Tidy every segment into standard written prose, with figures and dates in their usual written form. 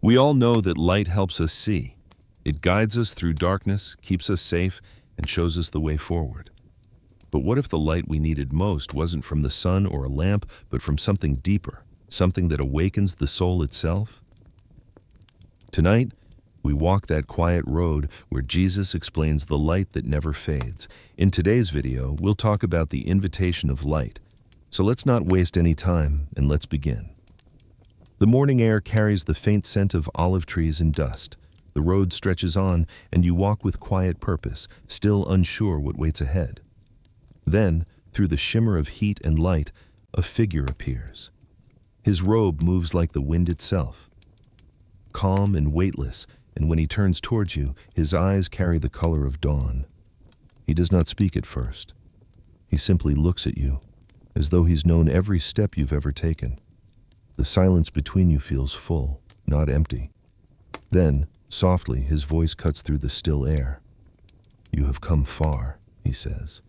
We all know that light helps us see. It guides us through darkness, keeps us safe, and shows us the way forward. But what if the light we needed most wasn't from the sun or a lamp, but from something deeper, something that awakens the soul itself? Tonight, we walk that quiet road where Jesus explains the light that never fades. In today's video, we'll talk about the invitation of light. So let's not waste any time, and let's begin. The morning air carries the faint scent of olive trees and dust. The road stretches on, and you walk with quiet purpose, still unsure what waits ahead. Then, through the shimmer of heat and light, a figure appears. His robe moves like the wind itself, calm and weightless, and when he turns towards you, his eyes carry the color of dawn. He does not speak at first. He simply looks at you, as though he's known every step you've ever taken. The silence between you feels full, not empty. Then, softly, his voice cuts through the still air. "You have come far," he says,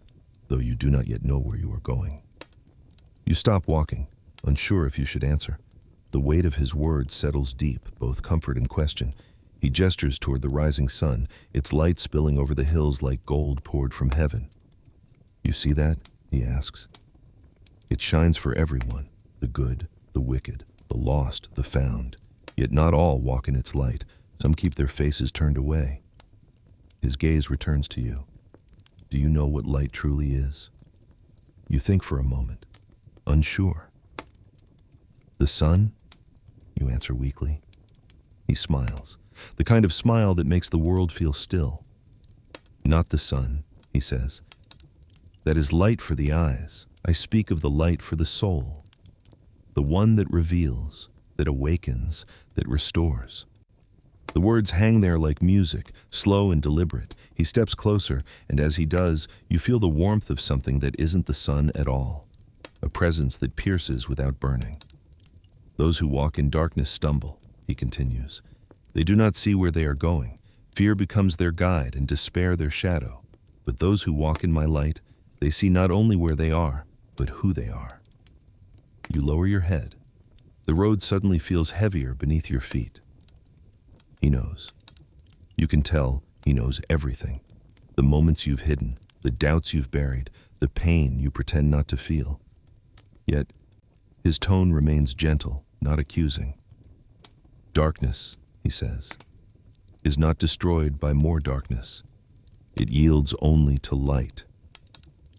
"though you do not yet know where you are going." You stop walking, unsure if you should answer. The weight of his words settles deep, both comfort and question. He gestures toward the rising sun, its light spilling over the hills like gold poured from heaven. "You see that?" he asks. "It shines for everyone, the good, the wicked, the lost, the found. Yet not all walk in its light. Some keep their faces turned away." His gaze returns to you. Do you know what light truly is? You think for a moment, unsure. "The sun?" you answer weakly. He smiles, the kind of smile that makes the world feel still. "Not the sun," he says. "That is light for the eyes. I speak of the light for the soul. The one that reveals, that awakens, that restores." The words hang there like music, slow and deliberate. He steps closer, and as he does, you feel the warmth of something that isn't the sun at all, a presence that pierces without burning. "Those who walk in darkness stumble," he continues. "They do not see where they are going. Fear becomes their guide and despair their shadow. But those who walk in my light, they see not only where they are, but who they are." You lower your head. The road suddenly feels heavier beneath your feet. He knows. You can tell he knows everything. The moments you've hidden, the doubts you've buried, the pain you pretend not to feel. Yet, his tone remains gentle, not accusing. "Darkness," he says, "is not destroyed by more darkness. It yields only to light.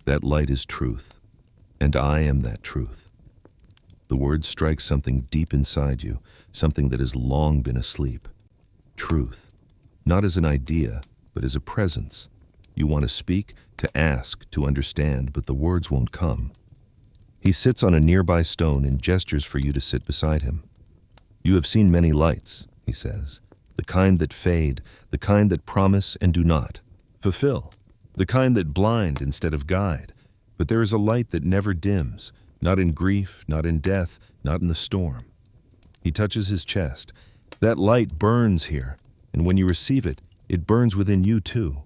That light is truth, and I am that truth." The words strike something deep inside you, something that has long been asleep. Truth, not as an idea, but as a presence. You want to speak, to ask, to understand, but the words won't come. He sits on a nearby stone and gestures for you to sit beside him. "You have seen many lights," he says, "the kind that fade, the kind that promise and do not fulfill, the kind that blind instead of guide. But there is a light that never dims, not in grief, not in death, not in the storm." He touches his chest. "That light burns here, and when you receive it, it burns within you too."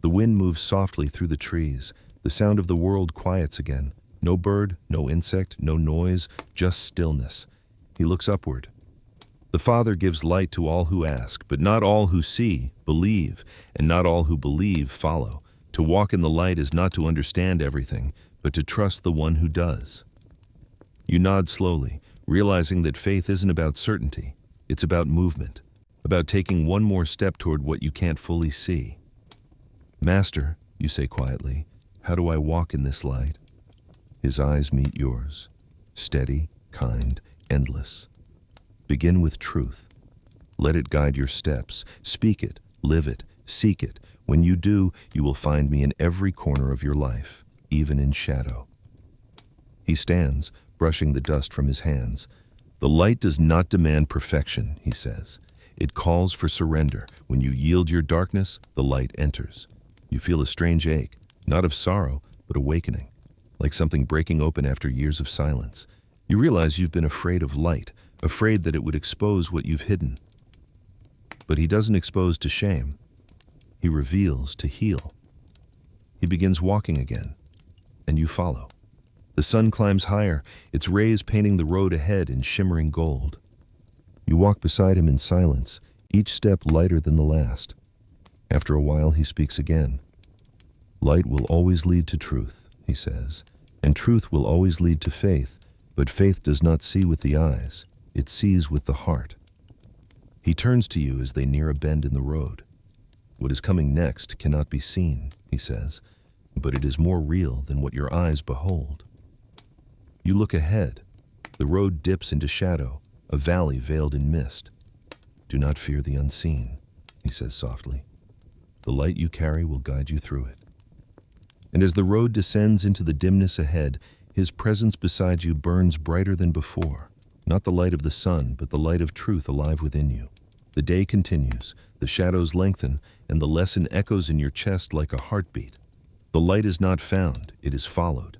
The wind moves softly through the trees. The sound of the world quiets again. No bird, no insect, no noise, just stillness. He looks upward. "The Father gives light to all who ask, but not all who see, believe, and not all who believe follow. To walk in the light is not to understand everything, but to trust the one who does." You nod slowly, realizing that faith isn't about certainty. It's about movement, about taking one more step toward what you can't fully see. "Master," you say quietly, "how do I walk in this light?" His eyes meet yours, steady, kind, endless. Begin with truth. Let it guide your steps. Speak it, live it, seek it. When you do, you will find me in every corner of your life, even in shadow. He stands, brushing the dust from his hands. "The light does not demand perfection," he says. "It calls for surrender. When you yield your darkness, the light enters. You feel a strange ache, not of sorrow, but awakening, like something breaking open after years of silence. You realize you've been afraid of light, afraid that it would expose what you've hidden. But he doesn't expose to shame. He reveals to heal. He begins walking again, and you follow. The sun climbs higher, its rays painting the road ahead in shimmering gold. You walk beside him in silence, each step lighter than the last. After a while, he speaks again. Light will always lead to truth, he says, and truth will always lead to faith, but faith does not see with the eyes, it sees with the heart. He turns to you as they near a bend in the road. What is coming next cannot be seen, he says, but it is more real than what your eyes behold. You look ahead. The road dips into shadow, a valley veiled in mist. Do not fear the unseen, he says softly. The light you carry will guide you through it. And as the road descends into the dimness ahead, his presence beside you burns brighter than before. Not the light of the sun, but the light of truth alive within you. The day continues, the shadows lengthen, and the lesson echoes in your chest like a heartbeat. The light is not found, it is followed.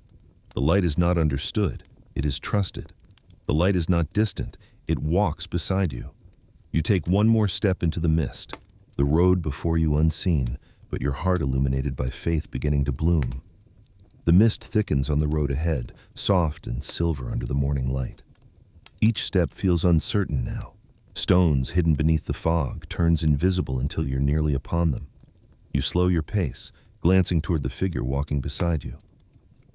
The light is not understood, it is trusted. The light is not distant, it walks beside you. You take one more step into the mist, the road before you unseen, but your heart illuminated by faith beginning to bloom. The mist thickens on the road ahead, soft and silver under the morning light. Each step feels uncertain now. Stones hidden beneath the fog turns invisible until you're nearly upon them. You slow your pace, glancing toward the figure walking beside you.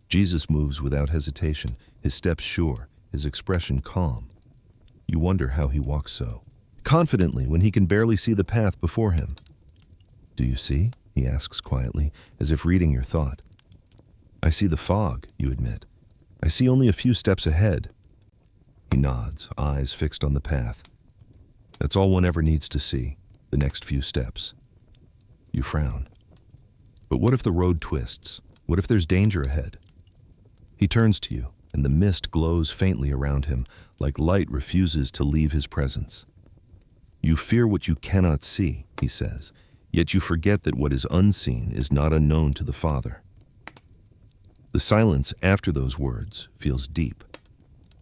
Jesus moves without hesitation, his steps sure, his expression calm. You wonder how he walks so confidently when he can barely see the path before him. Do you see? He asks quietly, as if reading your thought. I see the fog, you admit. I see only a few steps ahead. He nods, eyes fixed on the path. That's all one ever needs to see, the next few steps. You frown. But what if the road twists? What if there's danger ahead? He turns to you, and the mist glows faintly around him, like light refuses to leave his presence. You fear what you cannot see, he says, yet you forget that what is unseen is not unknown to the Father. The silence after those words feels deep.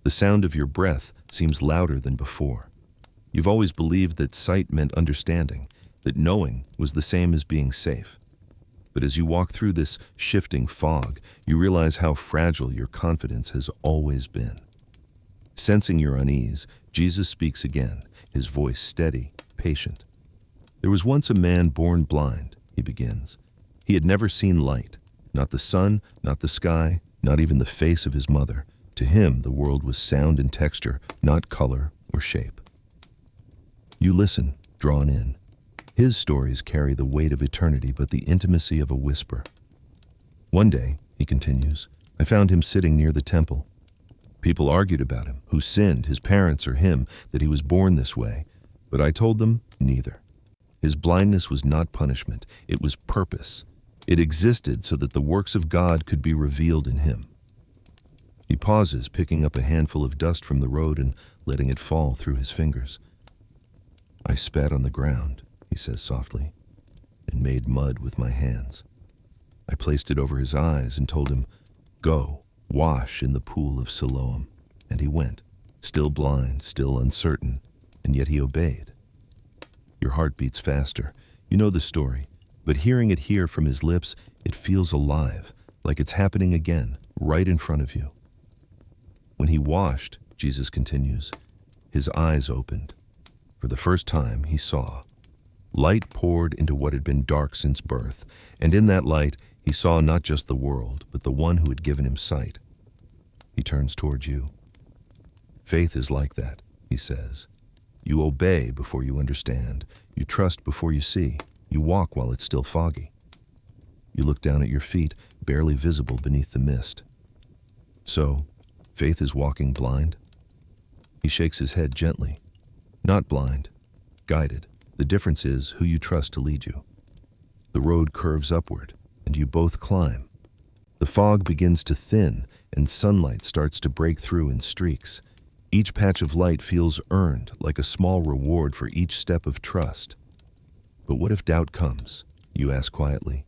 The sound of your breath seems louder than before. You've always believed that sight meant understanding, that knowing was the same as being safe. But as you walk through this shifting fog, you realize how fragile your confidence has always been. Sensing your unease, Jesus speaks again, his voice steady, patient. There was once a man born blind, he begins. He had never seen light, not the sun, not the sky, not even the face of his mother. To him, the world was sound and texture, not color or shape. You listen, drawn in. His stories carry the weight of eternity, but the intimacy of a whisper. One day, he continues, I found him sitting near the temple. People argued about him, who sinned, his parents or him, that he was born this way. But I told them, neither. His blindness was not punishment, it was purpose. It existed so that the works of God could be revealed in him. He pauses, picking up a handful of dust from the road and letting it fall through his fingers. I spat on the ground, he says softly, and made mud with my hands. I placed it over his eyes and told him, go, wash in the pool of Siloam. And he went, still blind, still uncertain, and yet he obeyed. Your heart beats faster. You know the story, but hearing it here from his lips, it feels alive, like it's happening again, right in front of you. When he washed, Jesus continues, his eyes opened. For the first time, he saw. Light poured into what had been dark since birth, and in that light, he saw not just the world, but the one who had given him sight. He turns towards you. Faith is like that, he says. You obey before you understand. You trust before you see. You walk while it's still foggy. You look down at your feet, barely visible beneath the mist. So, faith is walking blind? He shakes his head gently. Not blind, guided. The difference is who you trust to lead you. The road curves upward, and you both climb. The fog begins to thin, and sunlight starts to break through in streaks. Each patch of light feels earned, like a small reward for each step of trust. But what if doubt comes? You ask quietly.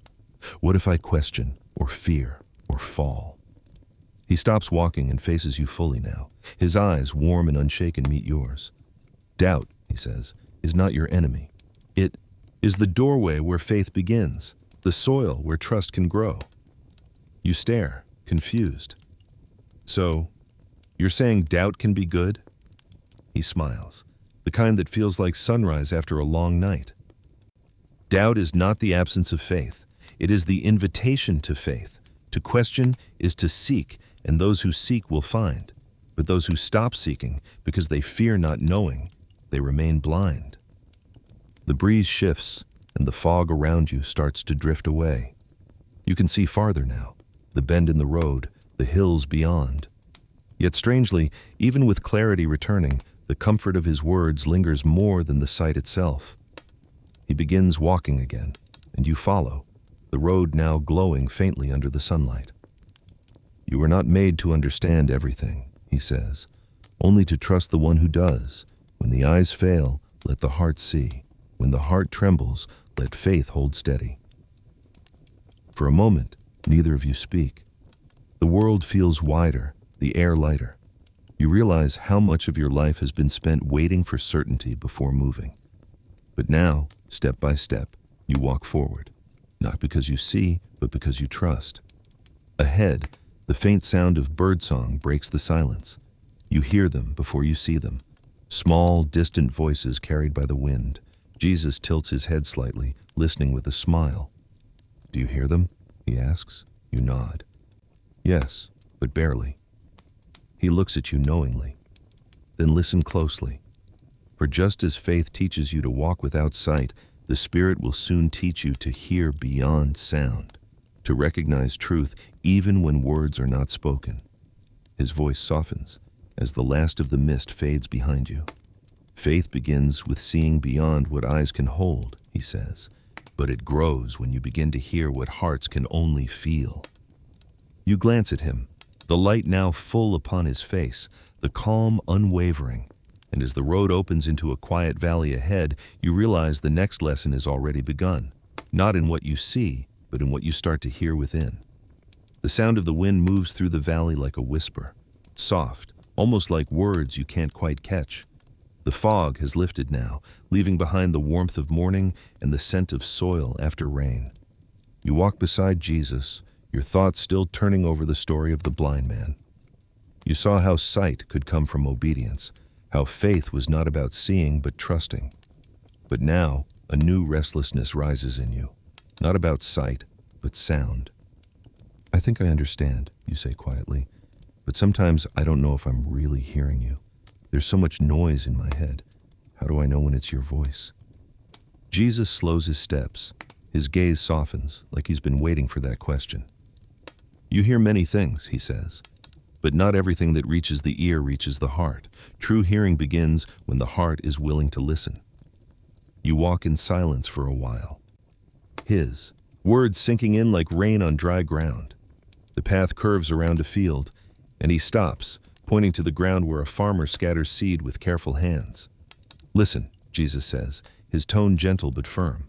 What if I question, or fear, or fall? He stops walking and faces you fully now. His eyes, warm and unshaken, meet yours. Doubt, he says, is not your enemy. It is the doorway where faith begins, the soil where trust can grow. You stare, confused. So, you're saying doubt can be good? He smiles. the kind that feels like sunrise after a long night. Doubt is not the absence of faith. It is the invitation to faith. To question is to seek, and those who seek will find. But those who stop seeking because they fear not knowing, they remain blind. The breeze shifts, and the fog around you starts to drift away. You can see farther now, the bend in the road, the hills beyond. Yet strangely, even with clarity returning, the comfort of his words lingers more than the sight itself. He begins walking again, and you follow, the road now glowing faintly under the sunlight. You were not made to understand everything, he says, only to trust the one who does. When the eyes fail, let the heart see. When the heart trembles, let faith hold steady. For a moment, neither of you speak. The world feels wider, the air lighter. You realize how much of your life has been spent waiting for certainty before moving. But now, step by step, you walk forward, not because you see, but because you trust. Ahead, the faint sound of birdsong breaks the silence. You hear them before you see them. Small, distant voices carried by the wind. Jesus tilts his head slightly, listening with a smile. Do you hear them? He asks. You nod. Yes, but barely. He looks at you knowingly. Then listen closely. For just as faith teaches you to walk without sight, the Spirit will soon teach you to hear beyond sound, to recognize truth even when words are not spoken. His voice softens as the last of the mist fades behind you. Faith begins with seeing beyond what eyes can hold, he says, but it grows when you begin to hear what hearts can only feel. You glance at him, the light now full upon his face, the calm unwavering, and as the road opens into a quiet valley ahead, you realize the next lesson is already begun, not in what you see, but in what you start to hear within. The sound of the wind moves through the valley like a whisper, soft, almost like words you can't quite catch. The fog has lifted now, leaving behind the warmth of morning and the scent of soil after rain. You walk beside Jesus, your thoughts still turning over the story of the blind man. You saw how sight could come from obedience, how faith was not about seeing but trusting. But now, a new restlessness rises in you, not about sight, but sound. I think I understand, you say quietly, but sometimes I don't know if I'm really hearing you. There's so much noise in my head. How do I know when it's your voice? Jesus slows his steps. His gaze softens, like he's been waiting for that question. You hear many things, he says, but not everything that reaches the ear reaches the heart. True hearing begins when the heart is willing to listen. You walk in silence for a while. His words sinking in like rain on dry ground. The path curves around a field, and he stops, pointing to the ground where a farmer scatters seed with careful hands. Listen, Jesus says, his tone gentle but firm.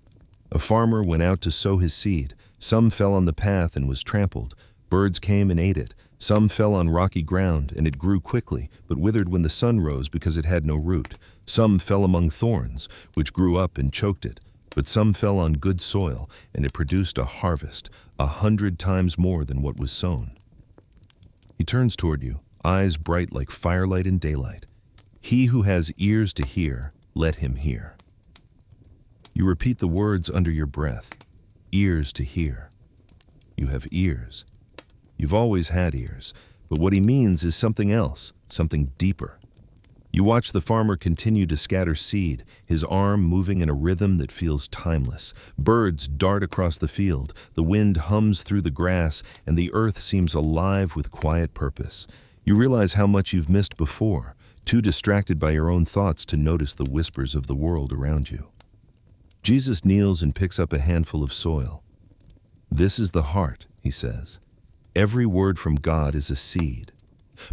A farmer went out to sow his seed. Some fell on the path and was trampled. Birds came and ate it. Some fell on rocky ground, and it grew quickly, but withered when the sun rose because it had no root. Some fell among thorns, which grew up and choked it. But some fell on good soil, and it produced a harvest, 100 times more than what was sown. He turns toward you, eyes bright like firelight in daylight. He who has ears to hear, let him hear. You repeat the words under your breath. Ears to hear. You have ears. You've always had ears, but what he means is something else, something deeper. You watch the farmer continue to scatter seed, his arm moving in a rhythm that feels timeless. Birds dart across the field, the wind hums through the grass, and the earth seems alive with quiet purpose. You realize how much you've missed before, too distracted by your own thoughts to notice the whispers of the world around you. Jesus kneels and picks up a handful of soil. This is the heart, he says. Every word from God is a seed,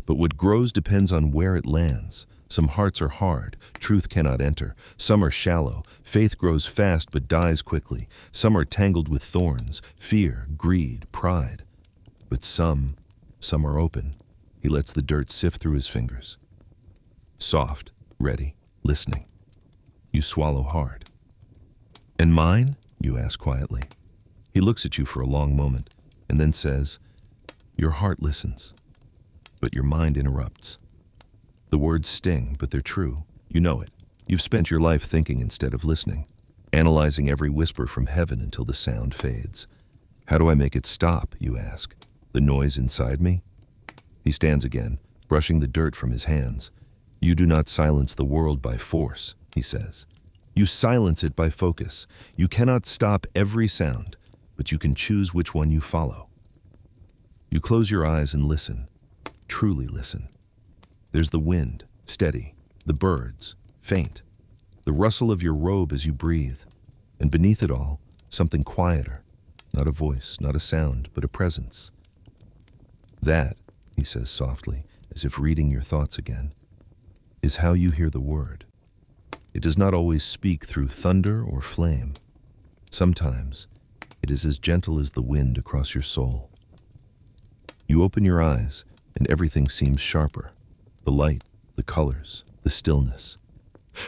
but what grows depends on where it lands. Some hearts are hard, truth cannot enter. Some are shallow, faith grows fast but dies quickly. Some are tangled with thorns, fear, greed, pride. But some are open. He lets the dirt sift through his fingers. Soft, ready, listening. You swallow hard. And mine? You ask quietly. He looks at you for a long moment and then says, your heart listens, but your mind interrupts. The words sting, but they're true. You know it. You've spent your life thinking instead of listening, analyzing every whisper from heaven until the sound fades. How do I make it stop, you ask? The noise inside me? He stands again, brushing the dirt from his hands. You do not silence the world by force, he says. You silence it by focus. You cannot stop every sound, but you can choose which one you follow. You close your eyes and listen, truly listen. There's the wind, steady, the birds, faint, the rustle of your robe as you breathe, and beneath it all, something quieter, not a voice, not a sound, but a presence. That, he says softly, as if reading your thoughts again, is how you hear the word. It does not always speak through thunder or flame. Sometimes, it is as gentle as the wind across your soul. You open your eyes, and everything seems sharper. The light, the colors, the stillness.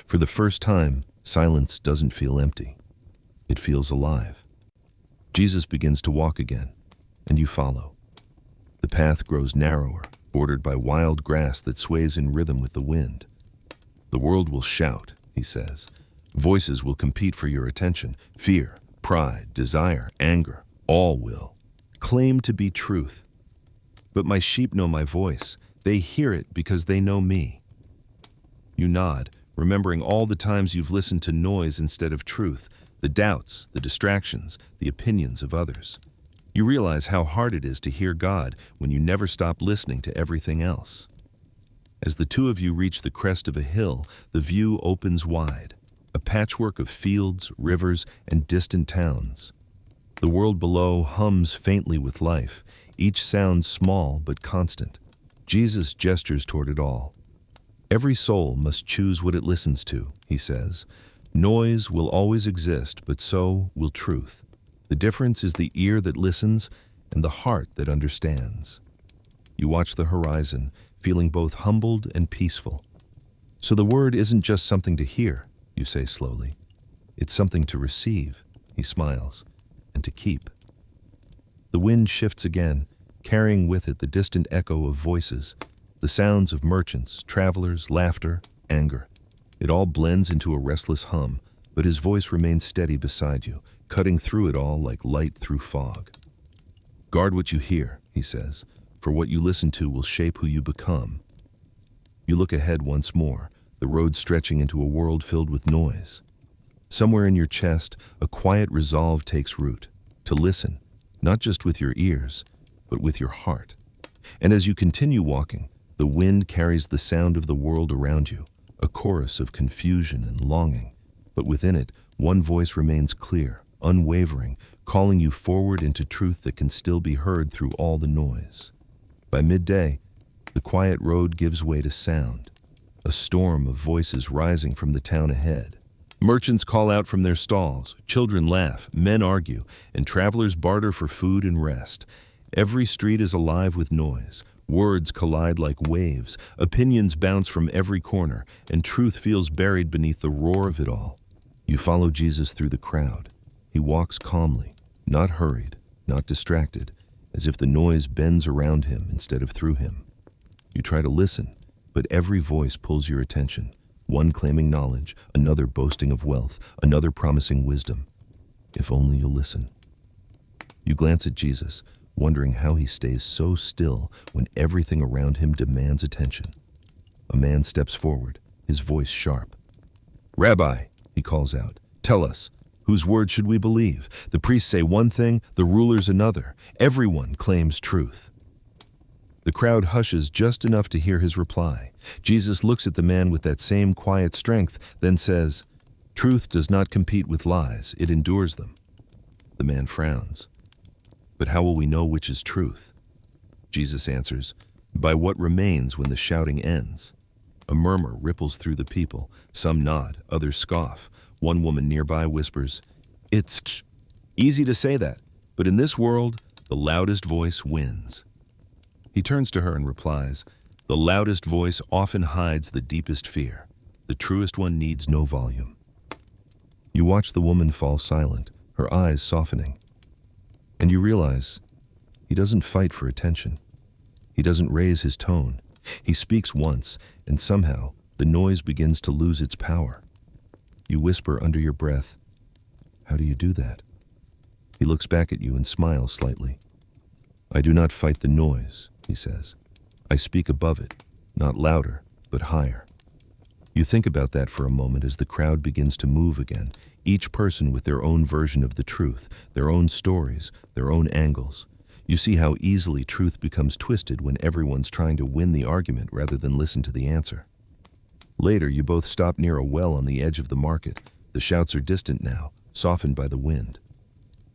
For the first time, silence doesn't feel empty. It feels alive. Jesus begins to walk again, and you follow. The path grows narrower, bordered by wild grass that sways in rhythm with the wind. The world will shout, he says. Voices will compete for your attention. Fear, pride, desire, anger, all will. Claim to be truth. But my sheep know my voice. They hear it because they know me. You nod, remembering all the times you've listened to noise instead of truth, the doubts, the distractions, the opinions of others. You realize how hard it is to hear God when you never stop listening to everything else. As the two of you reach the crest of a hill, the view opens wide, a patchwork of fields, rivers, and distant towns. The world below hums faintly with life, each sound small but constant. Jesus gestures toward it all. Every soul must choose what it listens to, he says. Noise will always exist, but so will truth. The difference is the ear that listens and the heart that understands. You watch the horizon, feeling both humbled and peaceful. So the word isn't just something to hear, you say slowly. It's something to receive, he smiles, and to keep. The wind shifts again, carrying with it the distant echo of voices, the sounds of merchants, travelers, laughter, anger. It all blends into a restless hum, but his voice remains steady beside you, cutting through it all like light through fog. Guard what you hear, he says, for what you listen to will shape who you become. You look ahead once more, the road stretching into a world filled with noise. Somewhere in your chest, a quiet resolve takes root, to listen, not just with your ears, but with your heart. And as you continue walking, the wind carries the sound of the world around you, a chorus of confusion and longing. But within it, one voice remains clear, unwavering, calling you forward into truth that can still be heard through all the noise. By midday, the quiet road gives way to sound, a storm of voices rising from the town ahead. Merchants call out from their stalls, children laugh, men argue, and travelers barter for food and rest. Every street is alive with noise. Words collide like waves, opinions bounce from every corner, and truth feels buried beneath the roar of it all. You follow Jesus through the crowd. He walks calmly, not hurried, not distracted, as if the noise bends around him instead of through him. You try to listen, but every voice pulls your attention, one claiming knowledge, another boasting of wealth, another promising wisdom. If only you'll listen. You glance at Jesus, wondering how he stays so still when everything around him demands attention. A man steps forward, his voice sharp. "Rabbi," he calls out, "tell us, whose word should we believe? The priests say one thing, the rulers another. Everyone claims truth." The crowd hushes just enough to hear his reply. Jesus looks at the man with that same quiet strength, then says, "Truth does not compete with lies, it endures them." The man frowns. "But how will we know which is truth?" Jesus answers, "By what remains when the shouting ends." A murmur ripples through the people. Some nod, others scoff. One woman nearby whispers, "It's easy to say that, but in this world, the loudest voice wins." He turns to her and replies, "The loudest voice often hides the deepest fear. The truest one needs no volume." You watch the woman fall silent, her eyes softening. And you realize he doesn't fight for attention. He doesn't raise his tone. He speaks once, and somehow the noise begins to lose its power. You whisper under your breath, "How do you do that?" He looks back at you and smiles slightly. "I do not fight the noise," he says. "I speak above it, not louder, but higher." You think about that for a moment as the crowd begins to move again, each person with their own version of the truth, their own stories, their own angles. You see how easily truth becomes twisted when everyone's trying to win the argument rather than listen to the answer. Later, you both stop near a well on the edge of the market. The shouts are distant now, softened by the wind.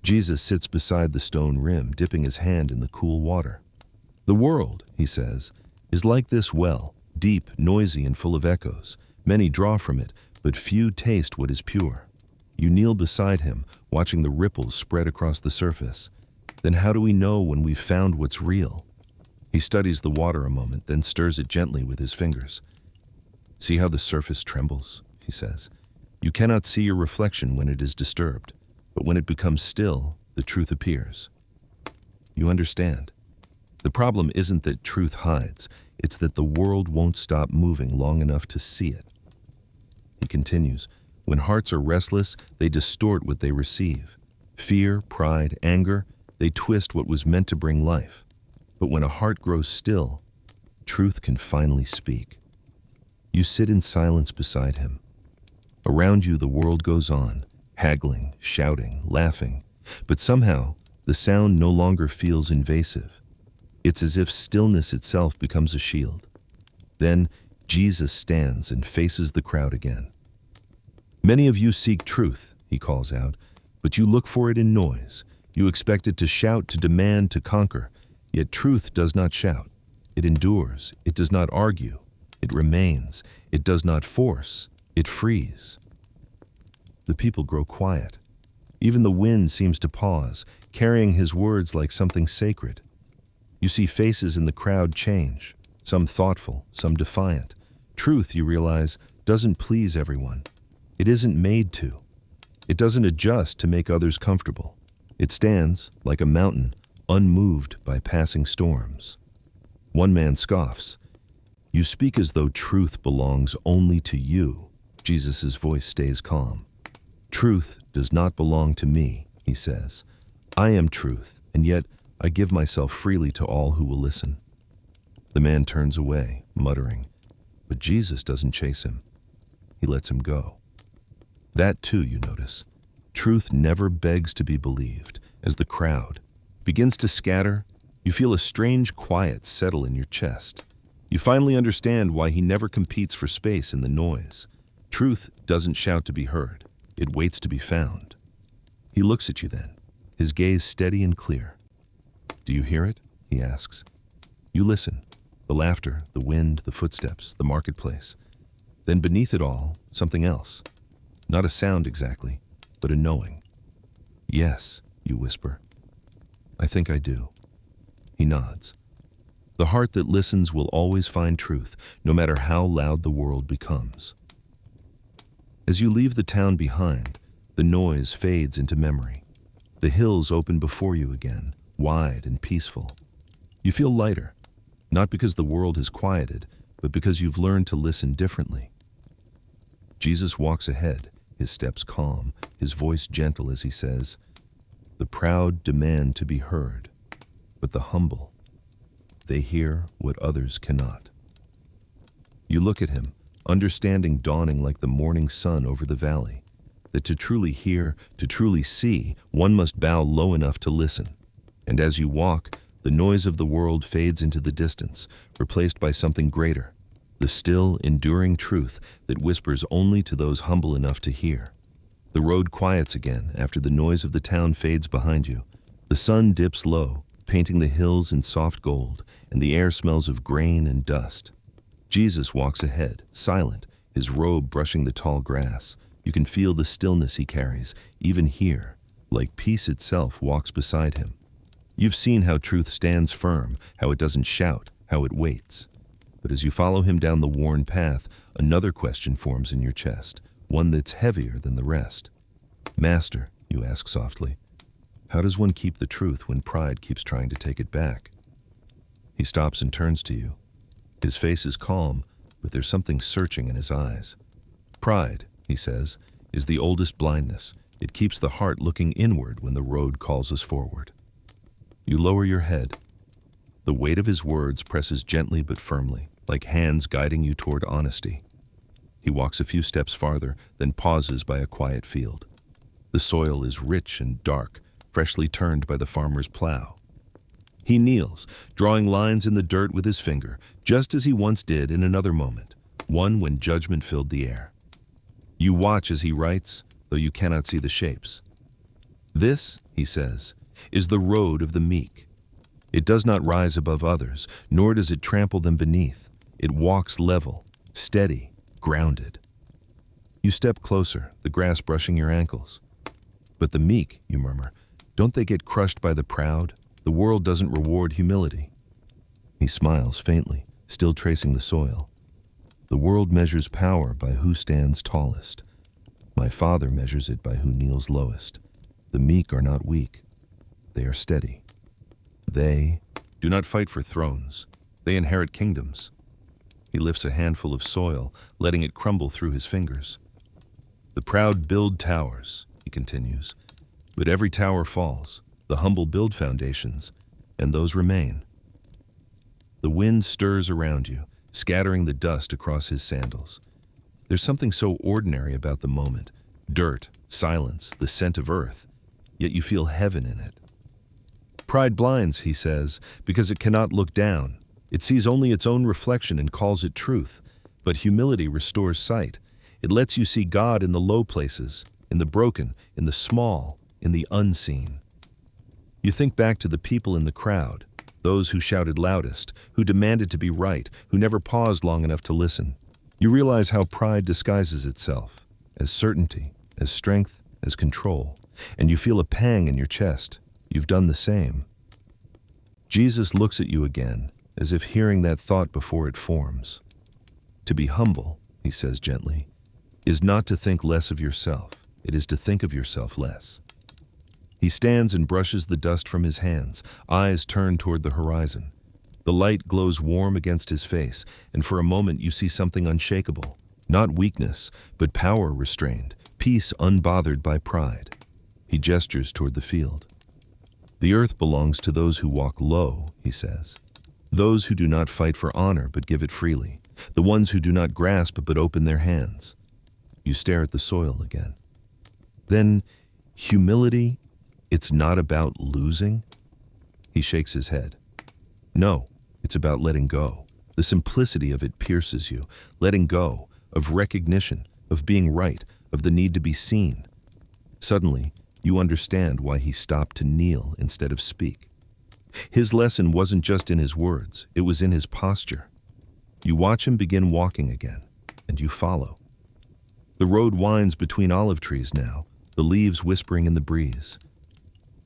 Jesus sits beside the stone rim, dipping his hand in the cool water. "The world," he says, "is like this well, deep, noisy, and full of echoes. Many draw from it, but few taste what is pure." You kneel beside him, watching the ripples spread across the surface. Then how do we know when we've found what's real? He studies the water a moment, then stirs it gently with his fingers. "See how the surface trembles," he says. "You cannot see your reflection when it is disturbed, but when it becomes still, the truth appears." You understand. The problem isn't that truth hides, it's that the world won't stop moving long enough to see it. He continues, "When hearts are restless, they distort what they receive. Fear, pride, anger, they twist what was meant to bring life. But when a heart grows still, truth can finally speak." You sit in silence beside him. Around you, the world goes on, haggling, shouting, laughing. But somehow, the sound no longer feels invasive. It's as if stillness itself becomes a shield. Then, Jesus stands and faces the crowd again. "Many of you seek truth," he calls out, "but you look for it in noise. You expect it to shout, to demand, to conquer. Yet truth does not shout. It endures. It does not argue. It remains. It does not force. It frees." The people grow quiet. Even the wind seems to pause, carrying his words like something sacred. You see faces in the crowd change, some thoughtful, some defiant. Truth, you realize, doesn't please everyone. It isn't made to. It doesn't adjust to make others comfortable. It stands, like a mountain, unmoved by passing storms. One man scoffs. "You speak as though truth belongs only to you." Jesus' voice stays calm. "Truth does not belong to me," he says. "I am truth, and yet I give myself freely to all who will listen." The man turns away, muttering, but Jesus doesn't chase him. He lets him go. That too, you notice. Truth never begs to be believed. As the crowd begins to scatter, you feel a strange quiet settle in your chest. You finally understand why he never competes for space in the noise. Truth doesn't shout to be heard. It waits to be found. He looks at you then, his gaze steady and clear. "Do you hear it?" he asks. You listen. The laughter, the wind, the footsteps, the marketplace. Then beneath it all, something else. Not a sound exactly, but a knowing. "Yes," you whisper. "I think I do." He nods. The heart that listens will always find truth, no matter how loud the world becomes. As you leave the town behind, the noise fades into memory. The hills open before you again, wide and peaceful. You feel lighter, not because the world has quieted, but because you've learned to listen differently. Jesus walks ahead, his steps calm, his voice gentle as he says, "The proud demand to be heard, but the humble, they hear what others cannot." You look at him, understanding dawning like the morning sun over the valley, that to truly hear, to truly see, one must bow low enough to listen. And as you walk, the noise of the world fades into the distance, replaced by something greater, the still, enduring truth that whispers only to those humble enough to hear. The road quiets again after the noise of the town fades behind you. The sun dips low, painting the hills in soft gold, and the air smells of grain and dust. Jesus walks ahead, silent, his robe brushing the tall grass. You can feel the stillness he carries, even here, like peace itself walks beside him. You've seen how truth stands firm, how it doesn't shout, how it waits. But as you follow him down the worn path, another question forms in your chest, one that's heavier than the rest. "Master," you ask softly, "how does one keep the truth when pride keeps trying to take it back?" He stops and turns to you. His face is calm, but there's something searching in his eyes. "Pride," he says, is the oldest blindness. It keeps the heart looking inward when the road calls us forward. You lower your head. The weight of his words presses gently but firmly, like hands guiding you toward honesty. He walks a few steps farther, then pauses by a quiet field. The soil is rich and dark, freshly turned by the farmer's plow. He kneels, drawing lines in the dirt with his finger, just as he once did in another moment, one when judgment filled the air. You watch as he writes, though you cannot see the shapes. This, he says, is the road of the meek. It does not rise above others, nor does it trample them beneath. It walks level, steady, grounded. You step closer, the grass brushing your ankles. But the meek, you murmur, don't they get crushed by the proud? The world doesn't reward humility. He smiles faintly, still tracing the soil. The world measures power by who stands tallest. My Father measures it by who kneels lowest. The meek are not weak. They are steady. They do not fight for thrones. They inherit kingdoms. He lifts a handful of soil, letting it crumble through his fingers. The proud build towers, he continues, but every tower falls. The humble build foundations, and those remain. The wind stirs around you, scattering the dust across his sandals. There's something so ordinary about the moment. Dirt, silence, the scent of earth, yet you feel heaven in it. Pride blinds, he says, because it cannot look down. It sees only its own reflection and calls it truth. But humility restores sight. It lets you see God in the low places, in the broken, in the small, in the unseen. You think back to the people in the crowd, those who shouted loudest, who demanded to be right, who never paused long enough to listen. You realize how pride disguises itself, as certainty, as strength, as control, and you feel a pang in your chest. You've done the same. Jesus looks at you again, as if hearing that thought before it forms. To be humble, he says gently, is not to think less of yourself. It is to think of yourself less. He stands and brushes the dust from his hands, eyes turned toward the horizon. The light glows warm against his face, and for a moment you see something unshakable. Not weakness, but power restrained, peace unbothered by pride. He gestures toward the field. The earth belongs to those who walk low, he says. Those who do not fight for honor but give it freely. The ones who do not grasp but open their hands. You stare at the soil again. Then, humility, it's not about losing? He shakes his head. No, it's about letting go. The simplicity of it pierces you. Letting go, of recognition, of being right, of the need to be seen. Suddenly, you understand why he stopped to kneel instead of speak. His lesson wasn't just in his words, it was in his posture. You watch him begin walking again, and you follow. The road winds between olive trees now, the leaves whispering in the breeze.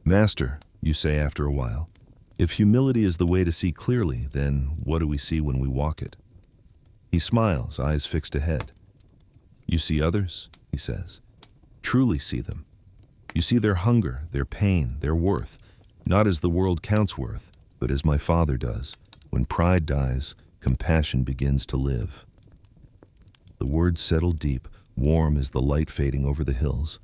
Master, you say after a while, if humility is the way to see clearly, then what do we see when we walk it? He smiles, eyes fixed ahead. You see others, he says. Truly see them. You see their hunger, their pain, their worth, not as the world counts worth, but as my Father does. When pride dies, compassion begins to live. The words settle deep, warm as the light fading over the hills.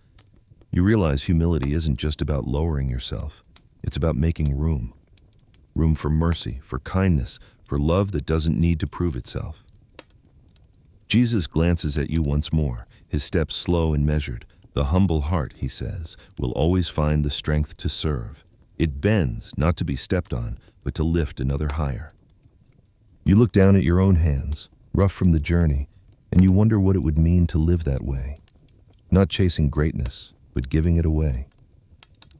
You realize humility isn't just about lowering yourself. It's about making room. Room for mercy, for kindness, for love that doesn't need to prove itself. Jesus glances at you once more, his steps slow and measured. The humble heart, he says, will always find the strength to serve. It bends, not to be stepped on, but to lift another higher. You look down at your own hands, rough from the journey, and you wonder what it would mean to live that way. Not chasing greatness, but giving it away.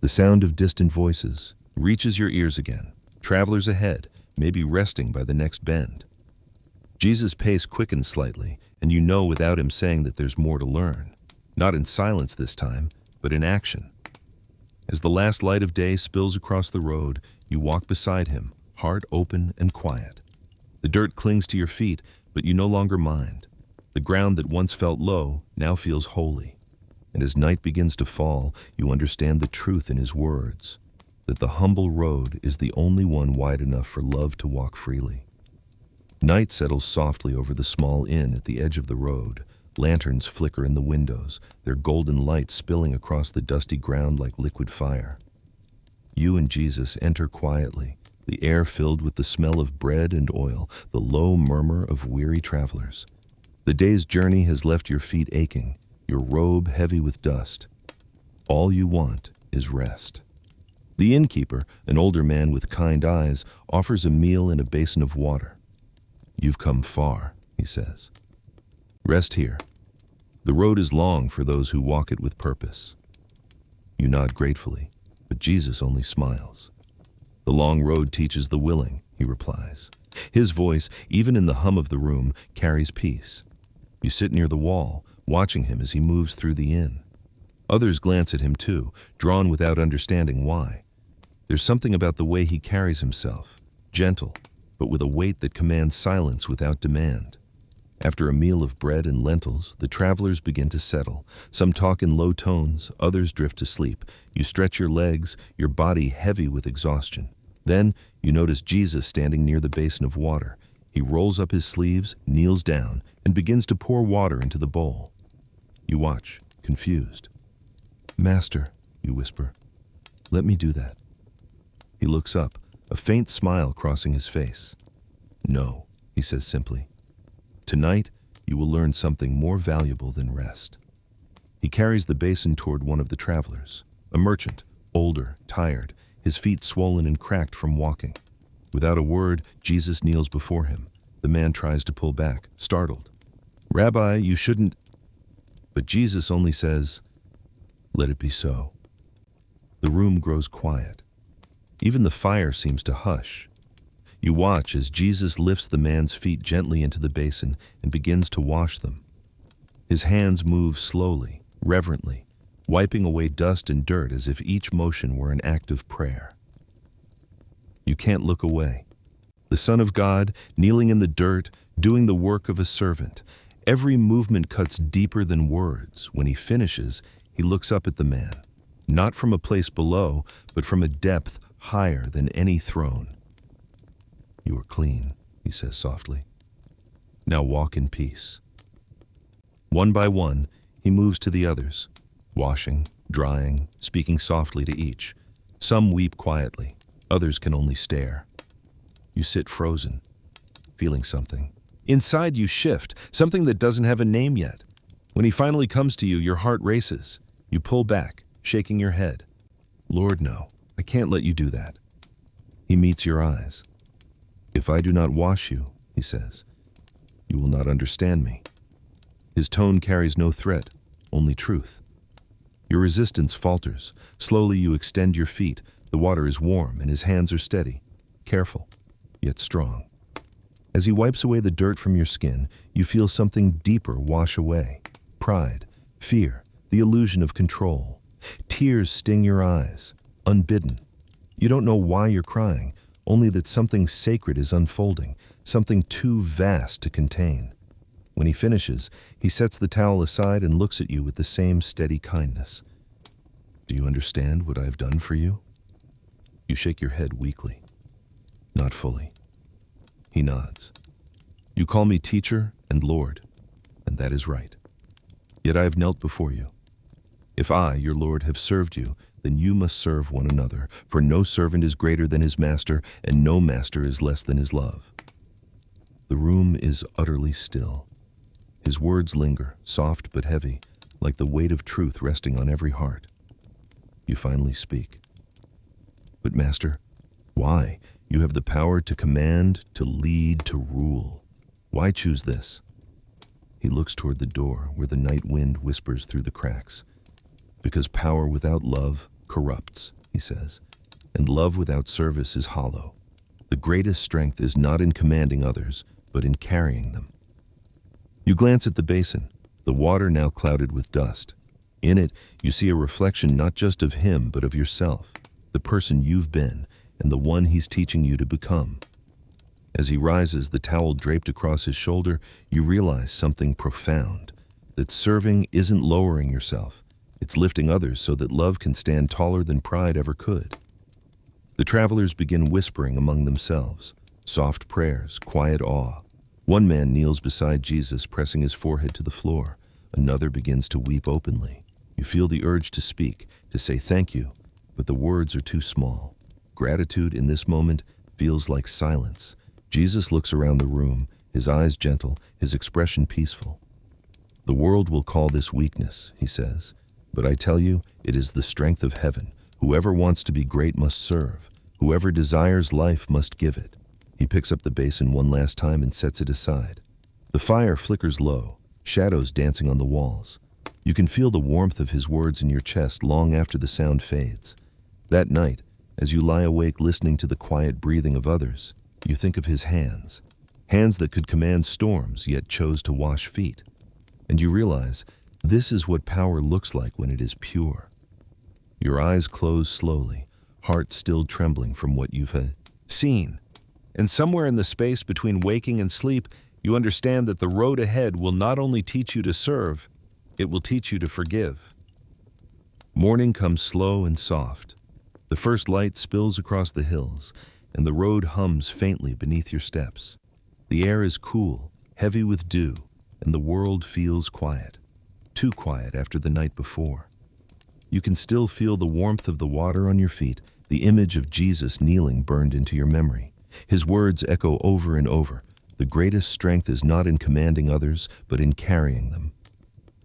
The sound of distant voices reaches your ears again. Travelers ahead, maybe resting by the next bend. Jesus' pace quickens slightly, and you know without him saying that there's more to learn. Not in silence this time, but in action. As the last light of day spills across the road, you walk beside him, heart open and quiet. The dirt clings to your feet, but you no longer mind. The ground that once felt low now feels holy. And as night begins to fall, you understand the truth in his words, that the humble road is the only one wide enough for love to walk freely. Night settles softly over the small inn at the edge of the road, Lanterns flicker in the windows, their golden light spilling across the dusty ground like liquid fire. You and Jesus enter quietly, the air filled with the smell of bread and oil, the low murmur of weary travelers. The day's journey has left your feet aching, your robe heavy with dust. All you want is rest. The innkeeper, an older man with kind eyes, offers a meal and a basin of water. "You've come far," he says. "Rest here. The road is long for those who walk it with purpose." You nod gratefully, but Jesus only smiles. "The long road teaches the willing," he replies. His voice, even in the hum of the room, carries peace. You sit near the wall, watching him as he moves through the inn. Others glance at him too, drawn without understanding why. There's something about the way he carries himself, gentle, but with a weight that commands silence without demand. After a meal of bread and lentils, the travelers begin to settle. Some talk in low tones, others drift to sleep. You stretch your legs, your body heavy with exhaustion. Then you notice Jesus standing near the basin of water. He rolls up his sleeves, kneels down, and begins to pour water into the bowl. You watch, confused. "Master," you whisper, "let me do that." He looks up, a faint smile crossing his face. "No," he says simply. "Tonight, you will learn something more valuable than rest." He carries the basin toward one of the travelers, a merchant, older, tired, his feet swollen and cracked from walking. Without a word, Jesus kneels before him. The man tries to pull back, startled. "Rabbi, you shouldn't..." But Jesus only says, "Let it be so." The room grows quiet. Even the fire seems to hush. You watch as Jesus lifts the man's feet gently into the basin and begins to wash them. His hands move slowly, reverently, wiping away dust and dirt as if each motion were an act of prayer. You can't look away. The Son of God, kneeling in the dirt, doing the work of a servant. Every movement cuts deeper than words. When he finishes, he looks up at the man, not from a place below, but from a depth higher than any throne. "You are clean," he says softly. "Now walk in peace." One by one, he moves to the others, washing, drying, speaking softly to each. Some weep quietly, others can only stare. You sit frozen, feeling something. Inside you shift, something that doesn't have a name yet. When he finally comes to you, your heart races. You pull back, shaking your head. "Lord, no, I can't let you do that." He meets your eyes. "If I do not wash you," he says, "you will not understand me." His tone carries no threat, only truth. Your resistance falters. Slowly you extend your feet. The water is warm and his hands are steady, careful, yet strong. As he wipes away the dirt from your skin, you feel something deeper wash away. Pride, fear, the illusion of control. Tears sting your eyes, unbidden. You don't know why you're crying, only that something sacred is unfolding, something too vast to contain. When he finishes, he sets the towel aside and looks at you with the same steady kindness. "Do you understand what I have done for you?" You shake your head weakly. "Not fully." He nods. "You call me teacher and Lord, and that is right. Yet I have knelt before you. If I, your Lord, have served you, then you must serve one another, for no servant is greater than his master, and no master is less than his love." The room is utterly still. His words linger, soft but heavy, like the weight of truth resting on every heart. You finally speak. "But Master, why? You have the power to command, to lead, to rule. Why choose this?" He looks toward the door where the night wind whispers through the cracks. "Because power without love corrupts," he says, "and love without service is hollow. The greatest strength is not in commanding others, but in carrying them." You glance at the basin, the water now clouded with dust. In it, you see a reflection not just of him, but of yourself, the person you've been, and the one he's teaching you to become. As he rises, the towel draped across his shoulder, you realize something profound, that serving isn't lowering yourself. It's lifting others so that love can stand taller than pride ever could. The travelers begin whispering among themselves, soft prayers, quiet awe. One man kneels beside Jesus, pressing his forehead to the floor. Another begins to weep openly. You feel the urge to speak, to say thank you, but the words are too small. Gratitude in this moment feels like silence. Jesus looks around the room, his eyes gentle, his expression peaceful. The world will call this weakness, he says, but I tell you, it is the strength of heaven. Whoever wants to be great must serve. Whoever desires life must give it. He picks up the basin one last time and sets it aside. The fire flickers low, shadows dancing on the walls. You can feel the warmth of his words in your chest long after the sound fades. That night, as you lie awake listening to the quiet breathing of others, you think of his hands. Hands that could command storms, yet chose to wash feet. And you realize, this is what power looks like when it is pure. Your eyes close slowly, heart still trembling from what you've seen. And somewhere in the space between waking and sleep, you understand that the road ahead will not only teach you to serve, it will teach you to forgive. Morning comes slow and soft. The first light spills across the hills, and the road hums faintly beneath your steps. The air is cool, heavy with dew, and the world feels quiet. Too quiet after the night before. You can still feel the warmth of the water on your feet, the image of Jesus kneeling burned into your memory. His words echo over and over. The greatest strength is not in commanding others, but in carrying them.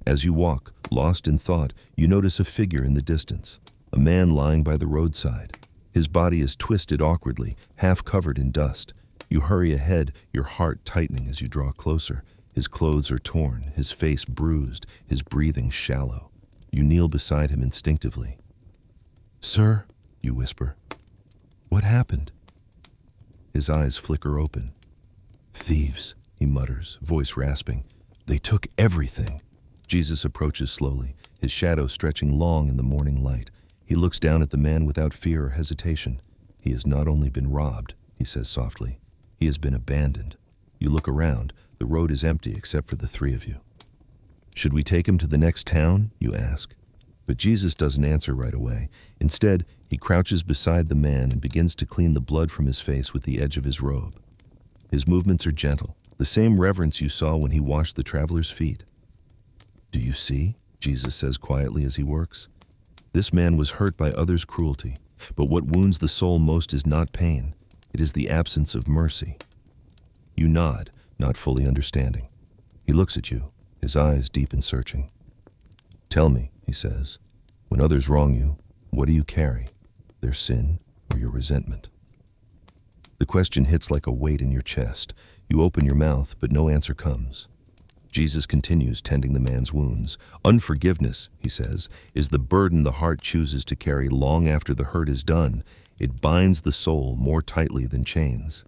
As you walk, lost in thought, you notice a figure in the distance, a man lying by the roadside. His body is twisted awkwardly, half covered in dust. You hurry ahead, your heart tightening as you draw closer. His clothes are torn, his face bruised, his breathing shallow. You kneel beside him instinctively. "Sir," you whisper, "what happened?" His eyes flicker open. "Thieves," he mutters, voice rasping. "They took everything." Jesus approaches slowly, his shadow stretching long in the morning light. He looks down at the man without fear or hesitation. "He has not only been robbed," he says softly, "he has been abandoned." You look around. The road is empty except for the three of you. "Should we take him to the next town?" you ask. But Jesus doesn't answer right away. Instead, he crouches beside the man and begins to clean the blood from his face with the edge of his robe. His movements are gentle, the same reverence you saw when he washed the traveler's feet. "Do you see?" Jesus says quietly as he works. "This man was hurt by others' cruelty, but what wounds the soul most is not pain. It is the absence of mercy." You nod, not fully understanding. He looks at you, his eyes deep and searching. "Tell me," he says, "when others wrong you, what do you carry? Their sin or your resentment?" The question hits like a weight in your chest. You open your mouth, but no answer comes. Jesus continues tending the man's wounds. "Unforgiveness," he says, "is the burden the heart chooses to carry long after the hurt is done. It binds the soul more tightly than chains."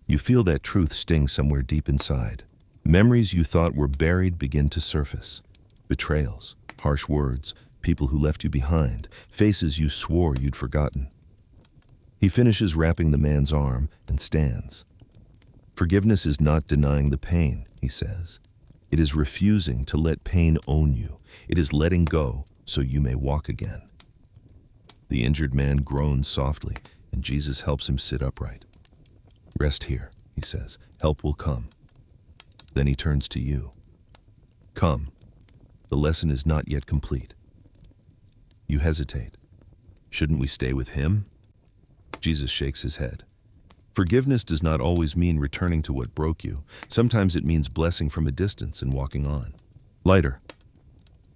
You feel that truth sting somewhere deep inside. Memories you thought were buried begin to surface. Betrayals, harsh words, people who left you behind, faces you swore you'd forgotten. He finishes wrapping the man's arm and stands. "Forgiveness is not denying the pain," he says. "It is refusing to let pain own you. It is letting go so you may walk again." The injured man groans softly, and Jesus helps him sit upright. "Rest here," he says. "Help will come." Then he turns to you. "Come. The lesson is not yet complete." You hesitate. "Shouldn't we stay with him?" Jesus shakes his head. Forgiveness does not always mean returning to what broke you. Sometimes it means blessing from a distance and walking on. Lighter.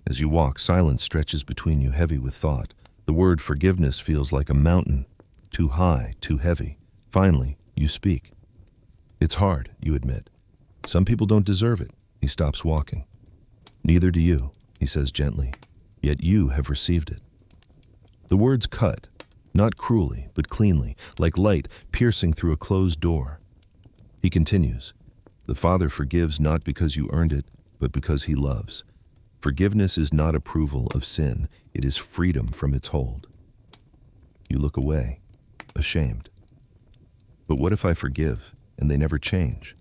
As you walk, silence stretches between you, heavy with thought. The word forgiveness feels like a mountain, too high, too heavy. Finally, you speak. "It's hard," you admit. "Some people don't deserve it." He stops walking. "Neither do you," he says gently, "yet you have received it." The words cut, not cruelly, but cleanly, like light piercing through a closed door. He continues, "The Father forgives not because you earned it, but because he loves. Forgiveness is not approval of sin, it is freedom from its hold." You look away, ashamed. "But what if I forgive, and they never change?"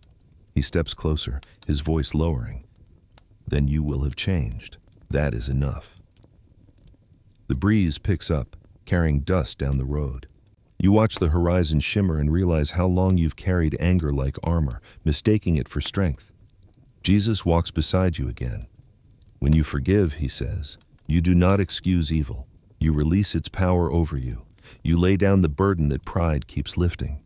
He steps closer, his voice lowering. "Then you will have changed. That is enough." The breeze picks up, carrying dust down the road. You watch the horizon shimmer and realize how long you've carried anger like armor, mistaking it for strength. Jesus walks beside you again. When you forgive, he says, you do not excuse evil. You release its power over you. You lay down the burden that pride keeps lifting.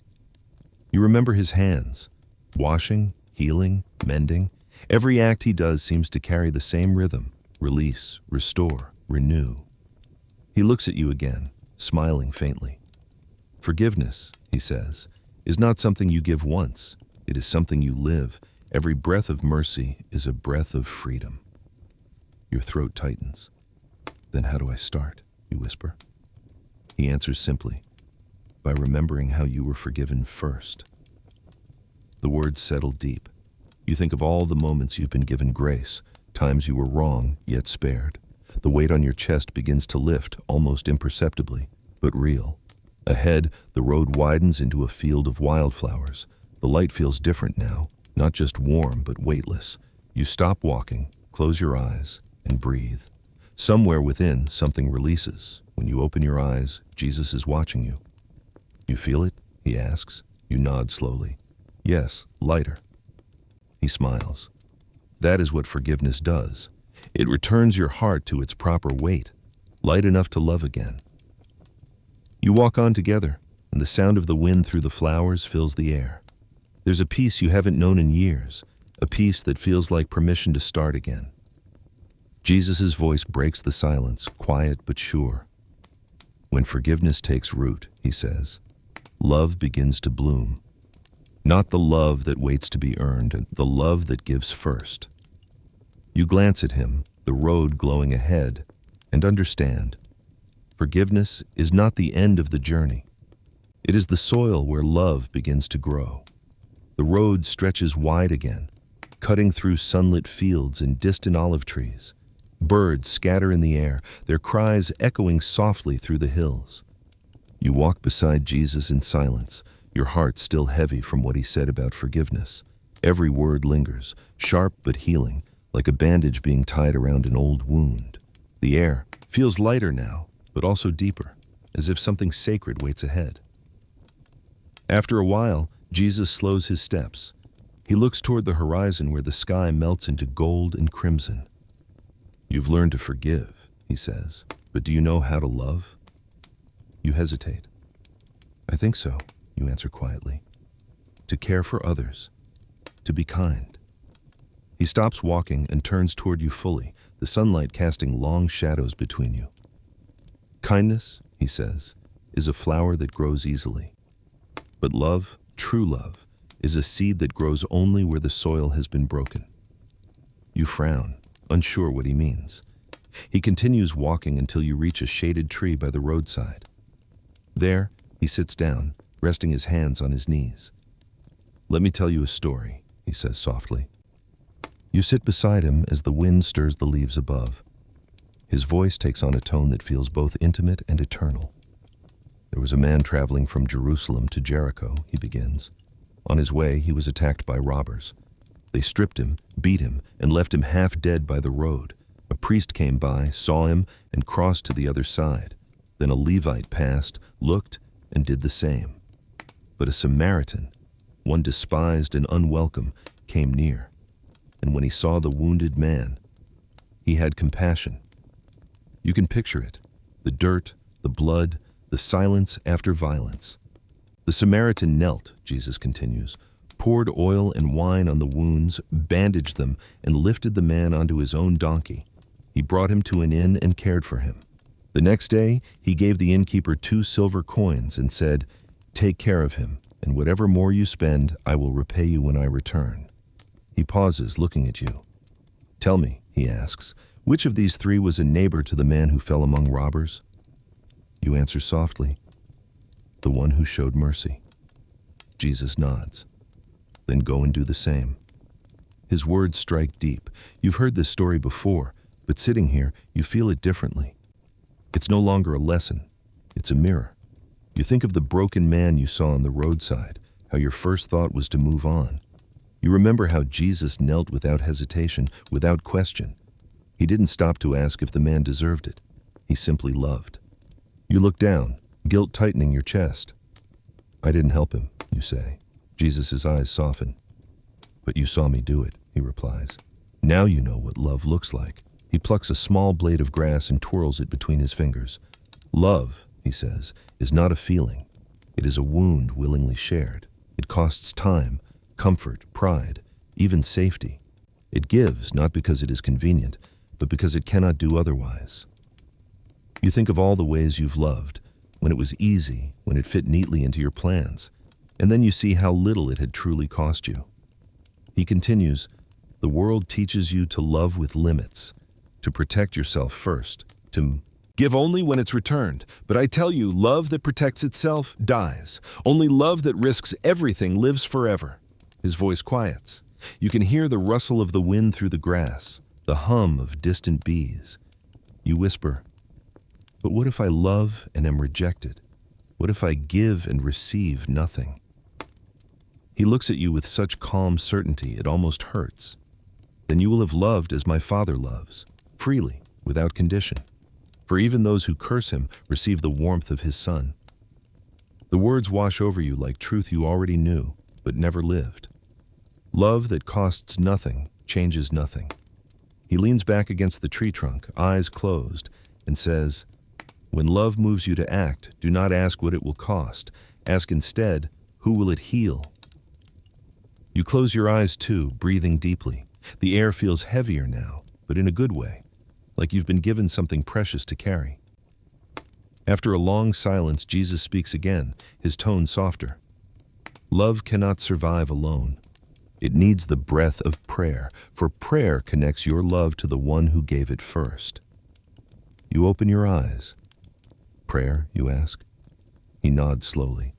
You remember his hands, washing, healing, mending. Every act he does seems to carry the same rhythm: release, restore, renew. He looks at you again, smiling faintly. Forgiveness, he says, is not something you give once. It is something you live. Every breath of mercy is a breath of freedom. Your throat tightens. Then how do I start? You whisper. He answers simply, by remembering how you were forgiven first. The words settle deep. You think of all the moments you've been given grace, times you were wrong, yet spared. The weight on your chest begins to lift, almost imperceptibly, but real. Ahead, the road widens into a field of wildflowers. The light feels different now, not just warm, but weightless. You stop walking, close your eyes, and breathe. Somewhere within, something releases. When you open your eyes, Jesus is watching you. You feel it? He asks. You nod slowly. Yes, lighter. He smiles. That is what forgiveness does. It returns your heart to its proper weight, light enough to love again. You walk on together, and the sound of the wind through the flowers fills the air. There's a peace you haven't known in years, a peace that feels like permission to start again. Jesus' voice breaks the silence, quiet but sure. When forgiveness takes root, he says, love begins to bloom. Not the love that waits to be earned, the love that gives first. You glance at him, the road glowing ahead, and understand. Forgiveness is not the end of the journey. It is the soil where love begins to grow. The road stretches wide again, cutting through sunlit fields and distant olive trees. Birds scatter in the air, their cries echoing softly through the hills. You walk beside Jesus in silence, your heart still heavy from what he said about forgiveness. Every word lingers, sharp but healing, like a bandage being tied around an old wound. The air feels lighter now, but also deeper, as if something sacred waits ahead. After a while, Jesus slows his steps. He looks toward the horizon where the sky melts into gold and crimson. You've learned to forgive, he says, but do you know how to love? You hesitate. I think so, you answer quietly. To care for others, to be kind. He stops walking and turns toward you fully, the sunlight casting long shadows between you. Kindness, he says, is a flower that grows easily. But love, true love, is a seed that grows only where the soil has been broken. You frown, unsure what he means. He continues walking until you reach a shaded tree by the roadside. There, he sits down, resting his hands on his knees. Let me tell you a story, he says softly. You sit beside him as the wind stirs the leaves above. His voice takes on a tone that feels both intimate and eternal. There was a man traveling from Jerusalem to Jericho, he begins. On his way, he was attacked by robbers. They stripped him, beat him, and left him half dead by the road. A priest came by, saw him, and crossed to the other side. Then a Levite passed, looked, and did the same. But a Samaritan, one despised and unwelcome, came near. And when he saw the wounded man, he had compassion. You can picture it, the dirt, the blood, the silence after violence. The Samaritan knelt, Jesus continues, poured oil and wine on the wounds, bandaged them, and lifted the man onto his own donkey. He brought him to an inn and cared for him. The next day, he gave the innkeeper 2 silver coins and said, "Take care of him, and whatever more you spend, I will repay you when I return." He pauses, looking at you. "Tell me," he asks, "which of these 3 was a neighbor to the man who fell among robbers?" You answer softly, "The one who showed mercy." Jesus nods. "Then go and do the same." His words strike deep. You've heard this story before, but sitting here, you feel it differently. It's no longer a lesson. It's a mirror. You think of the broken man you saw on the roadside, how your first thought was to move on. You remember how Jesus knelt without hesitation, without question. He didn't stop to ask if the man deserved it. He simply loved. You look down, guilt tightening your chest. "I didn't help him," you say. Jesus' eyes soften. "But you saw me do it," he replies. "Now you know what love looks like. He plucks a small blade of grass and twirls it between his fingers. Love, he says, is not a feeling. It is a wound willingly shared. It costs time, comfort, pride, even safety. It gives not because it is convenient, but because it cannot do otherwise. You think of all the ways you've loved, when it was easy, when it fit neatly into your plans, and then you see how little it had truly cost you. He continues, the world teaches you to love with limits, to protect yourself first, to give only when it's returned. But I tell you, love that protects itself dies. Only love that risks everything lives forever. His voice quiets. You can hear the rustle of the wind through the grass, the hum of distant bees. You whisper, but what if I love and am rejected? What if I give and receive nothing? He looks at you with such calm certainty it almost hurts. Then you will have loved as my Father loves, freely, without condition. For even those who curse him receive the warmth of his Son. The words wash over you like truth you already knew, but never lived. Love that costs nothing changes nothing. He leans back against the tree trunk, eyes closed, and says, when love moves you to act, do not ask what it will cost. Ask instead, who will it heal? You close your eyes too, breathing deeply. The air feels heavier now, but in a good way, like you've been given something precious to carry. After a long silence, Jesus speaks again, his tone softer. Love cannot survive alone. It needs the breath of prayer, for prayer connects your love to the one who gave it first. You open your eyes. Prayer, you ask? He nods slowly.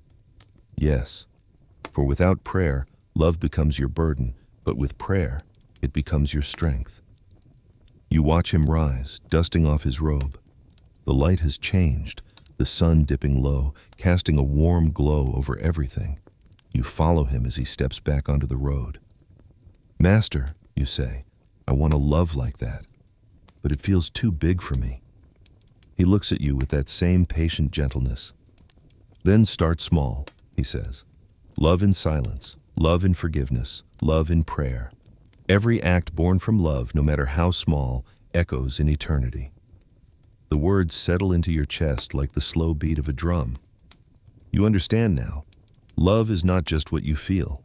Yes, for without prayer, love becomes your burden, but with prayer, it becomes your strength. You watch him rise, dusting off his robe. The light has changed, the sun dipping low, casting a warm glow over everything. You follow him as he steps back onto the road. Master, you say, I want to love like that, but it feels too big for me. He looks at you with that same patient gentleness. Then start small, he says. Love in silence, love in forgiveness, love in prayer. Every act born from love, no matter how small, echoes in eternity. The words settle into your chest like the slow beat of a drum. You understand now. Love is not just what you feel.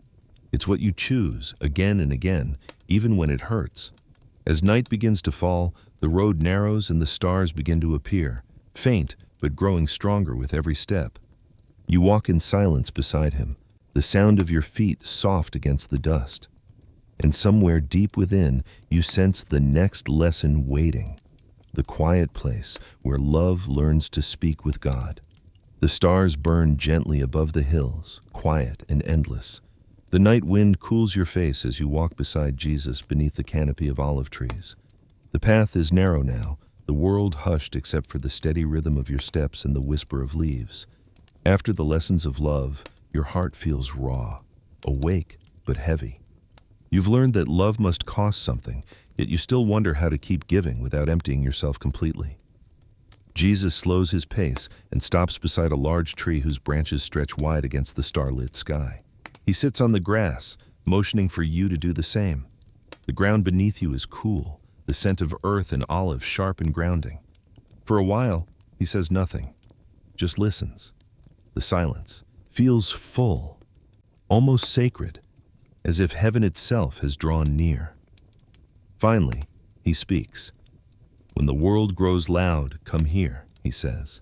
It's what you choose again and again, even when it hurts. As night begins to fall, the road narrows and the stars begin to appear, faint but growing stronger with every step. You walk in silence beside him, the sound of your feet soft against the dust. And somewhere deep within, you sense the next lesson waiting, the quiet place where love learns to speak with God. The stars burn gently above the hills, quiet and endless. The night wind cools your face as you walk beside Jesus beneath the canopy of olive trees. The path is narrow now, the world hushed except for the steady rhythm of your steps and the whisper of leaves. After the lessons of love, your heart feels raw, awake but heavy. You've learned that love must cost something, yet you still wonder how to keep giving without emptying yourself completely. Jesus slows his pace and stops beside a large tree whose branches stretch wide against the starlit sky. He sits on the grass, motioning for you to do the same. The ground beneath you is cool, the scent of earth and olive sharp and grounding. For a while, he says nothing, just listens. The silence feels full, almost sacred, as if heaven itself has drawn near. Finally, he speaks. When the world grows loud, come here, he says.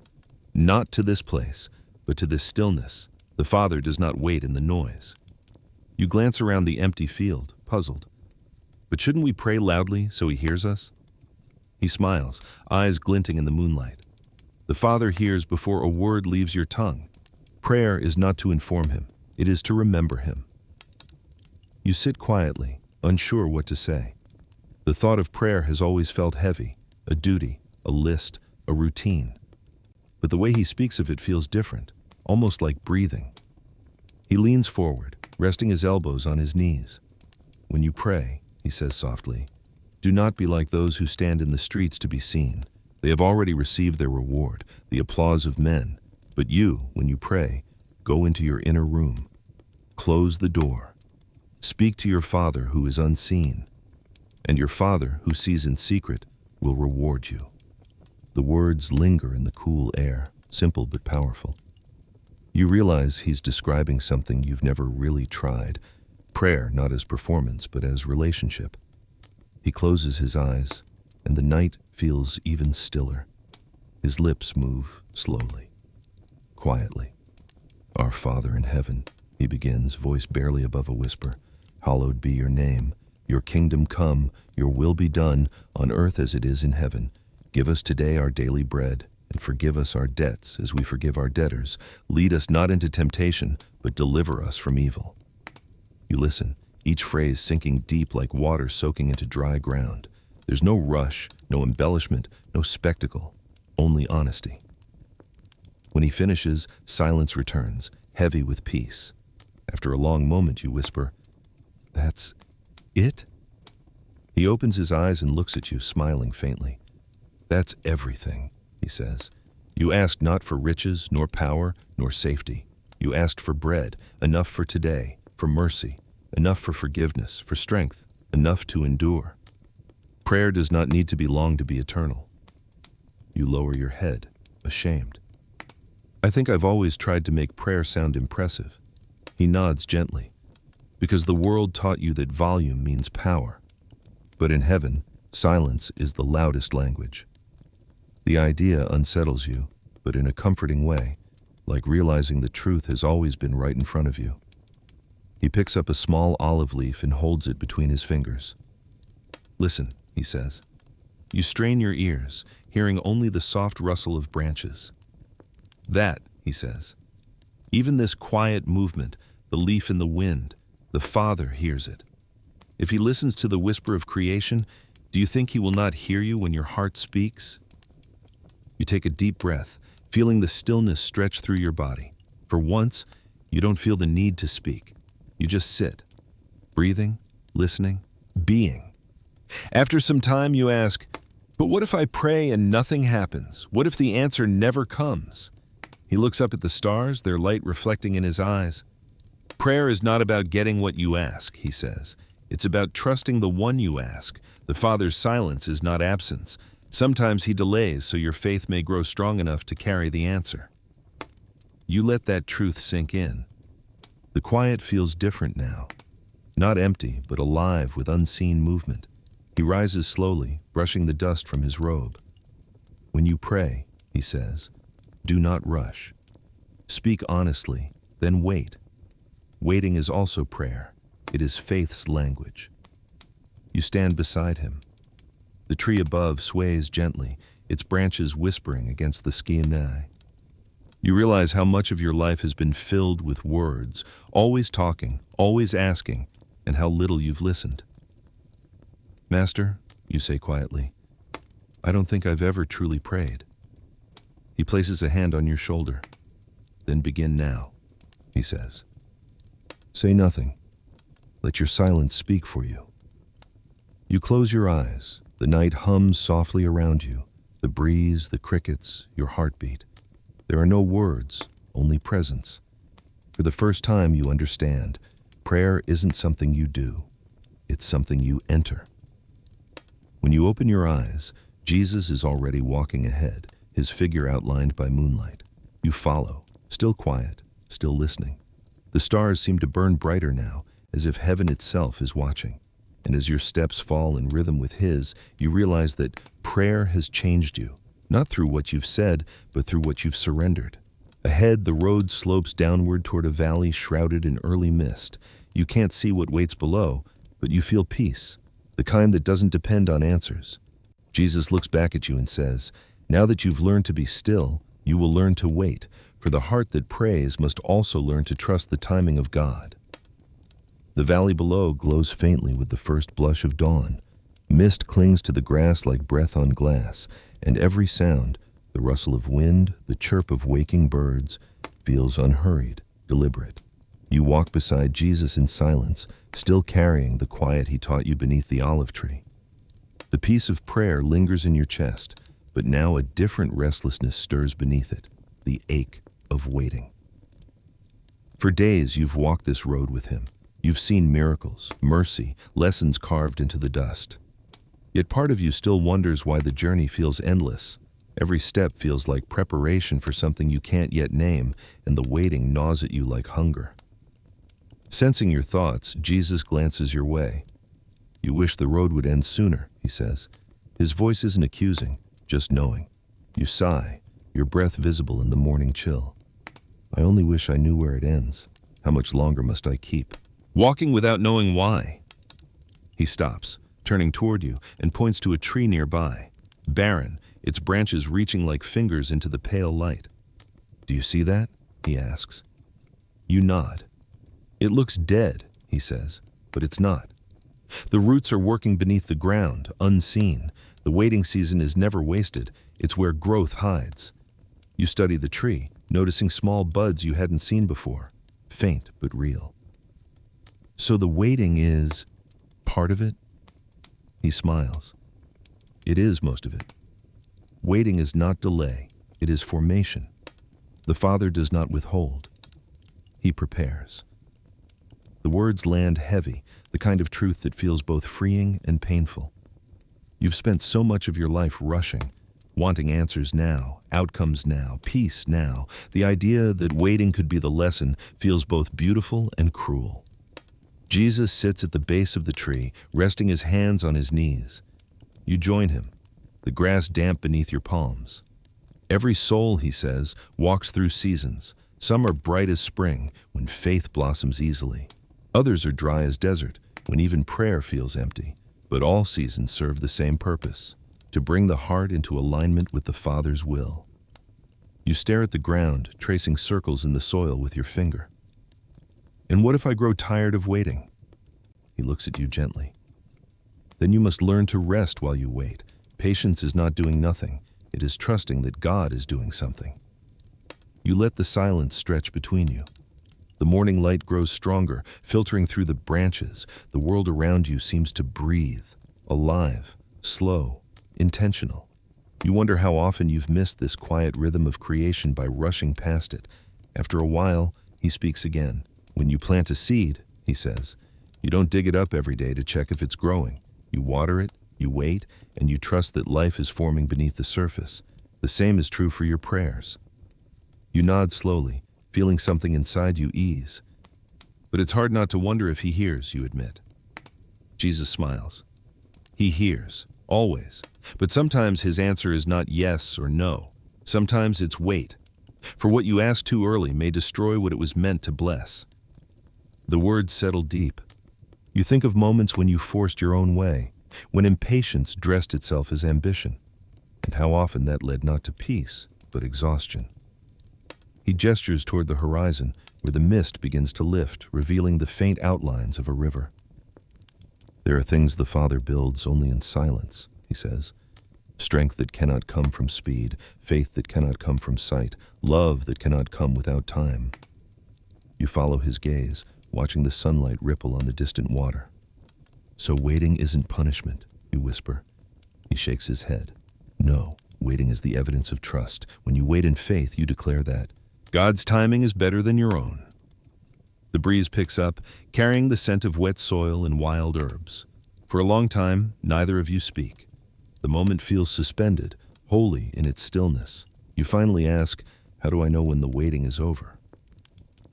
Not to this place, but to this stillness. The Father does not wait in the noise. You glance around the empty field, puzzled. But shouldn't we pray loudly so he hears us? He smiles, eyes glinting in the moonlight. The Father hears before a word leaves your tongue. Prayer is not to inform him, it is to remember him. You sit quietly, unsure what to say. The thought of prayer has always felt heavy, a duty, a list, a routine. But the way he speaks of it feels different, almost like breathing. He leans forward, resting his elbows on his knees. When you pray, he says softly, do not be like those who stand in the streets to be seen. They have already received their reward, the applause of men. But you, when you pray, go into your inner room. Close the door. Speak to your Father who is unseen. And your Father, who sees in secret, will reward you. The words linger in the cool air, simple but powerful. You realize he's describing something you've never really tried, prayer not as performance but as relationship. He closes his eyes, and the night feels even stiller. His lips move slowly, quietly. Our Father in heaven, he begins, voice barely above a whisper. Hallowed be your name. Your kingdom come, your will be done, on earth as it is in heaven. Give us today our daily bread, and forgive us our debts as we forgive our debtors. Lead us not into temptation, but deliver us from evil. You listen, each phrase sinking deep like water soaking into dry ground. There's no rush, no embellishment, no spectacle, only honesty. When he finishes, silence returns, heavy with peace. After a long moment, you whisper, "That's it?" He opens his eyes and looks at you, smiling faintly. "That's everything," he says. "You asked not for riches, nor power, nor safety. You asked for bread, enough for today, for mercy, enough for forgiveness, for strength, enough to endure. Prayer does not need to be long to be eternal." You lower your head, ashamed. "I think I've always tried to make prayer sound impressive." He nods gently. "Because the world taught you that volume means power. But in heaven, silence is the loudest language." The idea unsettles you, but in a comforting way, like realizing the truth has always been right in front of you. He picks up a small olive leaf and holds it between his fingers. "Listen," he says. You strain your ears, hearing only the soft rustle of branches. "That," he says. "Even this quiet movement, the leaf in the wind, the Father hears it. If he listens to the whisper of creation, do you think he will not hear you when your heart speaks?" You take a deep breath, feeling the stillness stretch through your body. For once, you don't feel the need to speak. You just sit, breathing, listening, being. After some time, you ask, "But what if I pray and nothing happens? What if the answer never comes?" He looks up at the stars, their light reflecting in his eyes. "Prayer is not about getting what you ask," he says. "It's about trusting the one you ask. The Father's silence is not absence. Sometimes he delays so your faith may grow strong enough to carry the answer." You let that truth sink in. The quiet feels different now. Not empty, but alive with unseen movement. He rises slowly, brushing the dust from his robe. "When you pray," he says, "do not rush. Speak honestly, then wait. Waiting is also prayer. It is faith's language." You stand beside him. The tree above sways gently, its branches whispering against the sky. You realize how much of your life has been filled with words, always talking, always asking, and how little you've listened. "Master," you say quietly, "I don't think I've ever truly prayed." He places a hand on your shoulder. "Then begin now," he says. "Say nothing. Let your silence speak for you." You close your eyes. The night hums softly around you, the breeze, the crickets, your heartbeat. There are no words, only presence. For the first time you understand, prayer isn't something you do, it's something you enter. When you open your eyes, Jesus is already walking ahead, his figure outlined by moonlight. You follow, still quiet, still listening. The stars seem to burn brighter now, as if heaven itself is watching. And as your steps fall in rhythm with his, you realize that prayer has changed you, not through what you've said, but through what you've surrendered. Ahead, the road slopes downward toward a valley shrouded in early mist. You can't see what waits below, but you feel peace, the kind that doesn't depend on answers. Jesus looks back at you and says, "Now that you've learned to be still, you will learn to wait, for the heart that prays must also learn to trust the timing of God." The valley below glows faintly with the first blush of dawn. Mist clings to the grass like breath on glass, and every sound, the rustle of wind, the chirp of waking birds, feels unhurried, deliberate. You walk beside Jesus in silence, still carrying the quiet he taught you beneath the olive tree. The peace of prayer lingers in your chest, but now a different restlessness stirs beneath it, the ache of waiting. For days you've walked this road with him. You've seen miracles, mercy, lessons carved into the dust. Yet part of you still wonders why the journey feels endless. Every step feels like preparation for something you can't yet name, and the waiting gnaws at you like hunger. Sensing your thoughts, Jesus glances your way. You wish the road would end sooner, he says. His voice isn't accusing, just knowing. You sigh, your breath visible in the morning chill. I only wish I knew where it ends. How much longer must I keep? Walking without knowing why. He stops, turning toward you, and points to a tree nearby. Barren, its branches reaching like fingers into the pale light. Do you see that? He asks. You nod. It looks dead, he says, but it's not. The roots are working beneath the ground, unseen. The waiting season is never wasted. It's where growth hides. You study the tree, noticing small buds you hadn't seen before, faint but real. So the waiting is part of it? He smiles. It is most of it. Waiting is not delay, it is formation. The Father does not withhold. He prepares. The words land heavy, the kind of truth that feels both freeing and painful. You've spent so much of your life rushing, wanting answers now, outcomes now, peace now. The idea that waiting could be the lesson feels both beautiful and cruel. Jesus sits at the base of the tree, resting his hands on his knees. You join him, the grass damp beneath your palms. Every soul, he says, walks through seasons. Some are bright as spring, when faith blossoms easily. Others are dry as desert, when even prayer feels empty. But all seasons serve the same purpose, to bring the heart into alignment with the Father's will. You stare at the ground, tracing circles in the soil with your finger. And what if I grow tired of waiting? He looks at you gently. Then you must learn to rest while you wait. Patience is not doing nothing. It is trusting that God is doing something. You let the silence stretch between you. The morning light grows stronger, filtering through the branches. The world around you seems to breathe, alive, slow, intentional. You wonder how often you've missed this quiet rhythm of creation by rushing past it. After a while, he speaks again. When you plant a seed, he says, you don't dig it up every day to check if it's growing. You water it, you wait, and you trust that life is forming beneath the surface. The same is true for your prayers. You nod slowly, feeling something inside you ease. But it's hard not to wonder if he hears, you admit. Jesus smiles. He hears, always. But sometimes his answer is not yes or no. Sometimes it's wait. For what you ask too early may destroy what it was meant to bless. The words settle deep. You think of moments when you forced your own way, when impatience dressed itself as ambition, and how often that led not to peace, but exhaustion. He gestures toward the horizon, where the mist begins to lift, revealing the faint outlines of a river. There are things the Father builds only in silence, he says. Strength that cannot come from speed, faith that cannot come from sight, love that cannot come without time. You follow his gaze, watching the sunlight ripple on the distant water. So waiting isn't punishment, you whisper. He shakes his head. No, waiting is the evidence of trust. When you wait in faith, you declare that God's timing is better than your own. The breeze picks up, carrying the scent of wet soil and wild herbs. For a long time, neither of you speak. The moment feels suspended, holy in its stillness. You finally ask, how do I know when the waiting is over?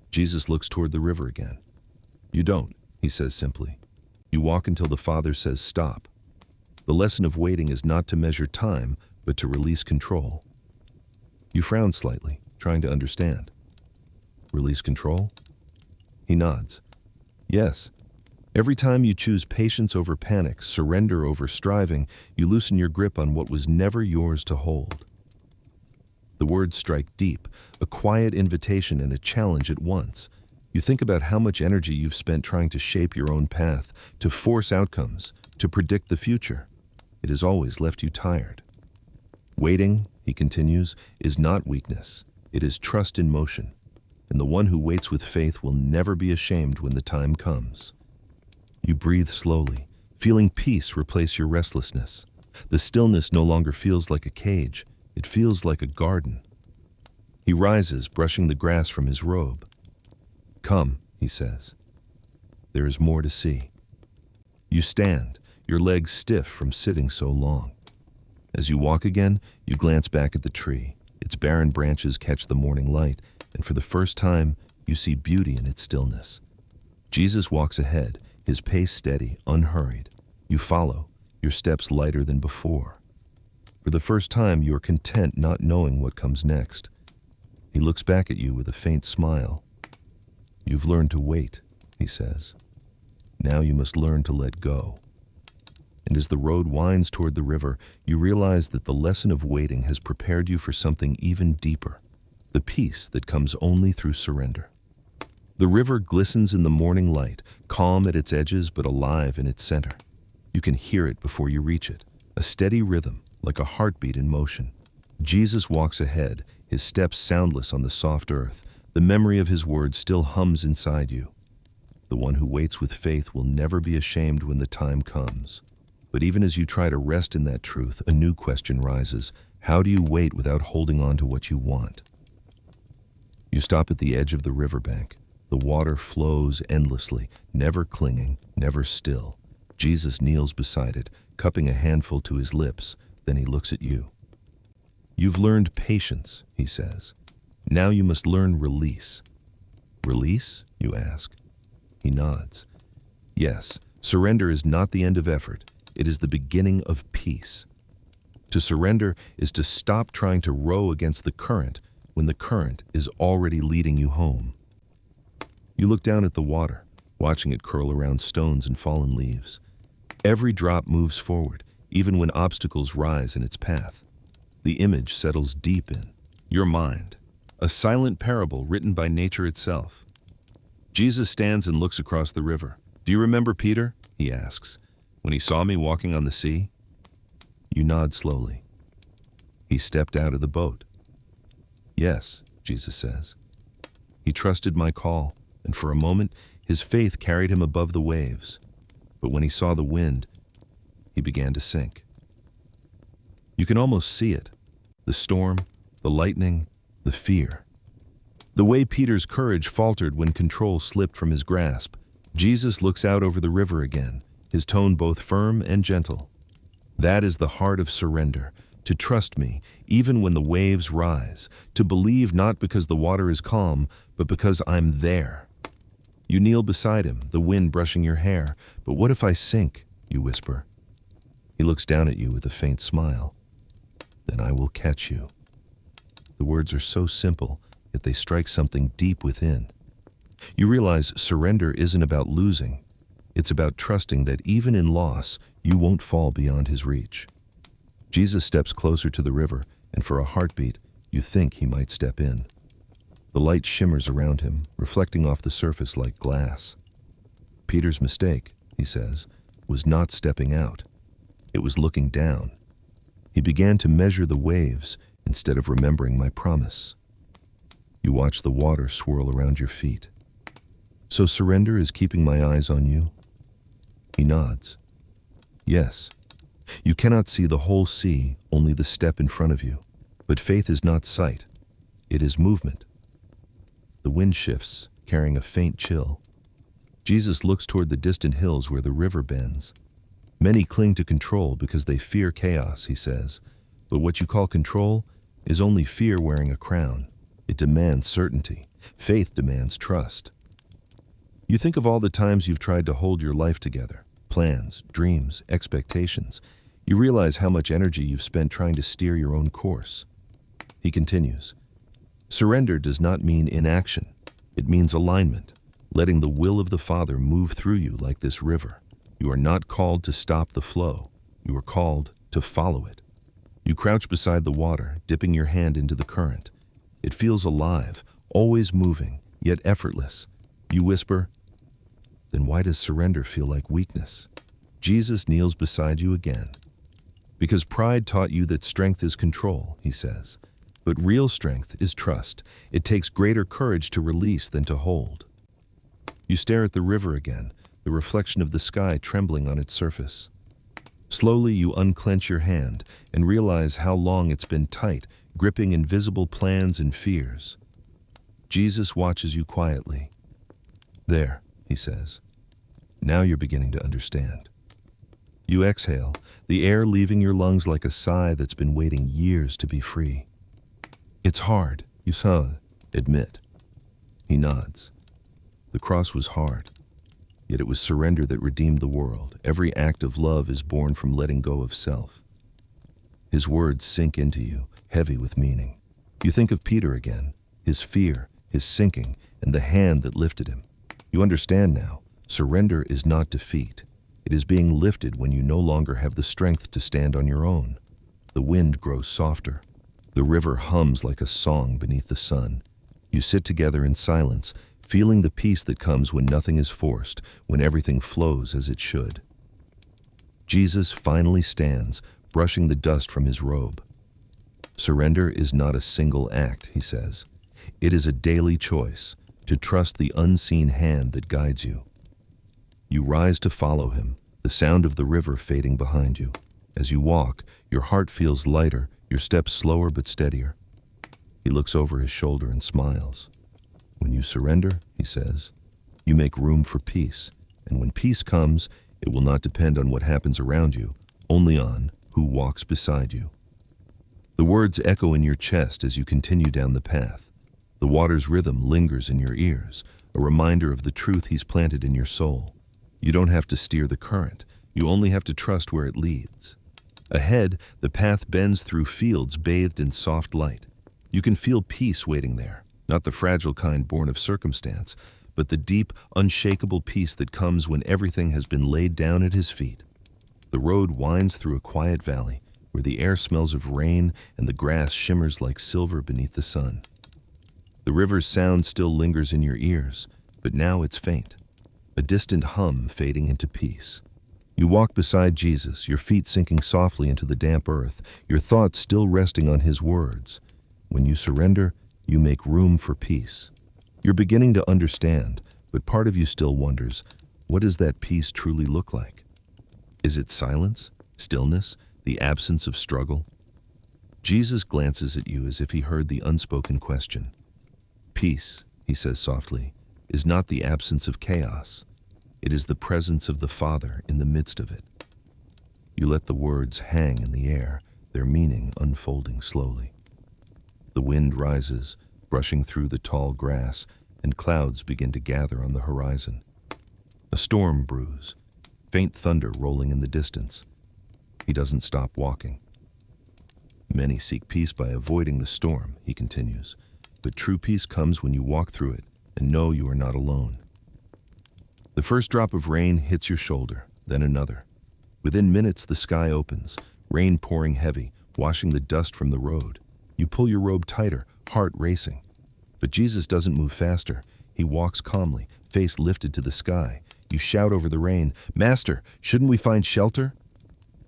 Jesus looks toward the river again. You don't, he says simply. You walk until the Father says stop. The lesson of waiting is not to measure time, but to release control. You frown slightly, trying to understand. Release control? He nods. Yes. Every time you choose patience over panic, surrender over striving, you loosen your grip on what was never yours to hold. The words strike deep, a quiet invitation and a challenge at once. You think about how much energy you've spent trying to shape your own path, to force outcomes, to predict the future. It has always left you tired. Waiting, he continues, is not weakness. It is trust in motion. And the one who waits with faith will never be ashamed when the time comes. You breathe slowly, feeling peace replace your restlessness. The stillness no longer feels like a cage. It feels like a garden. He rises, brushing the grass from his robe. Come, he says. There is more to see. You stand, your legs stiff from sitting so long. As you walk again, you glance back at the tree. Its barren branches catch the morning light, and for the first time, you see beauty in its stillness. Jesus walks ahead, his pace steady, unhurried. You follow, your steps lighter than before. For the first time, you are content not knowing what comes next. He looks back at you with a faint smile. "You've learned to wait," he says. "Now you must learn to let go." And as the road winds toward the river, you realize that the lesson of waiting has prepared you for something even deeper, the peace that comes only through surrender. The river glistens in the morning light, calm at its edges but alive in its center. You can hear it before you reach it, a steady rhythm, like a heartbeat in motion. Jesus walks ahead, his steps soundless on the soft earth. The memory of his words still hums inside you. The one who waits with faith will never be ashamed when the time comes. But even as you try to rest in that truth, a new question rises. How do you wait without holding on to what you want? You stop at the edge of the riverbank. The water flows endlessly, never clinging, never still. Jesus kneels beside it, cupping a handful to his lips. Then he looks at you. "You've learned patience," he says. "Now you must learn release." "Release?" you ask. He nods. "Yes, surrender is not the end of effort. It is the beginning of peace. To surrender is to stop trying to row against the current when the current is already leading you home." You look down at the water, watching it curl around stones and fallen leaves. Every drop moves forward, even when obstacles rise in its path. The image settles deep in your mind, a silent parable written by nature itself. Jesus stands and looks across the river. "Do you remember Peter?" he asks. "When he saw me walking on the sea?" You nod slowly. "He stepped out of the boat." "Yes," Jesus says. "He trusted my call, and for a moment, his faith carried him above the waves. But when he saw the wind, he began to sink." You can almost see it. The storm, the lightning, the fear. The way Peter's courage faltered when control slipped from his grasp. Jesus looks out over the river again, his tone both firm and gentle. "That is the heart of surrender, to trust me, even when the waves rise, to believe not because the water is calm, but because I'm there." You kneel beside him, the wind brushing your hair. "But what if I sink?" you whisper. He looks down at you with a faint smile. "Then I will catch you." The words are so simple, yet they strike something deep within. You realize surrender isn't about losing. It's about trusting that even in loss, you won't fall beyond his reach. Jesus steps closer to the river, and for a heartbeat, you think he might step in. The light shimmers around him, reflecting off the surface like glass. "Peter's mistake," he says, "was not stepping out. It was looking down. He began to measure the waves instead of remembering my promise." You watch the water swirl around your feet. "So surrender is keeping my eyes on you?" He nods. "Yes. You cannot see the whole sea, only the step in front of you. But faith is not sight. It is movement." The wind shifts, carrying a faint chill. Jesus looks toward the distant hills where the river bends. "Many cling to control because they fear chaos," he says. "But what you call control is only fear wearing a crown. It demands certainty. Faith demands trust." You think of all the times you've tried to hold your life together. Plans, dreams, expectations. You realize how much energy you've spent trying to steer your own course. He continues, "Surrender does not mean inaction. It means alignment, letting the will of the Father move through you like this river. You are not called to stop the flow. You are called to follow it." You crouch beside the water, dipping your hand into the current. It feels alive, always moving, yet effortless. You whisper, "Then why does surrender feel like weakness?" Jesus kneels beside you again. "Because pride taught you that strength is control," he says. "But real strength is trust. It takes greater courage to release than to hold." You stare at the river again, the reflection of the sky trembling on its surface. Slowly you unclench your hand and realize how long it's been tight, gripping invisible plans and fears. Jesus watches you quietly. "There," he says. "Now you're beginning to understand." You exhale, the air leaving your lungs like a sigh that's been waiting years to be free. It's hard, you admit. He nods. The cross was hard, yet it was surrender that redeemed the world. Every act of love is born from letting go of self. His words sink into you, heavy with meaning. You think of Peter again, his fear, his sinking, and the hand that lifted him. You understand now, surrender is not defeat. It is being lifted when you no longer have the strength to stand on your own. The wind grows softer. The river hums like a song beneath the sun. You sit together in silence, feeling the peace that comes when nothing is forced, when everything flows as it should. Jesus finally stands, brushing the dust from his robe. Surrender is not a single act, he says. It is a daily choice to trust the unseen hand that guides you. You rise to follow him, the sound of the river fading behind you. As you walk, your heart feels lighter, your steps slower but steadier. He looks over his shoulder and smiles. When you surrender, he says, you make room for peace. And when peace comes, it will not depend on what happens around you, only on who walks beside you. The words echo in your chest as you continue down the path. The water's rhythm lingers in your ears, a reminder of the truth he's planted in your soul. You don't have to steer the current. You only have to trust where it leads. Ahead, the path bends through fields bathed in soft light. You can feel peace waiting there, not the fragile kind born of circumstance, but the deep, unshakable peace that comes when everything has been laid down at his feet. The road winds through a quiet valley, where the air smells of rain and the grass shimmers like silver beneath the sun. The river's sound still lingers in your ears, but now it's faint, a distant hum fading into peace. You walk beside Jesus, your feet sinking softly into the damp earth, your thoughts still resting on his words. When you surrender, you make room for peace. You're beginning to understand, but part of you still wonders, what does that peace truly look like? Is it silence, stillness, the absence of struggle? Jesus glances at you as if he heard the unspoken question. Peace, he says softly, is not the absence of chaos. It is the presence of the Father in the midst of it. You let the words hang in the air, their meaning unfolding slowly. The wind rises, brushing through the tall grass, and clouds begin to gather on the horizon. A storm brews, faint thunder rolling in the distance. He doesn't stop walking. Many seek peace by avoiding the storm, he continues, but true peace comes when you walk through it and know you are not alone. The first drop of rain hits your shoulder, then another. Within minutes, the sky opens, rain pouring heavy, washing the dust from the road. You pull your robe tighter, heart racing. But Jesus doesn't move faster. He walks calmly, face lifted to the sky. You shout over the rain, "Master, shouldn't we find shelter?"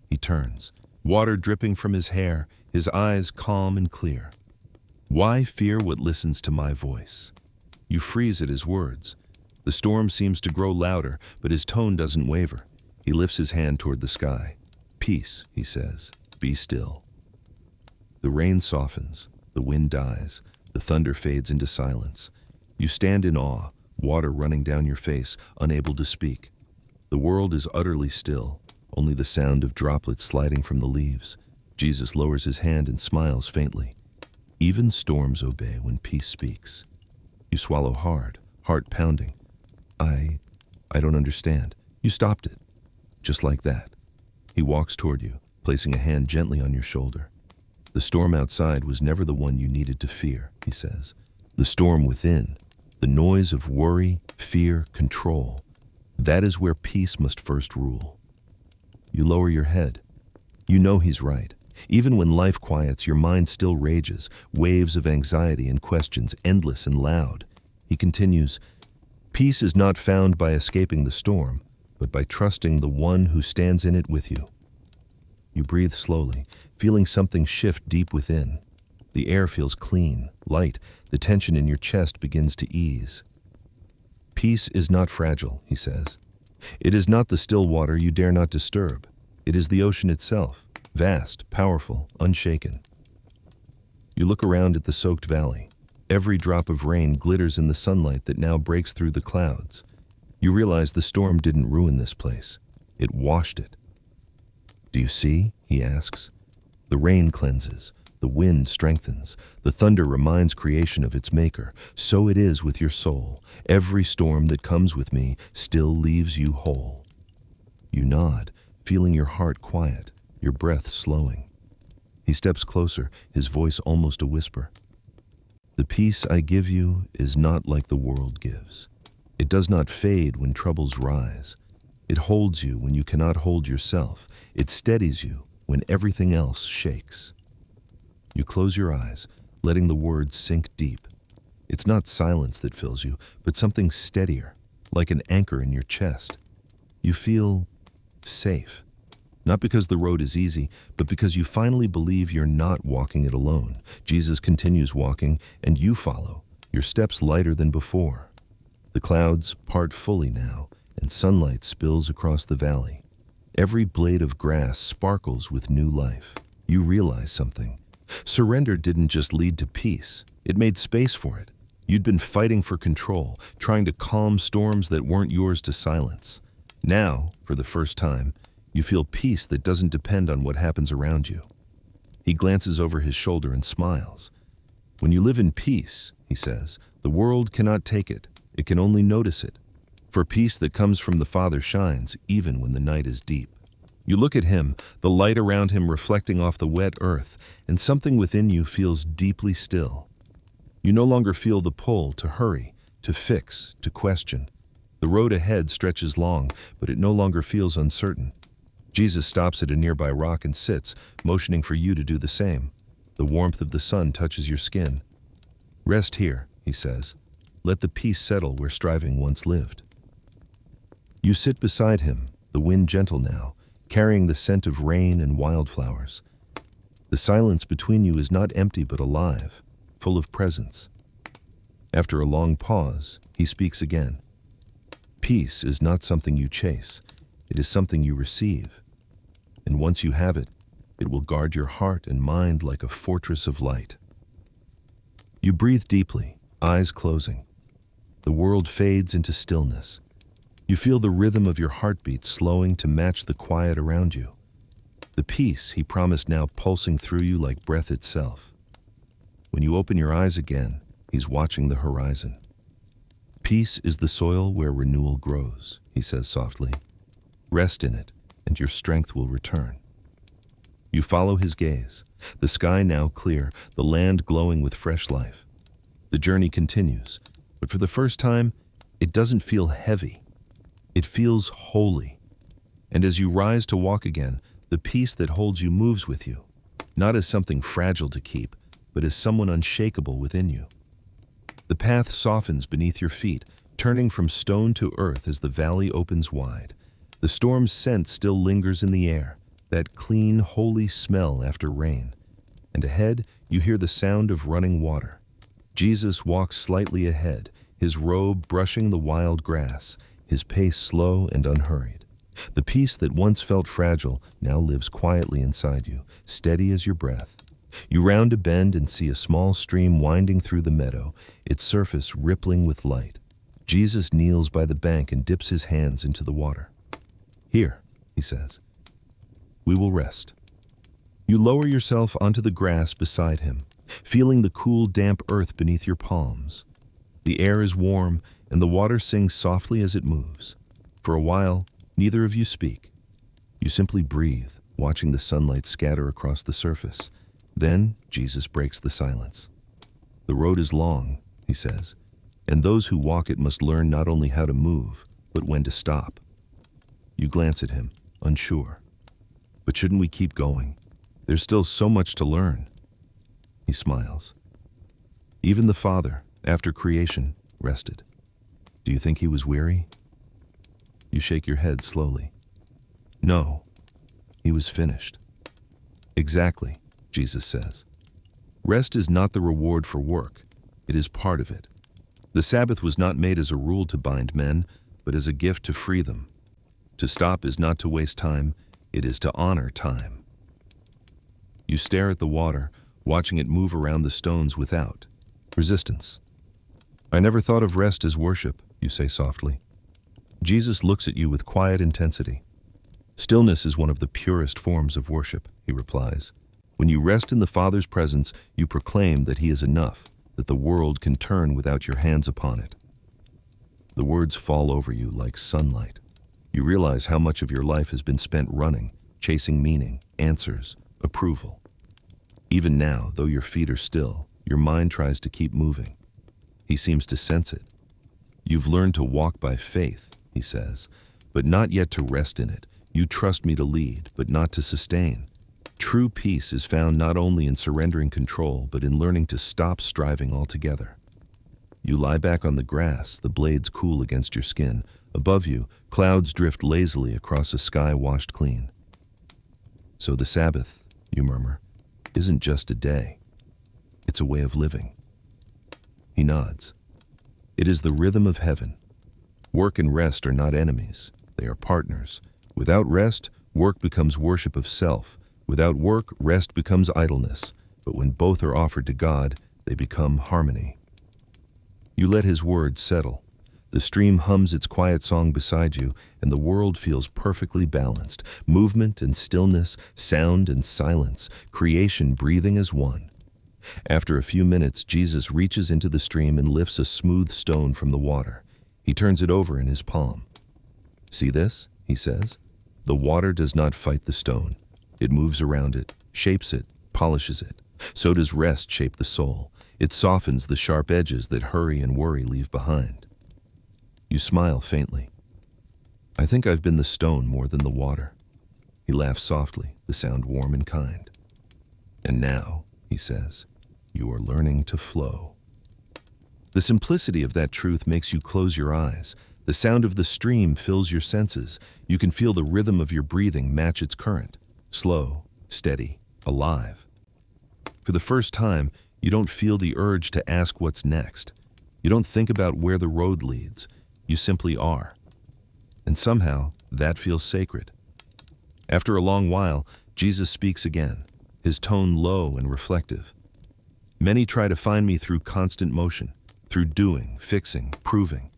He turns, water dripping from his hair, his eyes calm and clear. Why fear what listens to my voice? You freeze at his words. The storm seems to grow louder, but his tone doesn't waver. He lifts his hand toward the sky. Peace, he says, be still. The rain softens, the wind dies, the thunder fades into silence. You stand in awe, water running down your face, unable to speak. The world is utterly still, only the sound of droplets sliding from the leaves. Jesus lowers his hand and smiles faintly. Even storms obey when peace speaks. You swallow hard, heart pounding. I don't understand. You stopped it. Just like that. He walks toward you, placing a hand gently on your shoulder. The storm outside was never the one you needed to fear, he says. The storm within, the noise of worry, fear, control. That is where peace must first rule. You lower your head. You know he's right. Even when life quiets, your mind still rages, waves of anxiety and questions, endless and loud. He continues, peace is not found by escaping the storm, but by trusting the one who stands in it with you. You breathe slowly, feeling something shift deep within. The air feels clean, light, the tension in your chest begins to ease. Peace is not fragile, he says. It is not the still water you dare not disturb. It is the ocean itself, vast, powerful, unshaken. You look around at the soaked valley. Every drop of rain glitters in the sunlight that now breaks through the clouds. You realize the storm didn't ruin this place. It washed it. Do you see? He asks. The rain cleanses, the wind strengthens, the thunder reminds creation of its maker. So it is with your soul. Every storm that comes with me still leaves you whole. You nod, feeling your heart quiet, your breath slowing. He steps closer, his voice almost a whisper. The peace I give you is not like the world gives. It does not fade when troubles rise. It holds you when you cannot hold yourself. It steadies you when everything else shakes. You close your eyes, letting the words sink deep. It's not silence that fills you, but something steadier, like an anchor in your chest. You feel safe. Not because the road is easy, but because you finally believe you're not walking it alone. Jesus continues walking, and you follow, your steps lighter than before. The clouds part fully now, and sunlight spills across the valley. Every blade of grass sparkles with new life. You realize something. Surrender didn't just lead to peace, it made space for it. You'd been fighting for control, trying to calm storms that weren't yours to silence. Now, for the first time, you feel peace that doesn't depend on what happens around you. He glances over his shoulder and smiles. When you live in peace, he says, the world cannot take it. It can only notice it. For peace that comes from the Father shines even when the night is deep. You look at him, the light around him reflecting off the wet earth, and something within you feels deeply still. You no longer feel the pull to hurry, to fix, to question. The road ahead stretches long, but it no longer feels uncertain. Jesus stops at a nearby rock and sits, motioning for you to do the same. The warmth of the sun touches your skin. Rest here, he says. Let the peace settle where striving once lived. You sit beside him, the wind gentle now, carrying the scent of rain and wildflowers. The silence between you is not empty but alive, full of presence. After a long pause, he speaks again. Peace is not something you chase. It is something you receive. And once you have it, it will guard your heart and mind like a fortress of light. You breathe deeply, eyes closing. The world fades into stillness. You feel the rhythm of your heartbeat slowing to match the quiet around you. The peace he promised now pulsing through you like breath itself. When you open your eyes again, he's watching the horizon. Peace is the soil where renewal grows, he says softly. Rest in it, and your strength will return. You follow his gaze, the sky now clear, the land glowing with fresh life. The journey continues, but for the first time, it doesn't feel heavy. It feels holy. And as you rise to walk again, the peace that holds you moves with you, not as something fragile to keep, but as someone unshakable within you. The path softens beneath your feet, turning from stone to earth as the valley opens wide. The storm's scent still lingers in the air, that clean, holy smell after rain. And ahead, you hear the sound of running water. Jesus walks slightly ahead, his robe brushing the wild grass, his pace slow and unhurried. The peace that once felt fragile now lives quietly inside you, steady as your breath. You round a bend and see a small stream winding through the meadow, its surface rippling with light. Jesus kneels by the bank and dips his hands into the water. Here, he says, we will rest. You lower yourself onto the grass beside him, feeling the cool, damp earth beneath your palms. The air is warm, and the water sings softly as it moves. For a while, neither of you speak. You simply breathe, watching the sunlight scatter across the surface. Then, Jesus breaks the silence. The road is long, he says, and those who walk it must learn not only how to move, but when to stop. You glance at him, unsure. But shouldn't we keep going? There's still so much to learn. He smiles. Even the Father, after creation, rested. Do you think he was weary? You shake your head slowly. No, he was finished. Exactly, Jesus says. Rest is not the reward for work. It is part of it. The Sabbath was not made as a rule to bind men, but as a gift to free them. To stop is not to waste time, it is to honor time. You stare at the water, watching it move around the stones without resistance. I never thought of rest as worship, you say softly. Jesus looks at you with quiet intensity. Stillness is one of the purest forms of worship, he replies. When you rest in the Father's presence, you proclaim that he is enough, that the world can turn without your hands upon it. The words fall over you like sunlight. You realize how much of your life has been spent running, chasing meaning, answers, approval. Even now, though your feet are still, your mind tries to keep moving. He seems to sense it. You've learned to walk by faith, he says, but not yet to rest in it. You trust me to lead, but not to sustain. True peace is found not only in surrendering control, but in learning to stop striving altogether. You lie back on the grass, the blades cool against your skin. Above you, clouds drift lazily across a sky washed clean. So the Sabbath, you murmur, isn't just a day. It's a way of living. He nods. It is the rhythm of heaven. Work and rest are not enemies. They are partners. Without rest, work becomes worship of self. Without work, rest becomes idleness. But when both are offered to God, they become harmony. You let his word settle. The stream hums its quiet song beside you, and the world feels perfectly balanced. Movement and stillness, sound and silence, creation breathing as one. After a few minutes, Jesus reaches into the stream and lifts a smooth stone from the water. He turns it over in his palm. "See this?" he says. "The water does not fight the stone. It moves around it, shapes it, polishes it. So does rest shape the soul. It softens the sharp edges that hurry and worry leave behind." You smile faintly. "I think I've been the stone more than the water." He laughs softly, the sound warm and kind. "And now," he says, "you are learning to flow." The simplicity of that truth makes you close your eyes. The sound of the stream fills your senses. You can feel the rhythm of your breathing match its current. Slow, steady, alive. For the first time, you don't feel the urge to ask what's next. You don't think about where the road leads. You simply are. And somehow, that feels sacred. After a long while, Jesus speaks again, his tone low and reflective. "Many try to find me through constant motion, through doing, fixing, proving.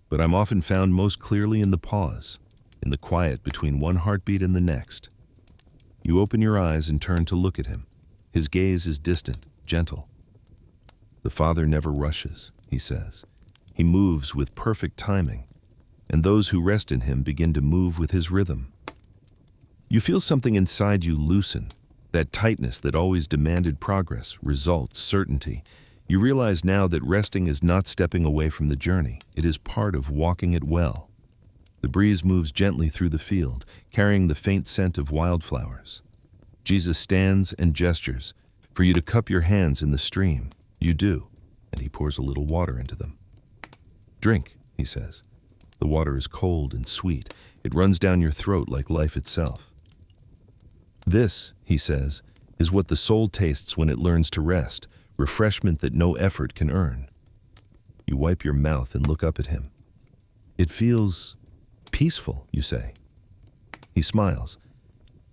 But I'm often found most clearly in the pause, in the quiet between one heartbeat and the next." You open your eyes and turn to look at him. His gaze is distant, gentle. "The Father never rushes," he says. "He moves with perfect timing, and those who rest in him begin to move with his rhythm." You feel something inside you loosen, that tightness that always demanded progress, results, certainty. You realize now that resting is not stepping away from the journey. It is part of walking it well. The breeze moves gently through the field, carrying the faint scent of wildflowers. Jesus stands and gestures for you to cup your hands in the stream. You do, and he pours a little water into them. "Drink," he says. The water is cold and sweet. It runs down your throat like life itself. "This," he says, "is what the soul tastes when it learns to rest, refreshment that no effort can earn." You wipe your mouth and look up at him. "It feels peaceful," you say. He smiles.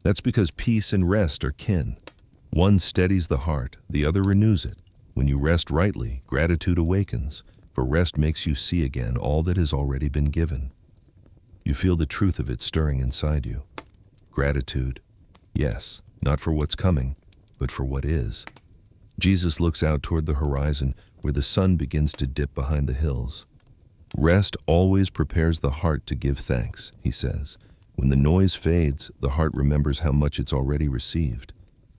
"That's because peace and rest are kin. One steadies the heart, the other renews it. When you rest rightly, gratitude awakens, for rest makes you see again all that has already been given." You feel the truth of it stirring inside you. Gratitude, yes, not for what's coming, but for what is. Jesus looks out toward the horizon where the sun begins to dip behind the hills. "Rest always prepares the heart to give thanks," he says. "When the noise fades, the heart remembers how much it's already received."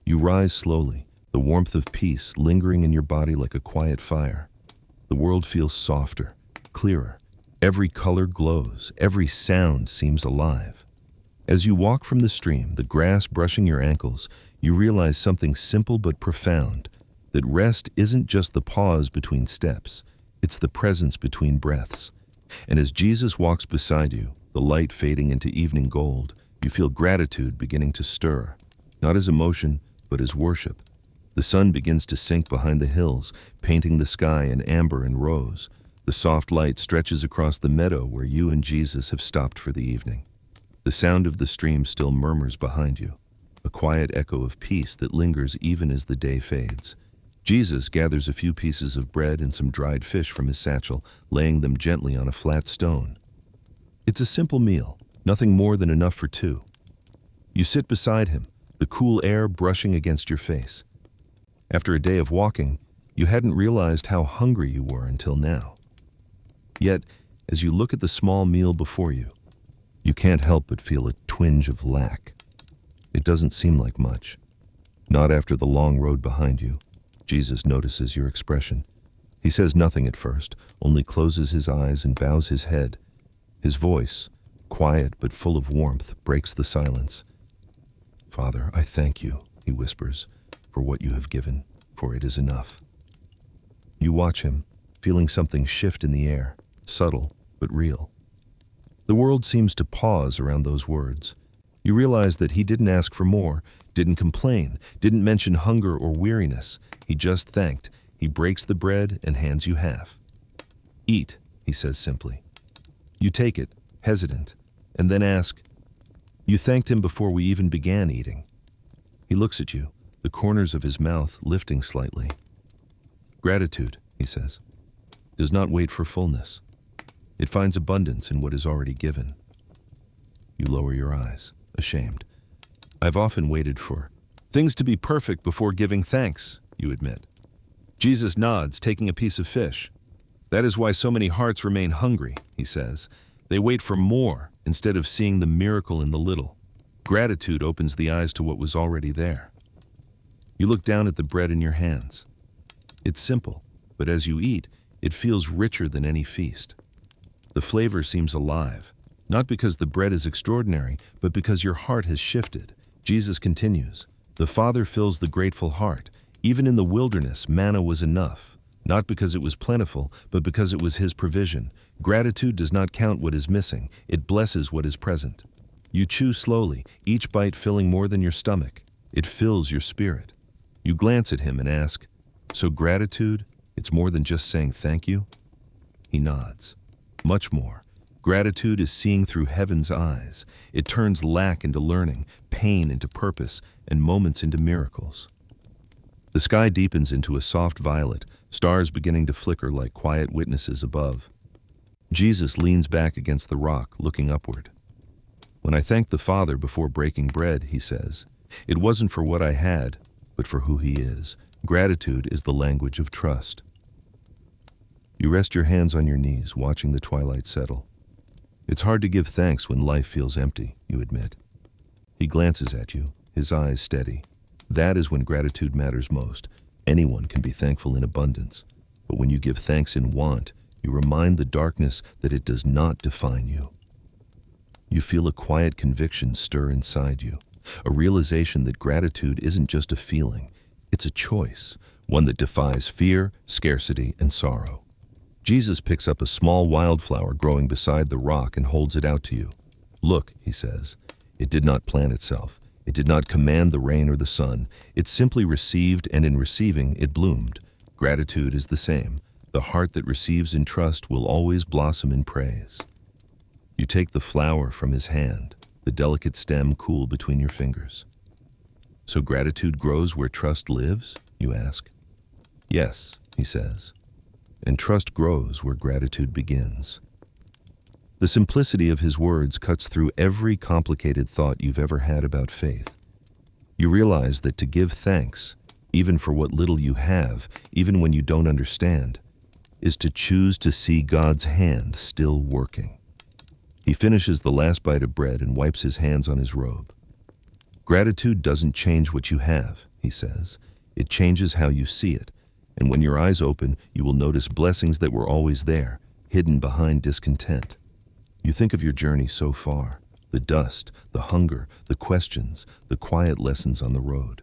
You rise slowly, the warmth of peace lingering in your body like a quiet fire. The world feels softer, clearer. Every color glows, every sound seems alive. As you walk from the stream, the grass brushing your ankles, you realize something simple but profound, that rest isn't just the pause between steps, it's the presence between breaths. And as Jesus walks beside you, the light fading into evening gold, you feel gratitude beginning to stir, not as emotion, but as worship. The sun begins to sink behind the hills, painting the sky in amber and rose. The soft light stretches across the meadow where you and Jesus have stopped for the evening. The sound of the stream still murmurs behind you, a quiet echo of peace that lingers even as the day fades. Jesus gathers a few pieces of bread and some dried fish from his satchel, laying them gently on a flat stone. It's a simple meal, nothing more than enough for two. You sit beside him, the cool air brushing against your face. After a day of walking, you hadn't realized how hungry you were until now. Yet, as you look at the small meal before you, you can't help but feel a twinge of lack. It doesn't seem like much. Not after the long road behind you. Jesus notices your expression. He says nothing at first, only closes his eyes and bows his head. His voice, quiet but full of warmth, breaks the silence. "Father, I thank you," he whispers, "for what you have given, for it is enough." You watch him, feeling something shift in the air, subtle but real. The world seems to pause around those words. You realize that he didn't ask for more, didn't complain, didn't mention hunger or weariness. He just thanked. He breaks the bread and hands you half. "Eat," he says simply. You take it, hesitant, and then ask. You thanked him before we even began eating. He looks at you, the corners of his mouth lifting slightly. "Gratitude," he says, "does not wait for fullness. It finds abundance in what is already given." You lower your eyes, ashamed. "I've often waited for things to be perfect before giving thanks," you admit. Jesus nods, taking a piece of fish. "That is why so many hearts remain hungry," he says. "They wait for more instead of seeing the miracle in the little." Gratitude opens the eyes to what was already there. You look down at the bread in your hands. It's simple, but as you eat, it feels richer than any feast. The flavor seems alive, not because the bread is extraordinary, but because your heart has shifted. Jesus continues, "The Father fills the grateful heart. Even in the wilderness, manna was enough, not because it was plentiful, but because it was his provision. Gratitude does not count what is missing, it blesses what is present." You chew slowly, each bite filling more than your stomach. It fills your spirit. You glance at him and ask, "So gratitude, it's more than just saying thank you?" He nods. Much more. Gratitude is seeing through heaven's eyes. It turns lack into learning, pain into purpose, and moments into miracles. The sky deepens into a soft violet, stars beginning to flicker like quiet witnesses above. Jesus leans back against the rock, looking upward. "When I thanked the Father before breaking bread," he says, "it wasn't for what I had, but for who he is." Gratitude is the language of trust. You rest your hands on your knees, watching the twilight settle. It's hard to give thanks when life feels empty, you admit. He glances at you, his eyes steady. That is when gratitude matters most. Anyone can be thankful in abundance, but when you give thanks in want, you remind the darkness that it does not define you. You feel a quiet conviction stir inside you, a realization that gratitude isn't just a feeling, it's a choice, one that defies fear, scarcity, and sorrow. Jesus picks up a small wildflower growing beside the rock and holds it out to you. "Look," he says, "it did not plant itself. It did not command the rain or the sun. It simply received, and in receiving, it bloomed." Gratitude is the same. The heart that receives in trust will always blossom in praise. You take the flower from his hand, the delicate stem cool between your fingers. "So gratitude grows where trust lives?" you ask. "Yes," he says. "And trust grows where gratitude begins." The simplicity of his words cuts through every complicated thought you've ever had about faith. You realize that to give thanks, even for what little you have, even when you don't understand, is to choose to see God's hand still working. He finishes the last bite of bread and wipes his hands on his robe. "Gratitude doesn't change what you have," he says. "It changes how you see it. And when your eyes open, you will notice blessings that were always there, hidden behind discontent." You think of your journey so far, the dust, the hunger, the questions, the quiet lessons on the road.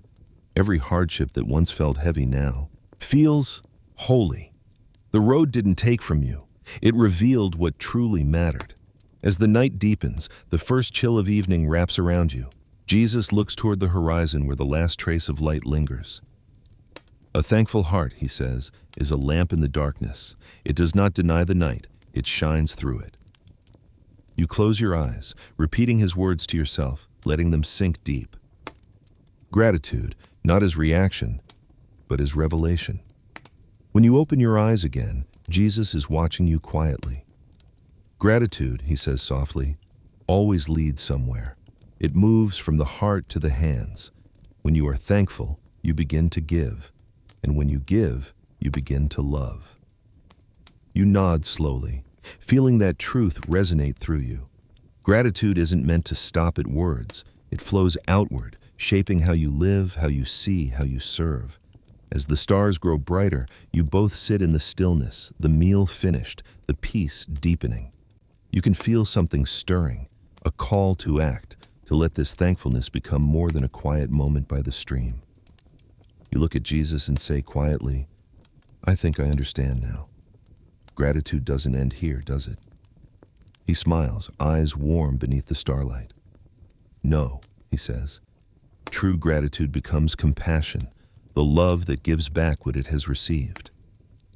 Every hardship that once felt heavy now feels holy. The road didn't take from you. It revealed what truly mattered. As the night deepens, the first chill of evening wraps around you. Jesus looks toward the horizon where the last trace of light lingers. "A thankful heart," he says, "is a lamp in the darkness. It does not deny the night, it shines through it." You close your eyes, repeating his words to yourself, letting them sink deep. Gratitude, not as reaction, but as revelation. When you open your eyes again, Jesus is watching you quietly. "Gratitude," he says softly, "always leads somewhere. It moves from the heart to the hands. When you are thankful, you begin to give. And when you give, you begin to love. You nod slowly, feeling that truth resonate through you. Gratitude isn't meant to stop at words. It flows outward, shaping how you live, how you see, how you serve. As the stars grow brighter, you both sit in the stillness, the meal finished, the peace deepening. You can feel something stirring, a call to act, to let this thankfulness become more than a quiet moment by the stream. You look at Jesus and say quietly, "I think I understand now." Gratitude doesn't end here, does it? He smiles, eyes warm beneath the starlight. "No," he says. "True gratitude becomes compassion, the love that gives back what it has received."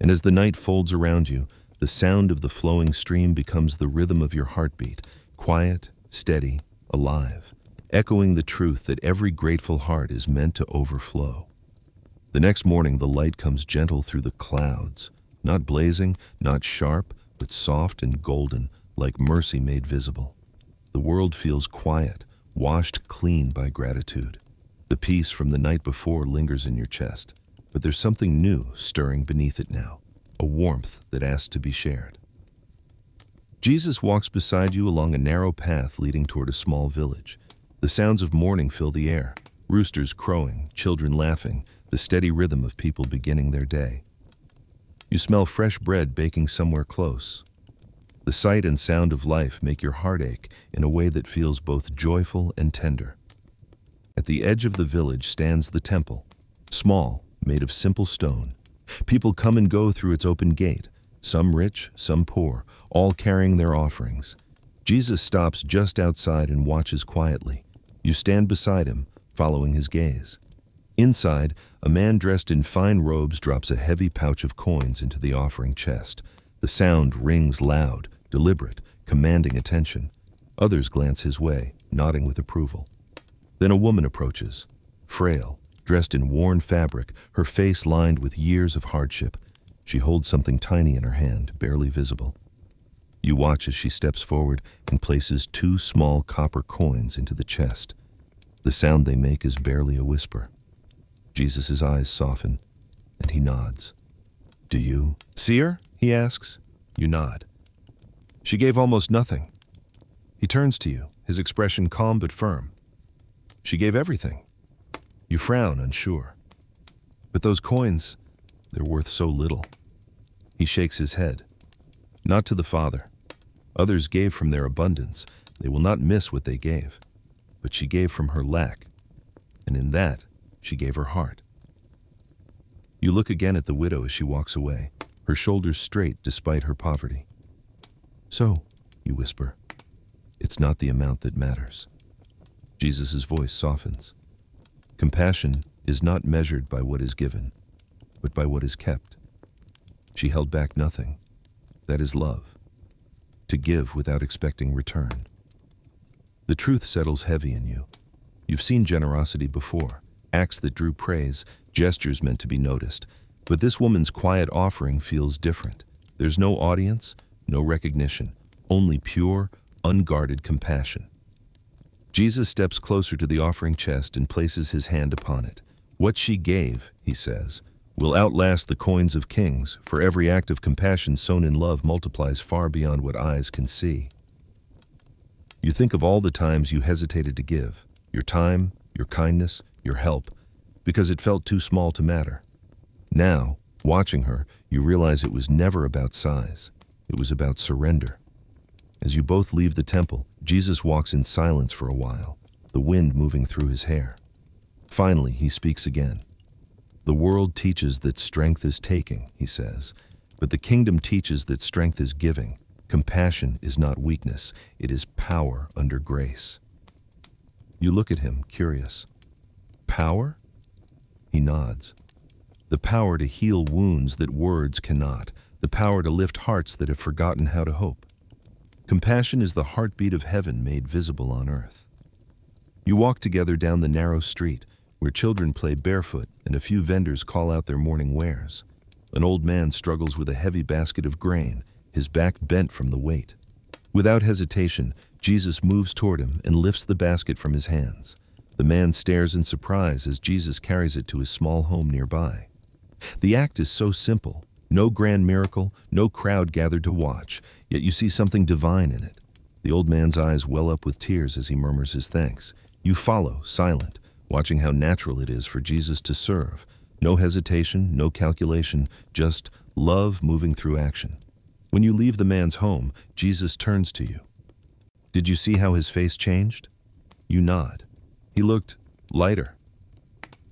And as the night folds around you, the sound of the flowing stream becomes the rhythm of your heartbeat, quiet, steady, alive, echoing the truth that every grateful heart is meant to overflow. The next morning, the light comes gentle through the clouds, not blazing, not sharp, but soft and golden, like mercy made visible. The world feels quiet, washed clean by gratitude. The peace from the night before lingers in your chest, but there's something new stirring beneath it now, a warmth that asks to be shared. Jesus walks beside you along a narrow path leading toward a small village. The sounds of morning fill the air, roosters crowing, children laughing, the steady rhythm of people beginning their day. You smell fresh bread baking somewhere close. The sight and sound of life make your heart ache in a way that feels both joyful and tender. At the edge of the village stands the temple, small, made of simple stone. People come and go through its open gate, some rich, some poor, all carrying their offerings. Jesus stops just outside and watches quietly. You stand beside him, following his gaze. Inside, a man dressed in fine robes drops a heavy pouch of coins into the offering chest. The sound rings loud, deliberate, commanding attention. Others glance his way, nodding with approval. Then a woman approaches, frail, dressed in worn fabric, her face lined with years of hardship. She holds something tiny in her hand, barely visible. You watch as she steps forward and places 2 small copper coins into the chest. The sound they make is barely a whisper. Jesus' eyes soften, and he nods. "Do you see her?" he asks. You nod. "She gave almost nothing." He turns to you, his expression calm but firm. "She gave everything." You frown, unsure. "But those coins, they're worth so little." He shakes his head. "Not to the Father. Others gave from their abundance. They will not miss what they gave. But she gave from her lack, and in that, she gave her heart." You look again at the widow as she walks away, her shoulders straight despite her poverty. "So," you whisper, "it's not the amount that matters." Jesus' voice softens. Compassion is not measured by what is given, but by what is kept. She held back nothing. That is love. To give without expecting return. The truth settles heavy in you. You've seen generosity before, acts that drew praise, gestures meant to be noticed. But this woman's quiet offering feels different. There's no audience, no recognition, only pure, unguarded compassion. Jesus steps closer to the offering chest and places his hand upon it. "What she gave," he says, "will outlast the coins of kings, for every act of compassion sown in love multiplies far beyond what eyes can see." You think of all the times you hesitated to give, your time, your kindness, your help, because it felt too small to matter. Now, watching her, you realize it was never about size. It was about surrender. As you both leave the temple, Jesus walks in silence for a while, the wind moving through his hair. Finally, he speaks again. "The world teaches that strength is taking," he says, "but the kingdom teaches that strength is giving. Compassion is not weakness, it is power under grace." You look at him, curious. "Power?" He nods. "The power to heal wounds that words cannot, the power to lift hearts that have forgotten how to hope. Compassion is the heartbeat of heaven made visible on earth." You walk together down the narrow street, where children play barefoot and a few vendors call out their morning wares. An old man struggles with a heavy basket of grain, his back bent from the weight. Without hesitation, Jesus moves toward him and lifts the basket from his hands. The man stares in surprise as Jesus carries it to his small home nearby. The act is so simple, no grand miracle, no crowd gathered to watch, yet you see something divine in it. The old man's eyes well up with tears as he murmurs his thanks. You follow, silent, watching how natural it is for Jesus to serve. No hesitation, no calculation, just love moving through action. When you leave the man's home, Jesus turns to you. Did you see how his face changed? You nod. He looked lighter.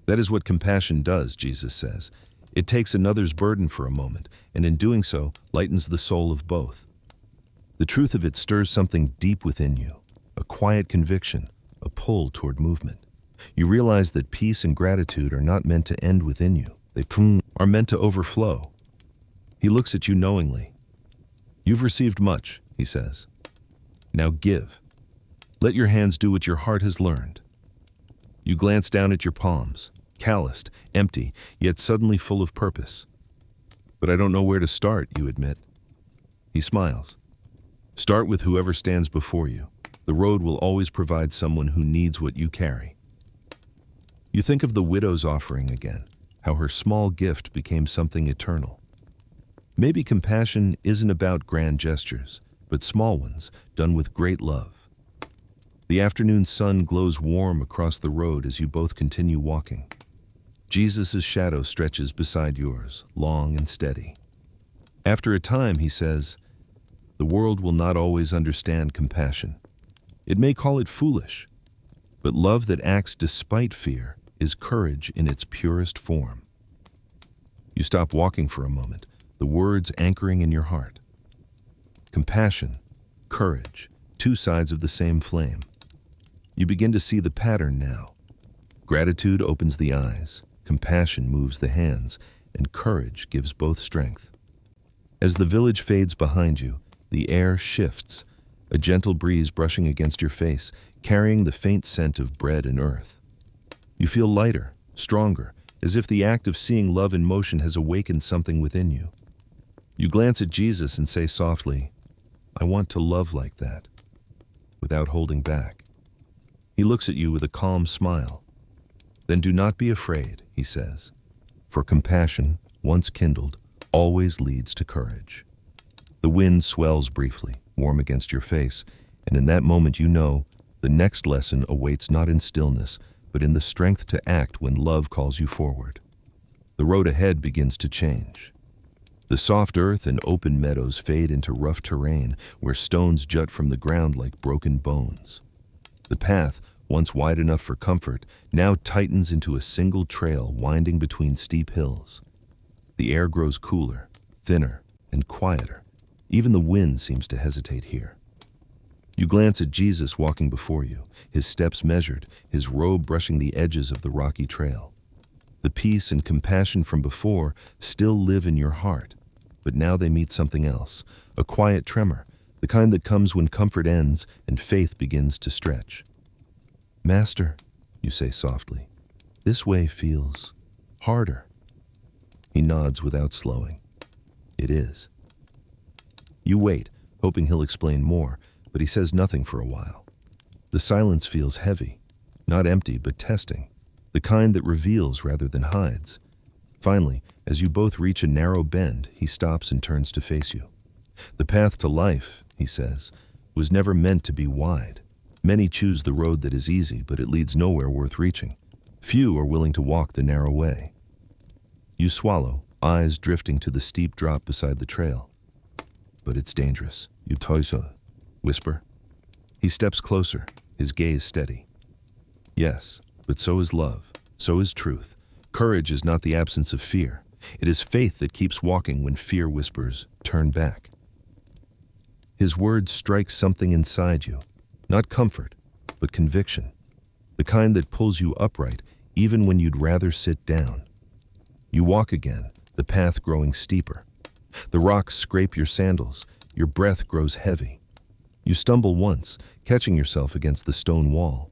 That is what compassion does, Jesus says. It takes another's burden for a moment, and in doing so, lightens the soul of both. The truth of it stirs something deep within you, a quiet conviction, a pull toward movement. You realize that peace and gratitude are not meant to end within you. They are meant to overflow. He looks at you knowingly. You've received much, he says. Now give. Let your hands do what your heart has learned. You glance down at your palms, calloused, empty, yet suddenly full of purpose. But I don't know where to start, you admit. He smiles. Start with whoever stands before you. The road will always provide someone who needs what you carry. You think of the widow's offering again, how her small gift became something eternal. Maybe compassion isn't about grand gestures, but small ones, done with great love. The afternoon sun glows warm across the road as you both continue walking. Jesus' shadow stretches beside yours, long and steady. After a time, he says, the world will not always understand compassion. It may call it foolish, but love that acts despite fear is courage in its purest form. You stop walking for a moment, the words anchoring in your heart. Compassion, courage, two sides of the same flame. You begin to see the pattern now. Gratitude opens the eyes, compassion moves the hands, and courage gives both strength. As the village fades behind you, the air shifts, a gentle breeze brushing against your face, carrying the faint scent of bread and earth. You feel lighter, stronger, as if the act of seeing love in motion has awakened something within you. You glance at Jesus and say softly, I want to love like that, without holding back. He looks at you with a calm smile. Then do not be afraid, he says, for compassion, once kindled, always leads to courage. The wind swells briefly, warm against your face, and in that moment you know the next lesson awaits not in stillness, but in the strength to act when love calls you forward. The road ahead begins to change. The soft earth and open meadows fade into rough terrain where stones jut from the ground like broken bones. The path, once wide enough for comfort, now tightens into a single trail winding between steep hills. The air grows cooler, thinner, and quieter. Even the wind seems to hesitate here. You glance at Jesus walking before you, his steps measured, his robe brushing the edges of the rocky trail. The peace and compassion from before still live in your heart, but now they meet something else, a quiet tremor, the kind that comes when comfort ends and faith begins to stretch. Master, you say softly, this way feels harder. He nods without slowing. It is. You wait, hoping he'll explain more, but he says nothing for a while. The silence feels heavy, not empty, but testing, the kind that reveals rather than hides. Finally, as you both reach a narrow bend, he stops and turns to face you. The path to life, he says, was never meant to be wide. Many choose the road that is easy, but it leads nowhere worth reaching. Few are willing to walk the narrow way. You swallow, eyes drifting to the steep drop beside the trail. But it's dangerous. You whisper. He steps closer, his gaze steady. Yes, but so is love, so is truth. Courage is not the absence of fear. It is faith that keeps walking when fear whispers, turn back. His words strike something inside you, not comfort, but conviction, the kind that pulls you upright even when you'd rather sit down. You walk again, the path growing steeper. The rocks scrape your sandals, your breath grows heavy. You stumble once, catching yourself against the stone wall.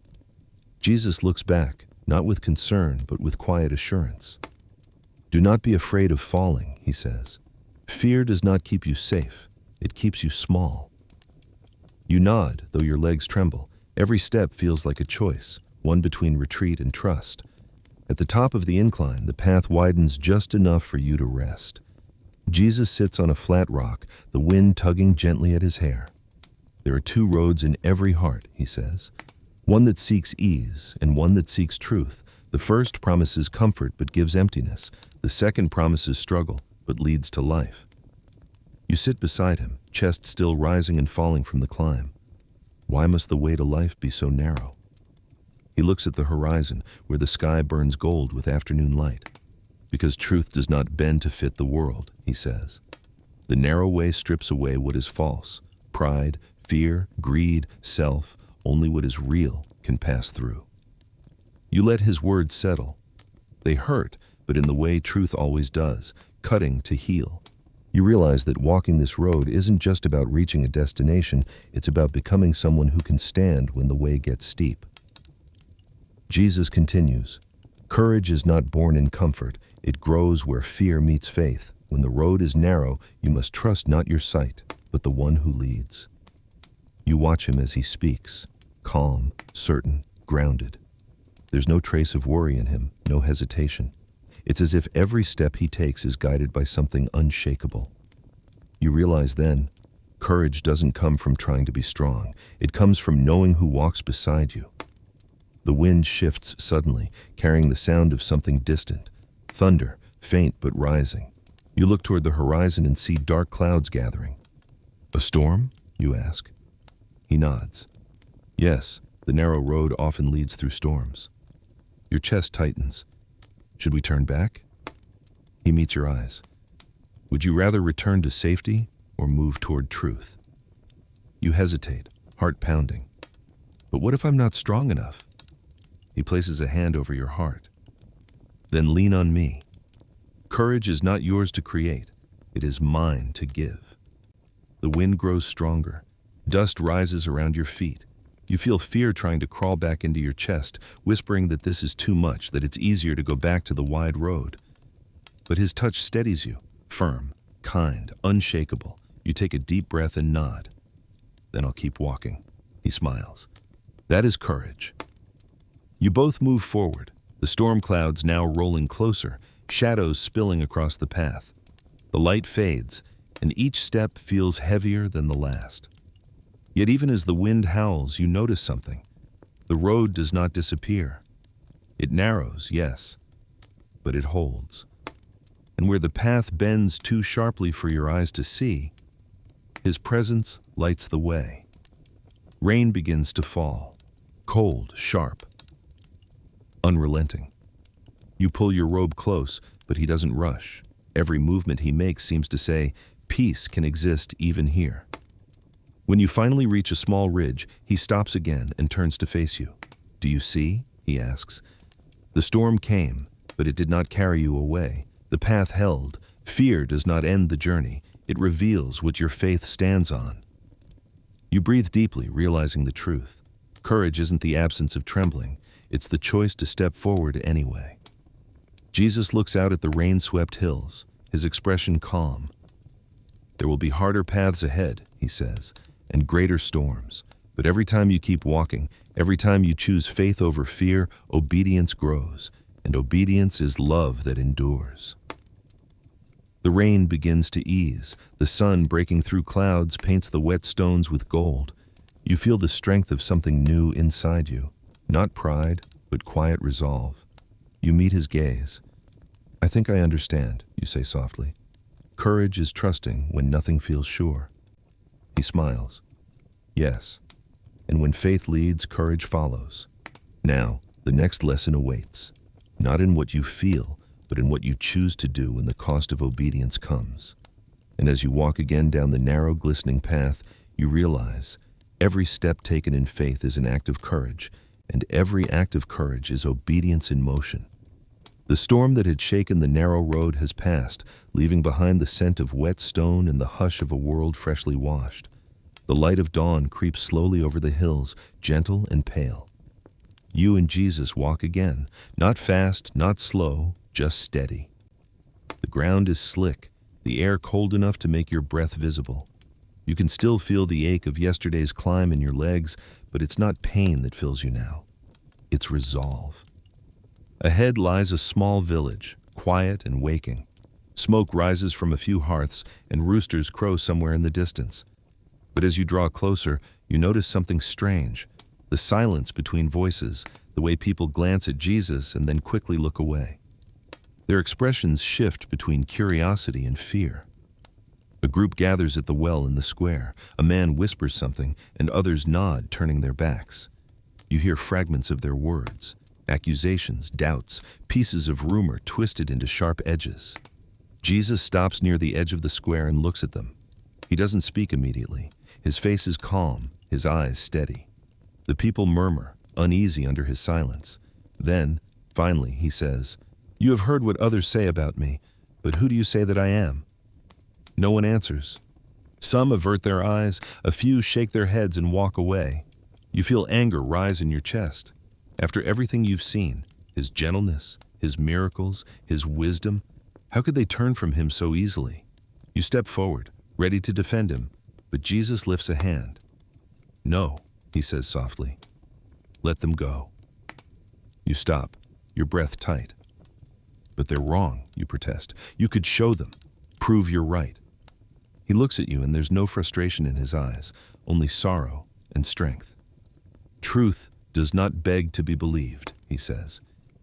Jesus looks back, not with concern, but with quiet assurance. Do not be afraid of falling, he says. Fear does not keep you safe, it keeps you small. You nod, though your legs tremble. Every step feels like a choice, one between retreat and trust. At the top of the incline, the path widens just enough for you to rest. Jesus sits on a flat rock, the wind tugging gently at his hair. There are two roads in every heart, he says. One that seeks ease and one that seeks truth. The first promises comfort but gives emptiness. The second promises struggle but leads to life. You sit beside him, chest still rising and falling from the climb. Why must the way to life be so narrow? He looks at the horizon, where the sky burns gold with afternoon light. Because truth does not bend to fit the world, he says. The narrow way strips away what is false. Pride, fear, greed, self, only what is real can pass through. You let his words settle. They hurt, but in the way truth always does, cutting to heal. You realize that walking this road isn't just about reaching a destination, it's about becoming someone who can stand when the way gets steep. Jesus continues, "Courage is not born in comfort, it grows where fear meets faith. When the road is narrow, you must trust not your sight, but the one who leads." You watch him as he speaks, calm, certain, grounded. There's no trace of worry in him, no hesitation. It's as if every step he takes is guided by something unshakable. You realize then, courage doesn't come from trying to be strong. It comes from knowing who walks beside you. The wind shifts suddenly, carrying the sound of something distant. Thunder, faint but rising. You look toward the horizon and see dark clouds gathering. "A storm?" you ask. He nods. "Yes, the narrow road often leads through storms." Your chest tightens. "Should we turn back?" He meets your eyes. "Would you rather return to safety or move toward truth?" You hesitate, heart pounding. "But what if I'm not strong enough?" He places a hand over your heart. "Then lean on me. Courage is not yours to create. It is mine to give." The wind grows stronger. Dust rises around your feet. You feel fear trying to crawl back into your chest, whispering that this is too much, that it's easier to go back to the wide road. But his touch steadies you, firm, kind, unshakable. You take a deep breath and nod. "Then I'll keep walking." He smiles. That is courage. You both move forward, the storm clouds now rolling closer, shadows spilling across the path. The light fades, and each step feels heavier than the last. Yet even as the wind howls, you notice something. The road does not disappear. It narrows, yes, but it holds. And where the path bends too sharply for your eyes to see, his presence lights the way. Rain begins to fall, cold, sharp, unrelenting. You pull your robe close, but he doesn't rush. Every movement he makes seems to say, peace can exist even here. When you finally reach a small ridge, he stops again and turns to face you. "Do you see?" he asks. The storm came, but it did not carry you away. The path held. Fear does not end the journey. It reveals what your faith stands on. You breathe deeply, realizing the truth. Courage isn't the absence of trembling. It's the choice to step forward anyway. Jesus looks out at the rain-swept hills, his expression calm. "There will be harder paths ahead," he says, "and greater storms. But every time you keep walking, every time you choose faith over fear, obedience grows, and obedience is love that endures." The rain begins to ease. The sun, breaking through clouds, paints the wet stones with gold. You feel the strength of something new inside you. Not pride, but quiet resolve. You meet his gaze. "I think I understand," you say softly. "Courage is trusting when nothing feels sure." He smiles. "Yes, and when faith leads, courage follows." Now, the next lesson awaits. Not in what you feel, but in what you choose to do when the cost of obedience comes. And as you walk again down the narrow, glistening path, you realize every step taken in faith is an act of courage, and every act of courage is obedience in motion. The storm that had shaken the narrow road has passed, leaving behind the scent of wet stone and the hush of a world freshly washed. The light of dawn creeps slowly over the hills, gentle and pale. You and Jesus walk again, not fast, not slow, just steady. The ground is slick, the air cold enough to make your breath visible. You can still feel the ache of yesterday's climb in your legs, but it's not pain that fills you now. It's resolve. Ahead lies a small village, quiet and waking. Smoke rises from a few hearths, and roosters crow somewhere in the distance. But as you draw closer, you notice something strange. The silence between voices, the way people glance at Jesus and then quickly look away. Their expressions shift between curiosity and fear. A group gathers at the well in the square. A man whispers something, and others nod, turning their backs. You hear fragments of their words, accusations, doubts, pieces of rumor twisted into sharp edges. Jesus stops near the edge of the square and looks at them. He doesn't speak immediately. His face is calm, his eyes steady. The people murmur, uneasy under his silence. Then, finally, he says, "You have heard what others say about me, but who do you say that I am?" No one answers. Some avert their eyes, a few shake their heads and walk away. You feel anger rise in your chest. After everything you've seen, his gentleness, his miracles, his wisdom, how could they turn from him so easily? You step forward, ready to defend him, but Jesus lifts a hand. "No," he says softly. "Let them go." You stop, your breath tight. "But they're wrong," you protest. "You could show them, prove you're right." He looks at you and there's no frustration in his eyes, only sorrow and strength. "Truth does not beg to be believed," he says.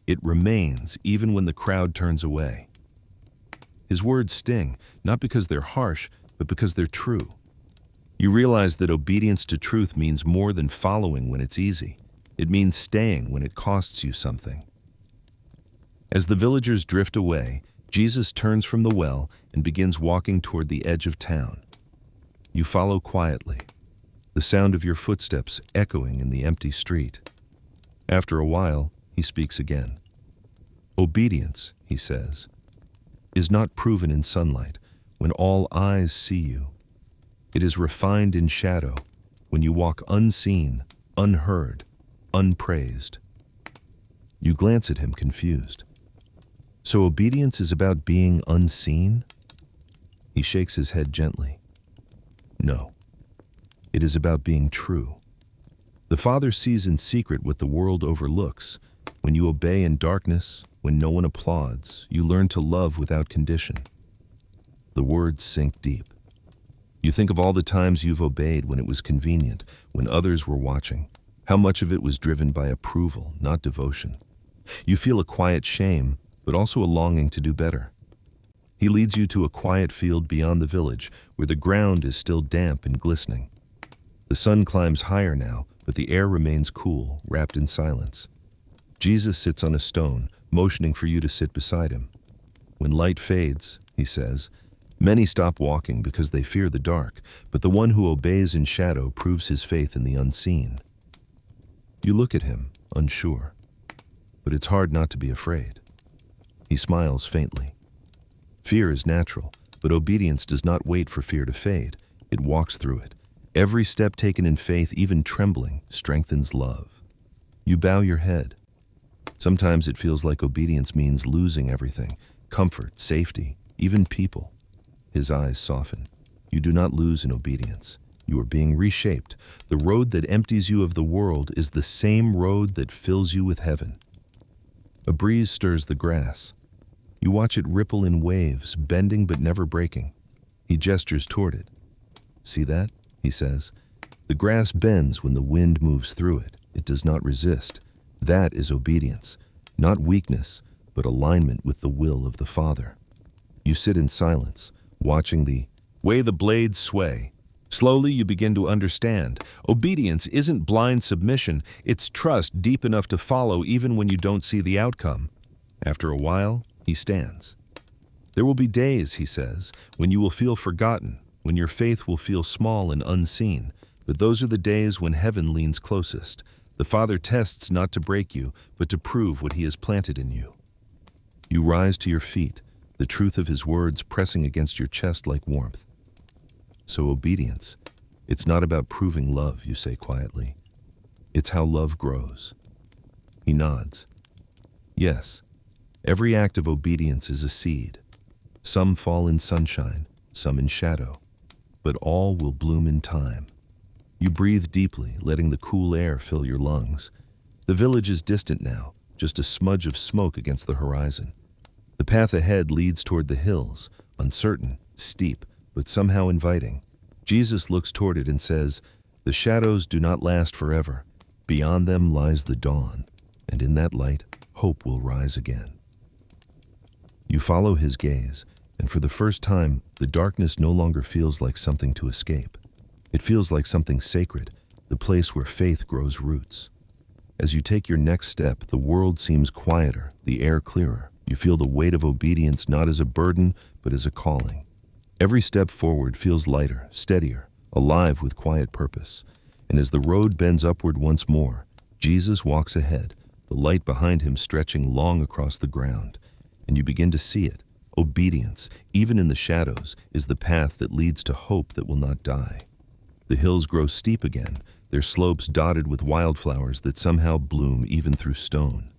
"It remains even when the crowd turns away." His words sting, not because they're harsh, but because they're true. You realize that obedience to truth means more than following when it's easy. It means staying when it costs you something. As the villagers drift away, Jesus turns from the well and begins walking toward the edge of town. You follow quietly, the sound of your footsteps echoing in the empty street. After a while, he speaks again. "Obedience," he says, "is not proven in sunlight, when all eyes see you. It is refined in shadow, when you walk unseen, unheard, unpraised." You glance at him confused. "So obedience is about being unseen?" He shakes his head gently. "No. It is about being true. The Father sees in secret what the world overlooks. When you obey in darkness, when no one applauds, you learn to love without condition." The words sink deep. You think of all the times you've obeyed when it was convenient, when others were watching. How much of it was driven by approval, not devotion. You feel a quiet shame, but also a longing to do better. He leads you to a quiet field beyond the village, where the ground is still damp and glistening. The sun climbs higher now, but the air remains cool, wrapped in silence. Jesus sits on a stone, motioning for you to sit beside him. "When light fades," he says, "many stop walking because they fear the dark, but the one who obeys in shadow proves his faith in the unseen." You look at him, unsure, but it's hard not to be afraid. He smiles faintly. Fear is natural, but obedience does not wait for fear to fade. It walks through it. Every step taken in faith, even trembling, strengthens love. You bow your head. Sometimes it feels like obedience means losing everything, comfort, safety, even people. His eyes soften. You do not lose in obedience. You are being reshaped. The road that empties you of the world is the same road that fills you with heaven. A breeze stirs the grass. You watch it ripple in waves, bending but never breaking. He gestures toward it. "See that?" he says. "The grass bends when the wind moves through it. It does not resist. That is obedience, not weakness, but alignment with the will of the Father." You sit in silence, watching the way the blades sway. Slowly you begin to understand. Obedience isn't blind submission, it's trust deep enough to follow even when you don't see the outcome. After a while, he stands. "There will be days," he says, "when you will feel forgotten, when your faith will feel small and unseen. But those are the days when heaven leans closest. The Father tests not to break you, but to prove what he has planted in you." You rise to your feet, the truth of his words pressing against your chest like warmth. "So obedience, it's not about proving love," you say quietly. "It's how love grows." He nods. "Yes, every act of obedience is a seed. Some fall in sunshine, some in shadow. but all will bloom in time. You breathe deeply, letting the cool air fill your lungs. The village is distant now, just a smudge of smoke against the horizon. The path ahead leads toward the hills, uncertain, steep, but somehow inviting. Jesus looks toward it and says, "The shadows do not last forever. Beyond them lies the dawn, and in that light, hope will rise again." You follow his gaze, and for the first time, the darkness no longer feels like something to escape. It feels like something sacred, the place where faith grows roots. As you take your next step, the world seems quieter, the air clearer. You feel the weight of obedience not as a burden, but as a calling. Every step forward feels lighter, steadier, alive with quiet purpose. And as the road bends upward once more, Jesus walks ahead, the light behind him stretching long across the ground. And you begin to see it. Obedience, even in the shadows, is the path that leads to hope that will not die. The hills grow steep again, their slopes dotted with wildflowers that somehow bloom even through stone.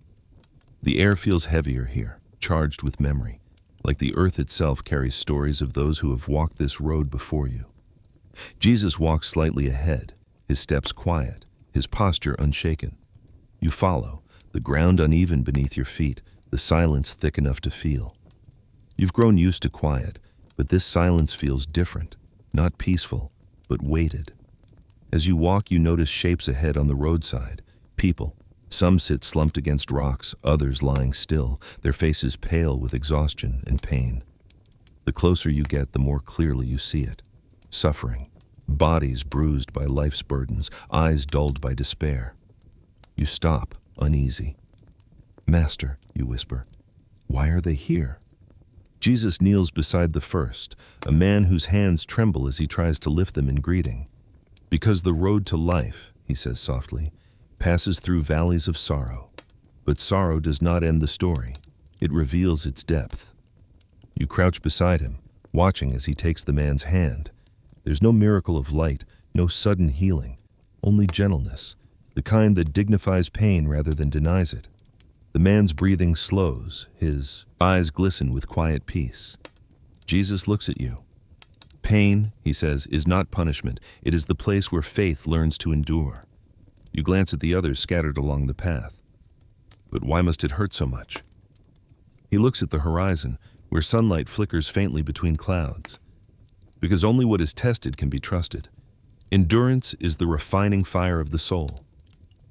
The air feels heavier here, charged with memory, like the earth itself carries stories of those who have walked this road before you. Jesus walks slightly ahead, his steps quiet, his posture unshaken. You follow, the ground uneven beneath your feet, the silence thick enough to feel. You've grown used to quiet, but this silence feels different, not peaceful, but weighted. As you walk, you notice shapes ahead on the roadside, people. Some sit slumped against rocks, others lying still, their faces pale with exhaustion and pain. The closer you get, the more clearly you see it. Suffering, bodies bruised by life's burdens, eyes dulled by despair. You stop, uneasy. "Master," you whisper, "why are they here?" Jesus kneels beside the first, a man whose hands tremble as he tries to lift them in greeting. "Because the road to life," he says softly, "passes through valleys of sorrow. But sorrow does not end the story. It reveals its depth." You crouch beside him, watching as he takes the man's hand. There's no miracle of light, no sudden healing, only gentleness, the kind that dignifies pain rather than denies it. The man's breathing slows, his eyes glisten with quiet peace. Jesus looks at you. "Pain," he says, "is not punishment. It is the place where faith learns to endure." You glance at the others scattered along the path. "But why must it hurt so much?" He looks at the horizon, where sunlight flickers faintly between clouds. "Because only what is tested can be trusted. Endurance is the refining fire of the soul.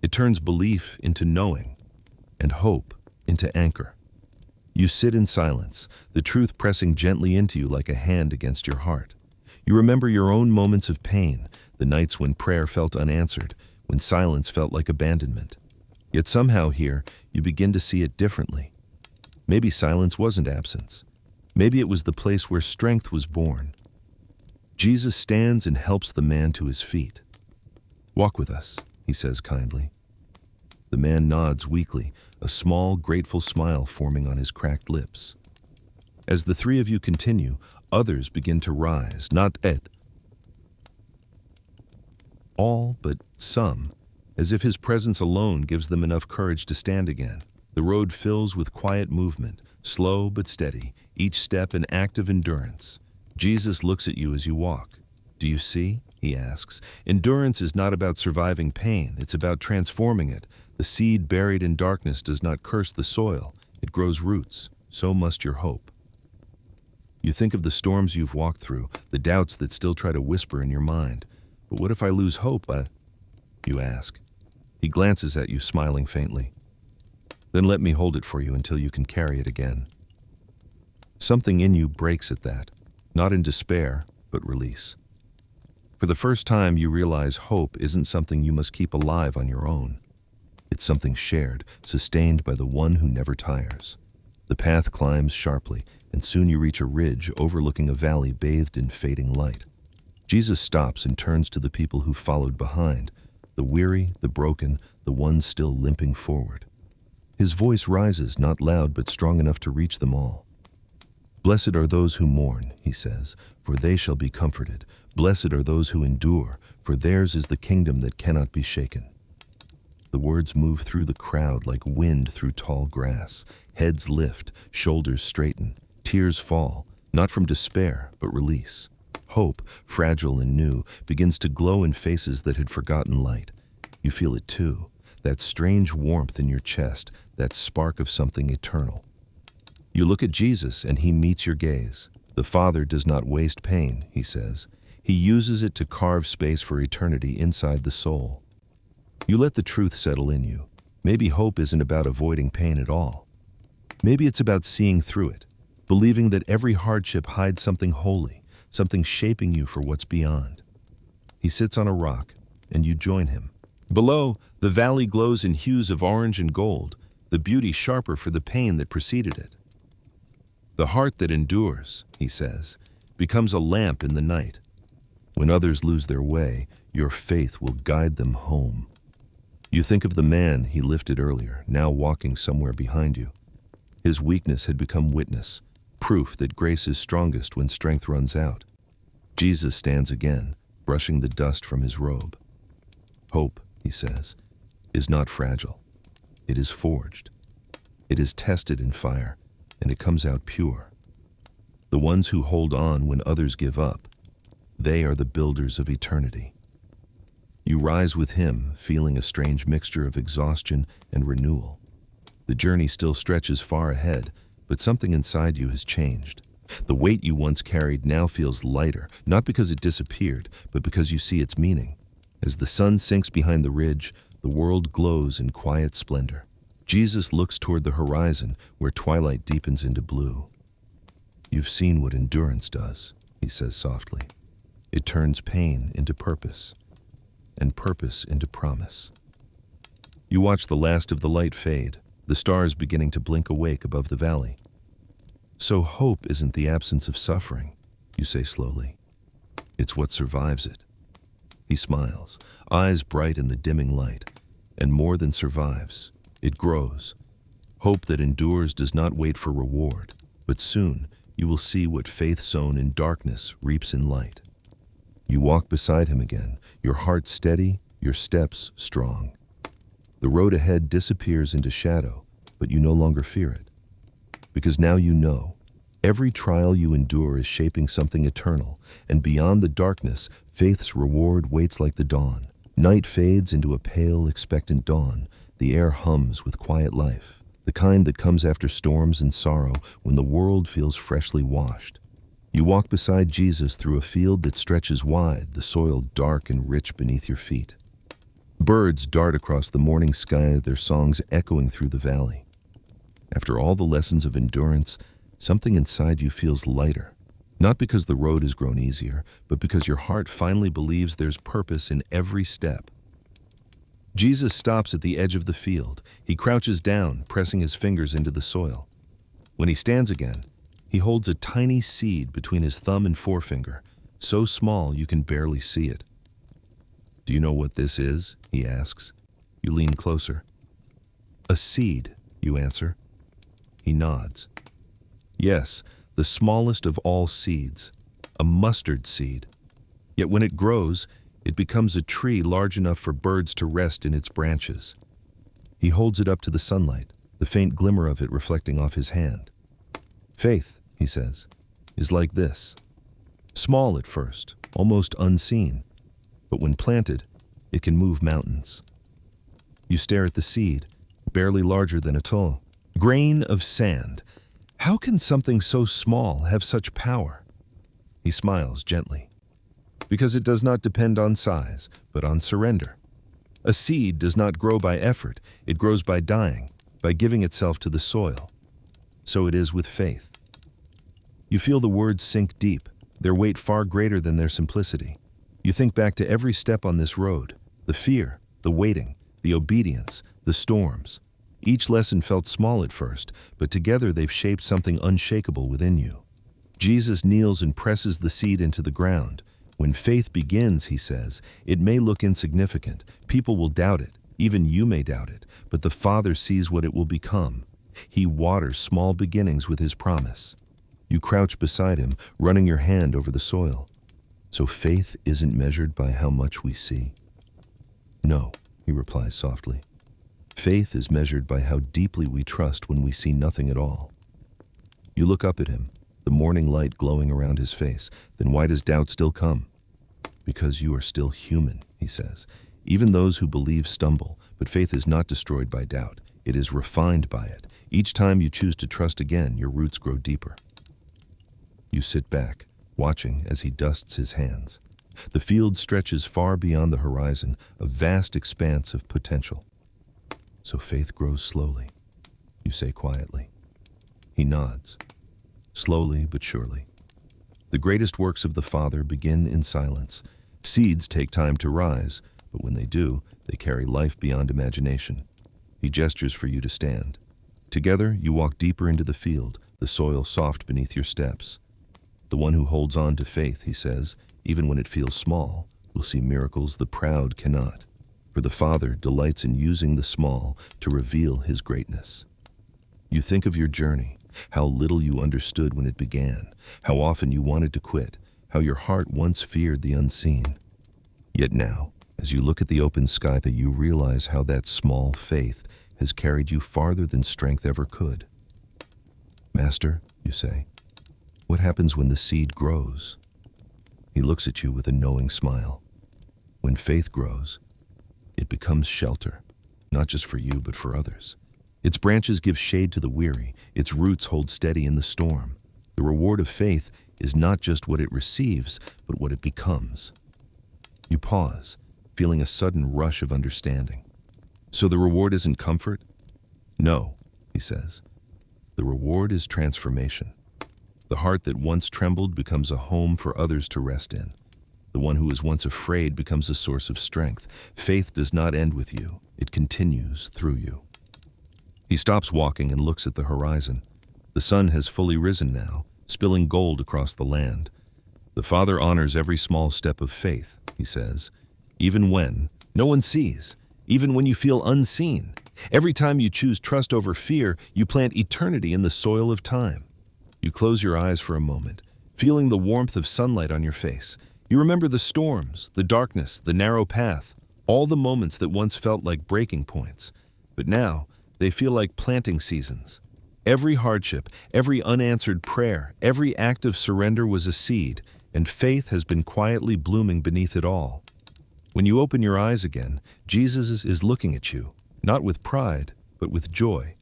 It turns belief into knowing, and hope into anchor." You sit in silence, the truth pressing gently into you like a hand against your heart. You remember your own moments of pain, the nights when prayer felt unanswered, when silence felt like abandonment. Yet somehow here, you begin to see it differently. Maybe silence wasn't absence. Maybe it was the place where strength was born. Jesus stands and helps the man to his feet. "Walk with us," he says kindly. The man nods weakly, a small, grateful smile forming on his cracked lips. As the three of you continue, others begin to rise, not all, but some, as if his presence alone gives them enough courage to stand again. The road fills with quiet movement, slow but steady, each step an act of endurance. Jesus looks at you as you walk. "Do you see?" he asks. "Endurance is not about surviving pain, it's about transforming it. The seed buried in darkness does not curse the soil, it grows roots. So must your hope." You think of the storms you've walked through, the doubts that still try to whisper in your mind. "But what if I lose hope?" you ask. He glances at you, smiling faintly. "Then let me hold it for you until you can carry it again." Something in you breaks at that, not in despair, but release. For the first time, you realize hope isn't something you must keep alive on your own. It's something shared, sustained by the one who never tires. The path climbs sharply, and soon you reach a ridge overlooking a valley bathed in fading light. Jesus stops and turns to the people who followed behind, the weary, the broken, the ones still limping forward. His voice rises, not loud but strong enough to reach them all. "Blessed are those who mourn," he says, "for they shall be comforted. Blessed are those who endure, for theirs is the kingdom that cannot be shaken." The words move through the crowd like wind through tall grass. Heads lift, shoulders straighten, tears fall, not from despair, but release. Hope, fragile and new, begins to glow in faces that had forgotten light. You feel it too, that strange warmth in your chest, that spark of something eternal. You look at Jesus and he meets your gaze. The Father does not waste pain, he says. He uses it to carve space for eternity inside the soul. You let the truth settle in you. Maybe hope isn't about avoiding pain at all. Maybe it's about seeing through it, believing that every hardship hides something holy, something shaping you for what's beyond. He sits on a rock, and you join him. Below, the valley glows in hues of orange and gold, the beauty sharper for the pain that preceded it. The heart that endures, he says, becomes a lamp in the night. When others lose their way, your faith will guide them home. You think of the man he lifted earlier, now walking somewhere behind you. His weakness had become witness, proof that grace is strongest when strength runs out. Jesus stands again, brushing the dust from his robe. Hope, he says, is not fragile. It is forged. It is tested in fire, and it comes out pure. The ones who hold on when others give up, they are the builders of eternity. You rise with him, feeling a strange mixture of exhaustion and renewal. The journey still stretches far ahead, but something inside you has changed. The weight you once carried now feels lighter, not because it disappeared, but because you see its meaning. As the sun sinks behind the ridge, the world glows in quiet splendor. Jesus looks toward the horizon, where twilight deepens into blue. You've seen what endurance does, he says softly. It turns pain into purpose, and purpose into promise. You watch the last of the light fade, the stars beginning to blink awake above the valley. So hope isn't the absence of suffering, you say slowly. It's what survives it. He smiles, eyes bright in the dimming light, and more than survives, it grows. Hope that endures does not wait for reward, but soon you will see what faith sown in darkness reaps in light. You walk beside him again, your heart steady, your steps strong. The road ahead disappears into shadow, but you no longer fear it. Because now you know, every trial you endure is shaping something eternal, and beyond the darkness, faith's reward waits like the dawn. Night fades into a pale, expectant dawn. The air hums with quiet life, the kind that comes after storms and sorrow when the world feels freshly washed. You walk beside Jesus through a field that stretches wide, the soil dark and rich beneath your feet. Birds dart across the morning sky, their songs echoing through the valley. After all the lessons of endurance, something inside you feels lighter. Not because the road has grown easier, but because your heart finally believes there's purpose in every step. Jesus stops at the edge of the field. He crouches down, pressing his fingers into the soil. When he stands again, he holds a tiny seed between his thumb and forefinger, so small you can barely see it. "Do you know what this is?" he asks. You lean closer. "A seed," you answer. He nods. "Yes, the smallest of all seeds, a mustard seed. Yet when it grows, it becomes a tree large enough for birds to rest in its branches." He holds it up to the sunlight, the faint glimmer of it reflecting off his hand. "Faith," he says, "is like this. Small at first, almost unseen, but when planted, it can move mountains." You stare at the seed, barely larger than a atoll. Grain of sand. How can something so small have such power? He smiles gently. Because it does not depend on size, but on surrender. A seed does not grow by effort, it grows by dying, by giving itself to the soil. So it is with faith. You feel the words sink deep, their weight far greater than their simplicity. You think back to every step on this road, the fear, the waiting, the obedience, the storms. Each lesson felt small at first, but together they've shaped something unshakable within you. Jesus kneels and presses the seed into the ground. When faith begins, he says, it may look insignificant. People will doubt it. Even you may doubt it. But the Father sees what it will become. He waters small beginnings with his promise. You crouch beside him, running your hand over the soil. So faith isn't measured by how much we see. No, he replies softly. Faith is measured by how deeply we trust when we see nothing at all. You look up at him, the morning light glowing around his face. Then why does doubt still come? Because you are still human, he says. Even those who believe stumble, but faith is not destroyed by doubt. It is refined by it. Each time you choose to trust again, your roots grow deeper. You sit back, watching as he dusts his hands. The field stretches far beyond the horizon, a vast expanse of potential. So faith grows slowly, you say quietly. He nods, slowly but surely. The greatest works of the Father begin in silence. Seeds take time to rise, but when they do, they carry life beyond imagination. He gestures for you to stand. Together, you walk deeper into the field, the soil soft beneath your steps. The one who holds on to faith, he says, even when it feels small, will see miracles the proud cannot. For the Father delights in using the small to reveal his greatness. You think of your journey, how little you understood when it began, how often you wanted to quit, how your heart once feared the unseen. Yet now, as you look at the open sky, that you realize how that small faith has carried you farther than strength ever could. Master, you say, what happens when the seed grows? He looks at you with a knowing smile. When faith grows, it becomes shelter, not just for you, but for others. Its branches give shade to the weary, its roots hold steady in the storm. The reward of faith is not just what it receives, but what it becomes. You pause, feeling a sudden rush of understanding. So the reward isn't comfort? No, he says. The reward is transformation. The heart that once trembled becomes a home for others to rest in. The one who was once afraid becomes a source of strength. Faith does not end with you. It continues through you. He stops walking and looks at the horizon. The sun has fully risen now, spilling gold across the land. The Father honors every small step of faith, he says, even when no one sees, even when you feel unseen. Every time you choose trust over fear, you plant eternity in the soil of time. You close your eyes for a moment, feeling the warmth of sunlight on your face. You remember the storms, the darkness, the narrow path, all the moments that once felt like breaking points. But now, they feel like planting seasons. Every hardship, every unanswered prayer, every act of surrender was a seed, and faith has been quietly blooming beneath it all. When you open your eyes again, Jesus is looking at you, not with pride, but with joy.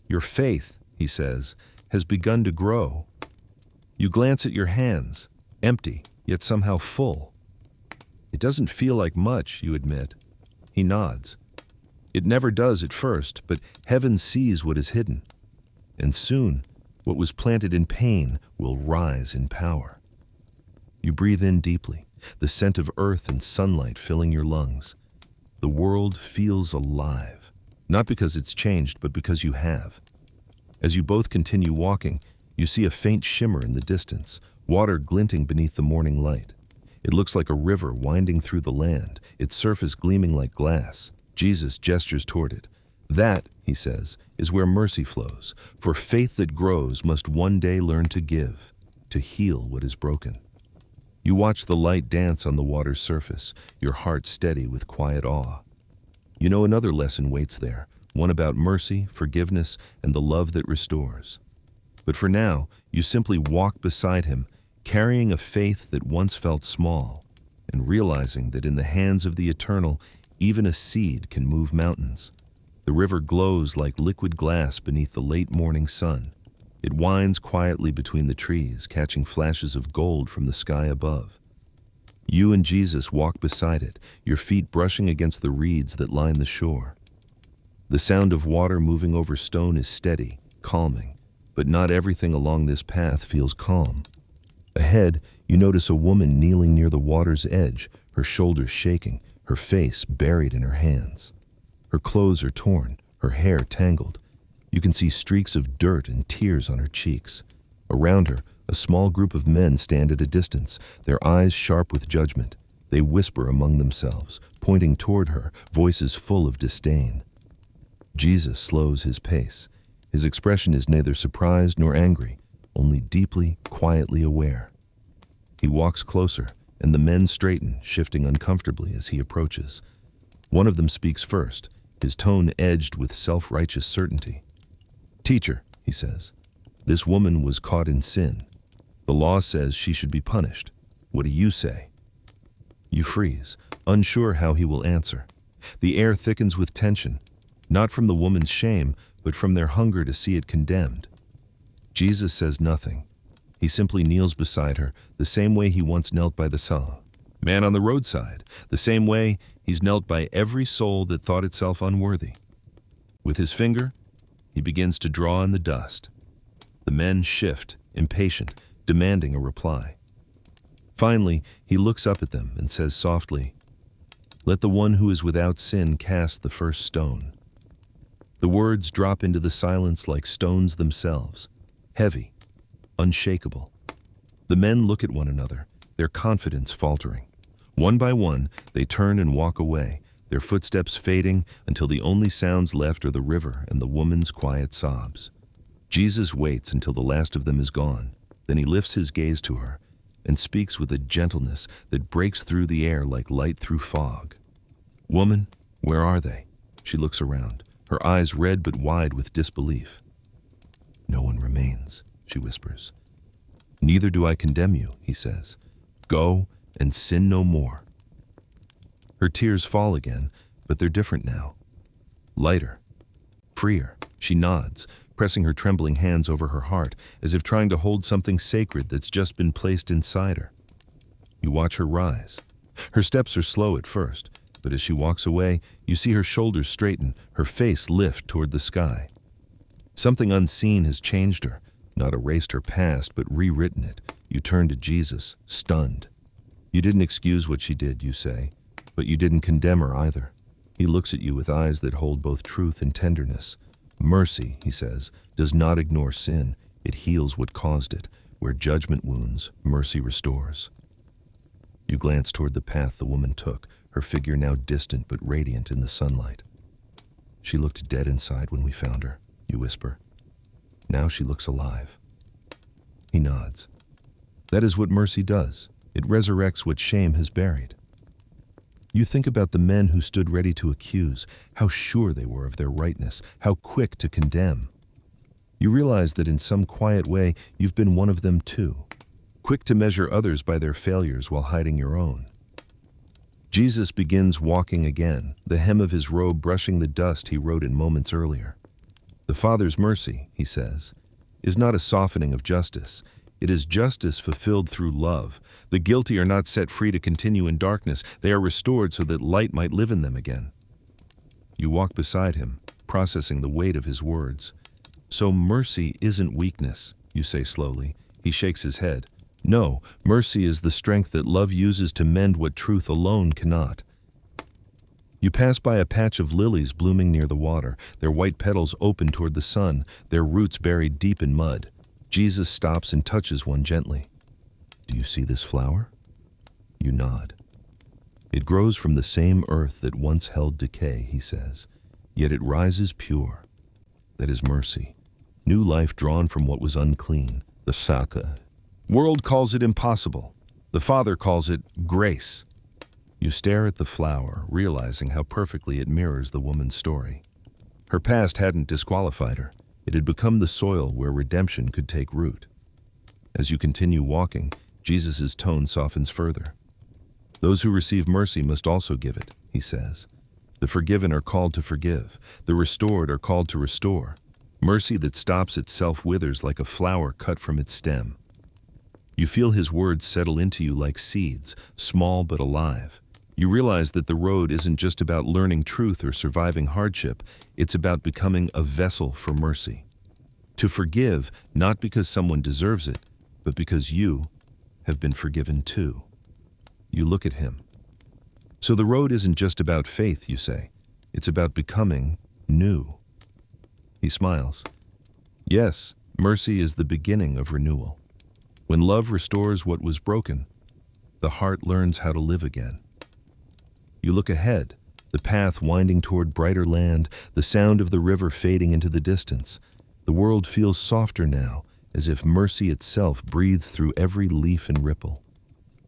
Your faith, he says, has begun to grow. You glance at your hands, empty, yet somehow full. It doesn't feel like much, you admit. He nods. It never does at first, but heaven sees what is hidden. And soon, what was planted in pain will rise in power. You breathe in deeply, the scent of earth and sunlight filling your lungs. The world feels alive, not because it's changed, but because you have. As you both continue walking, you see a faint shimmer in the distance, water glinting beneath the morning light. It looks like a river winding through the land, its surface gleaming like glass. Jesus gestures toward it. That, he says, is where mercy flows, for faith that grows must one day learn to give, to heal what is broken. You watch the light dance on the water's surface, your heart steady with quiet awe. You know another lesson waits there, one about mercy, forgiveness, and the love that restores. But for now, you simply walk beside him, carrying a faith that once felt small, and realizing that in the hands of the eternal, even a seed can move mountains. The river glows like liquid glass beneath the late morning sun. It winds quietly between the trees, catching flashes of gold from the sky above. You and Jesus walk beside it, your feet brushing against the reeds that line the shore. The sound of water moving over stone is steady, calming, but not everything along this path feels calm. Ahead, you notice a woman kneeling near the water's edge, her shoulders shaking, her face buried in her hands. Her clothes are torn, her hair tangled. You can see streaks of dirt and tears on her cheeks. Around her, a small group of men stand at a distance, their eyes sharp with judgment. They whisper among themselves, pointing toward her, voices full of disdain. Jesus slows his pace. His expression is neither surprised nor angry, only deeply, quietly aware. He walks closer, and the men straighten, shifting uncomfortably as he approaches. One of them speaks first, his tone edged with self-righteous certainty. "Teacher," he says, "this woman was caught in sin. The law says she should be punished. What do you say? You freeze, unsure how he will answer. The air thickens with tension, not from the woman's shame, but from their hunger to see it condemned. Jesus says nothing. He simply kneels beside her, the same way he once knelt by the man on the roadside, the same way he's knelt by every soul that thought itself unworthy. With his finger, he begins to draw in the dust. The men shift, impatient, demanding a reply. Finally, he looks up at them and says softly, "Let the one who is without sin cast the first stone." The words drop into the silence like stones themselves, heavy, unshakable. The men look at one another, their confidence faltering. One by one, they turn and walk away, their footsteps fading until the only sounds left are the river and the woman's quiet sobs. Jesus waits until the last of them is gone. Then he lifts his gaze to her and speaks with a gentleness that breaks through the air like light through fog. "Woman, where are they?" She looks around, her eyes red but wide with disbelief. "No one remains," she whispers. "Neither do I condemn you," he says. "Go and sin no more." Her tears fall again, but they're different now. Lighter, freer. She nods, pressing her trembling hands over her heart, as if trying to hold something sacred that's just been placed inside her. You watch her rise. Her steps are slow at first, but as she walks away, you see her shoulders straighten, her face lift toward the sky. Something unseen has changed her, not erased her past, but rewritten it. You turn to Jesus, stunned. You didn't excuse what she did, you say, but you didn't condemn her either. He looks at you with eyes that hold both truth and tenderness. Mercy, he says, does not ignore sin. It heals what caused it. Where judgment wounds, mercy restores. You glance toward the path the woman took, her figure now distant but radiant in the sunlight. "She looked dead inside when we found her," you whisper. "Now she looks alive." He nods. That is what mercy does. It resurrects what shame has buried. You think about the men who stood ready to accuse, how sure they were of their rightness, how quick to condemn. You realize that in some quiet way, you've been one of them too, quick to measure others by their failures while hiding your own. Jesus begins walking again, the hem of his robe brushing the dust he wrote in moments earlier. The Father's mercy, he says, is not a softening of justice. It is justice fulfilled through love. The guilty are not set free to continue in darkness. They are restored so that light might live in them again. You walk beside him, processing the weight of his words. "So mercy isn't weakness," you say slowly. He shakes his head. "No, mercy is the strength that love uses to mend what truth alone cannot." You pass by a patch of lilies blooming near the water, their white petals open toward the sun, their roots buried deep in mud. Jesus stops and touches one gently. "Do you see this flower?" You nod. "It grows from the same earth that once held decay," he says, "yet it rises pure." That is mercy. New life drawn from what was unclean, the saka. World calls it impossible. The Father calls it grace. You stare at the flower, realizing how perfectly it mirrors the woman's story. Her past hadn't disqualified her. It had become the soil where redemption could take root. As you continue walking, Jesus' tone softens further. "Those who receive mercy must also give it," he says. "The forgiven are called to forgive. The restored are called to restore. Mercy that stops itself withers like a flower cut from its stem." You feel his words settle into you like seeds, small but alive. You realize that the road isn't just about learning truth or surviving hardship, it's about becoming a vessel for mercy. To forgive, not because someone deserves it, but because you have been forgiven too. You look at him. "So the road isn't just about faith," you say. "It's about becoming new." He smiles. "Yes, mercy is the beginning of renewal. When love restores what was broken, the heart learns how to live again." You look ahead, the path winding toward brighter land, the sound of the river fading into the distance. The world feels softer now, as if mercy itself breathes through every leaf and ripple.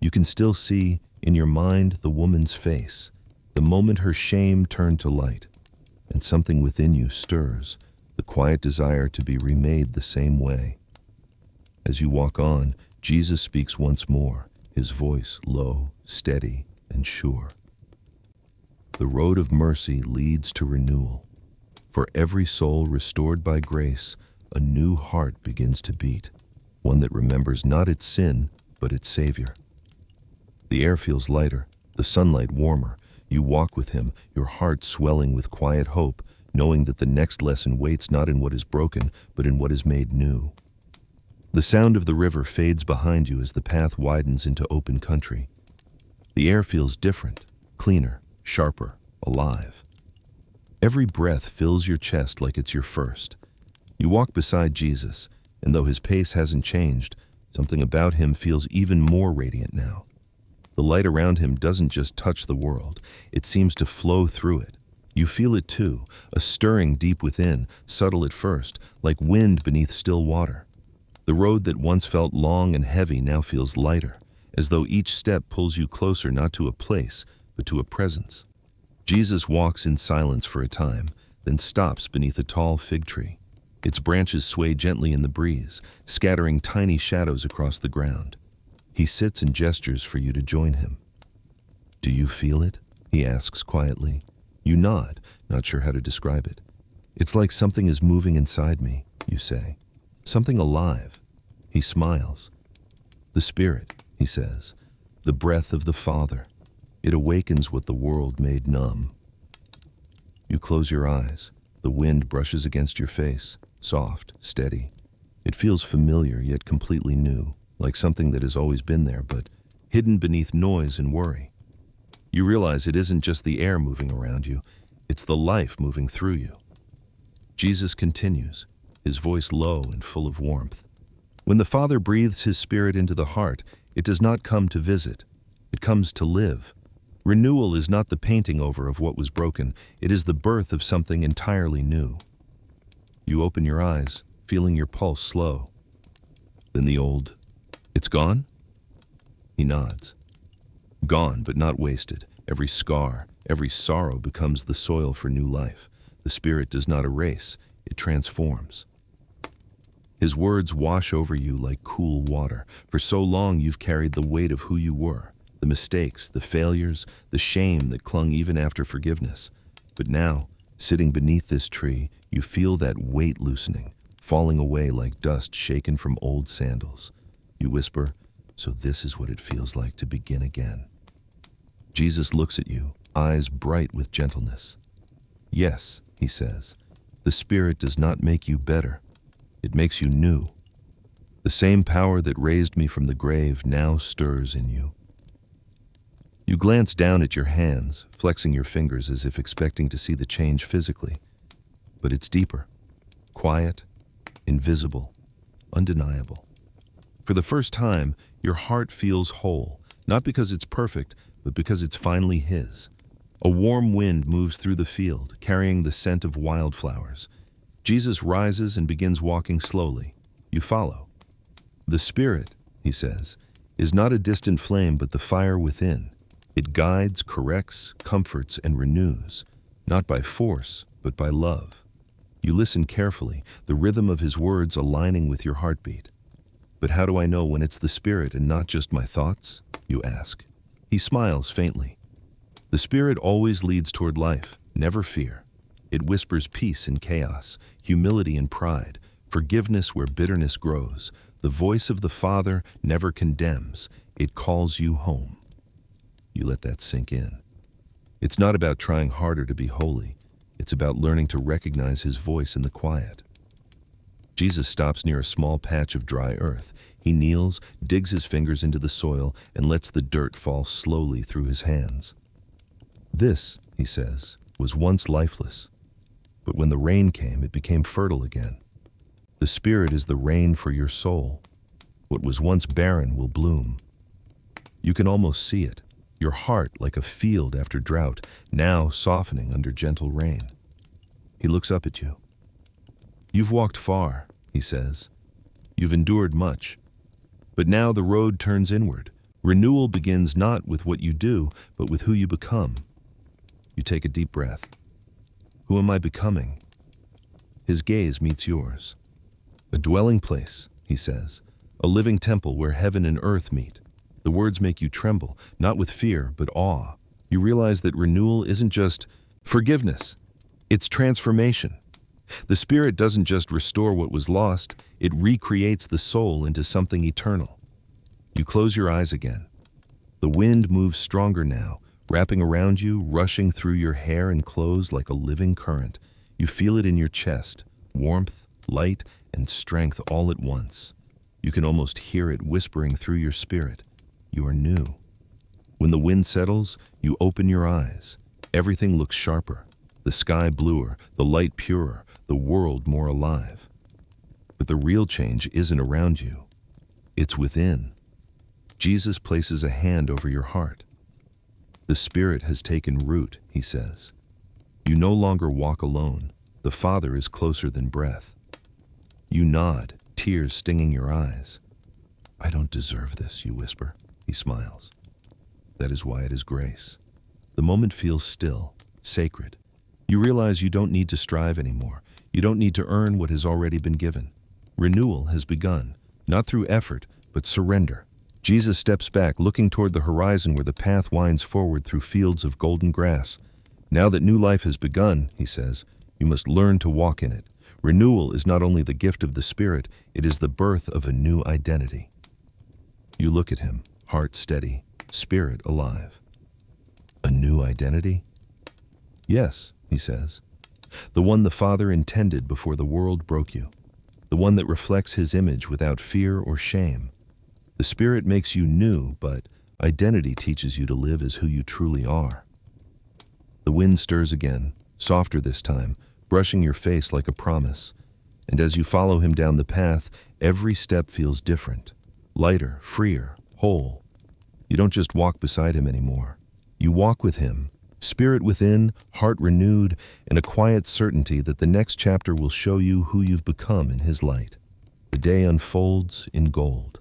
You can still see, in your mind, the woman's face, the moment her shame turned to light, and something within you stirs, the quiet desire to be remade the same way. As you walk on, Jesus speaks once more, his voice low, steady, and sure. The road of mercy leads to renewal. For every soul restored by grace, a new heart begins to beat, one that remembers not its sin, but its Savior. The air feels lighter, the sunlight warmer. You walk with him, your heart swelling with quiet hope, knowing that the next lesson waits not in what is broken, but in what is made new. The sound of the river fades behind you as the path widens into open country. The air feels different, cleaner, sharper, alive. Every breath fills your chest like it's your first. You walk beside Jesus, and though his pace hasn't changed, something about him feels even more radiant now. The light around him doesn't just touch the world, it seems to flow through it. You feel it too, a stirring deep within, subtle at first, like wind beneath still water. The road that once felt long and heavy now feels lighter, as though each step pulls you closer not to a place, but to a presence. Jesus walks in silence for a time, then stops beneath a tall fig tree. Its branches sway gently in the breeze, scattering tiny shadows across the ground. He sits and gestures for you to join him. "Do you feel it?" he asks quietly. You nod, not sure how to describe it. "It's like something is moving inside me," you say. "Something alive." He smiles. "The Spirit," he says, "the breath of the Father. It awakens what the world made numb." You close your eyes. The wind brushes against your face, soft, steady. It feels familiar yet completely new, like something that has always been there, but hidden beneath noise and worry. You realize it isn't just the air moving around you, it's the life moving through you. Jesus continues, his voice low and full of warmth. When the Father breathes his Spirit into the heart, it does not come to visit. It comes to live. Renewal is not the painting over of what was broken, it is the birth of something entirely new. You open your eyes, feeling your pulse slow. Then the old, "It's gone?" He nods. Gone, but not wasted. Every scar, every sorrow becomes the soil for new life. The Spirit does not erase, it transforms. His words wash over you like cool water. For so long you've carried the weight of who you were, the mistakes, the failures, the shame that clung even after forgiveness. But now, sitting beneath this tree, you feel that weight loosening, falling away like dust shaken from old sandals. You whisper, "So this is what it feels like to begin again." Jesus looks at you, eyes bright with gentleness. "Yes," he says, "the Spirit does not make you better. It makes you new. The same power that raised me from the grave now stirs in you." You glance down at your hands, flexing your fingers as if expecting to see the change physically. But it's deeper, quiet, invisible, undeniable. For the first time, your heart feels whole, not because it's perfect, but because it's finally his. A warm wind moves through the field, carrying the scent of wildflowers. Jesus rises and begins walking slowly. You follow. "The Spirit," he says, "is not a distant flame but the fire within. It guides, corrects, comforts, and renews, not by force, but by love." You listen carefully, the rhythm of his words aligning with your heartbeat. "But how do I know when it's the Spirit and not just my thoughts?" you ask. He smiles faintly. "The Spirit always leads toward life, never fear. It whispers peace in chaos, humility in pride, forgiveness where bitterness grows. The voice of the Father never condemns, it calls you home." You let that sink in. It's not about trying harder to be holy, it's about learning to recognize his voice in the quiet. Jesus stops near a small patch of dry earth. He kneels, digs his fingers into the soil, and lets the dirt fall slowly through his hands. "This," he says, "was once lifeless. But when the rain came, it became fertile again. The Spirit is the rain for your soul. What was once barren will bloom." You can almost see it, your heart like a field after drought, now softening under gentle rain. He looks up at you. "You've walked far," he says. "You've endured much. But now the road turns inward. Renewal begins not with what you do, but with who you become." You take a deep breath. "Who am I becoming?" His gaze meets yours. "A dwelling place," he says, a living temple where heaven and earth meet. The words make you tremble, not with fear, but awe. You realize that renewal isn't just forgiveness, it's transformation. The Spirit doesn't just restore what was lost, it recreates the soul into something eternal. You close your eyes again. The wind moves stronger now, wrapping around you, rushing through your hair and clothes like a living current. You feel it in your chest, warmth, light, and strength all at once. You can almost hear it whispering through your spirit. You are new. When the wind settles, you open your eyes. Everything looks sharper, the sky bluer, the light purer, the world more alive. But the real change isn't around you. It's within. Jesus places a hand over your heart. The Spirit has taken root, he says. You no longer walk alone. The Father is closer than breath. You nod, tears stinging your eyes. I don't deserve this, you whisper. He smiles. That is why it is grace. The moment feels still, sacred. You realize you don't need to strive anymore. You don't need to earn what has already been given. Renewal has begun, not through effort, but surrender. Jesus steps back, looking toward the horizon where the path winds forward through fields of golden grass. Now that new life has begun, he says, you must learn to walk in it. Renewal is not only the gift of the Spirit, it is the birth of a new identity. You look at him, heart steady, spirit alive. A new identity? Yes, he says. The one the Father intended before the world broke you. The one that reflects his image without fear or shame. The Spirit makes you new, but identity teaches you to live as who you truly are. The wind stirs again, softer this time, brushing your face like a promise. And as you follow him down the path, every step feels different. Lighter, freer, whole. You don't just walk beside him anymore. You walk with him, spirit within, heart renewed, and a quiet certainty that the next chapter will show you who you've become in his light. The day unfolds in gold.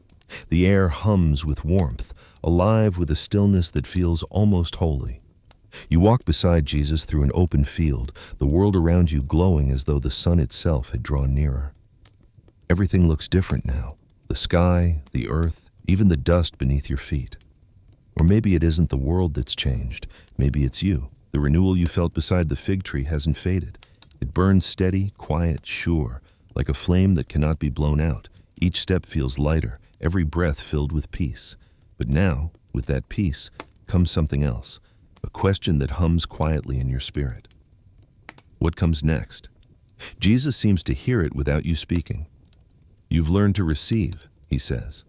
The air hums with warmth, alive with a stillness that feels almost holy. You walk beside Jesus through an open field, the world around you glowing as though the sun itself had drawn nearer. Everything looks different now. The sky, the earth, even the dust beneath your feet. Or maybe it isn't the world that's changed. Maybe it's you. The renewal you felt beside the fig tree hasn't faded. It burns steady, quiet, sure, like a flame that cannot be blown out. Each step feels lighter, every breath filled with peace. But now, with that peace, comes something else, a question that hums quietly in your spirit. What comes next? Jesus seems to hear it without you speaking. You've learned to receive, he says.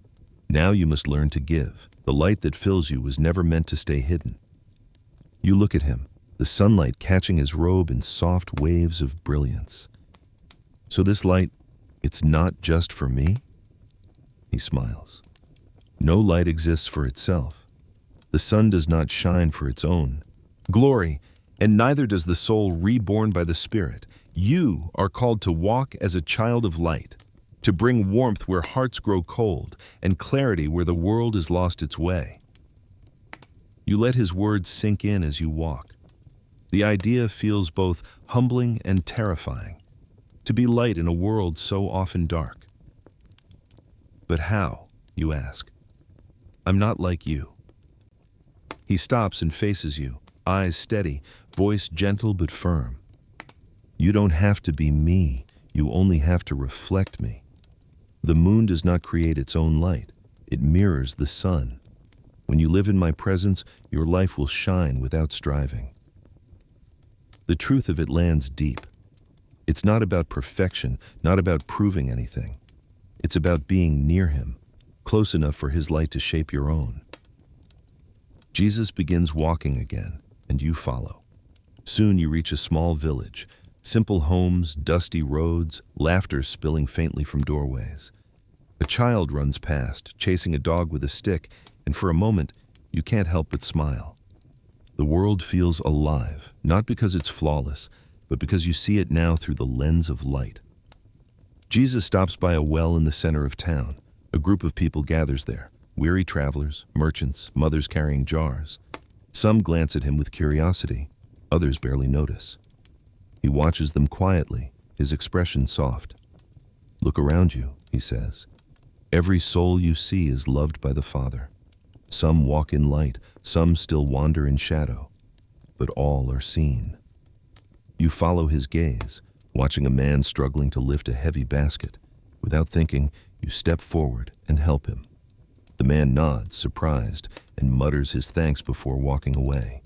Now you must learn to give. The light that fills you was never meant to stay hidden. You look at him, the sunlight catching his robe in soft waves of brilliance. So this light, it's not just for me? He smiles. No light exists for itself. The sun does not shine for its own glory, and neither does the soul reborn by the Spirit. You are called to walk as a child of light, to bring warmth where hearts grow cold and clarity where the world has lost its way. You let his words sink in as you walk. The idea feels both humbling and terrifying, to be light in a world so often dark. But how, you ask? I'm not like you. He stops and faces you, eyes steady, voice gentle but firm. You don't have to be me, you only have to reflect me. The moon does not create its own light, it mirrors the sun. When you live in my presence, your life will shine without striving. The truth of it lands deep. It's not about perfection, not about proving anything. It's about being near him, close enough for his light to shape your own. Jesus begins walking again, and you follow. Soon you reach a small village, simple homes, dusty roads, laughter spilling faintly from doorways. A child runs past, chasing a dog with a stick, and for a moment, you can't help but smile. The world feels alive, not because it's flawless, but because you see it now through the lens of light. Jesus stops by a well in the center of town. A group of people gathers there, weary travelers, merchants, mothers carrying jars. Some glance at him with curiosity, others barely notice. He watches them quietly, his expression soft. Look around you, he says. Every soul you see is loved by the Father. Some walk in light, some still wander in shadow, but all are seen. You follow his gaze, watching a man struggling to lift a heavy basket. Without thinking, you step forward and help him. The man nods, surprised, and mutters his thanks before walking away.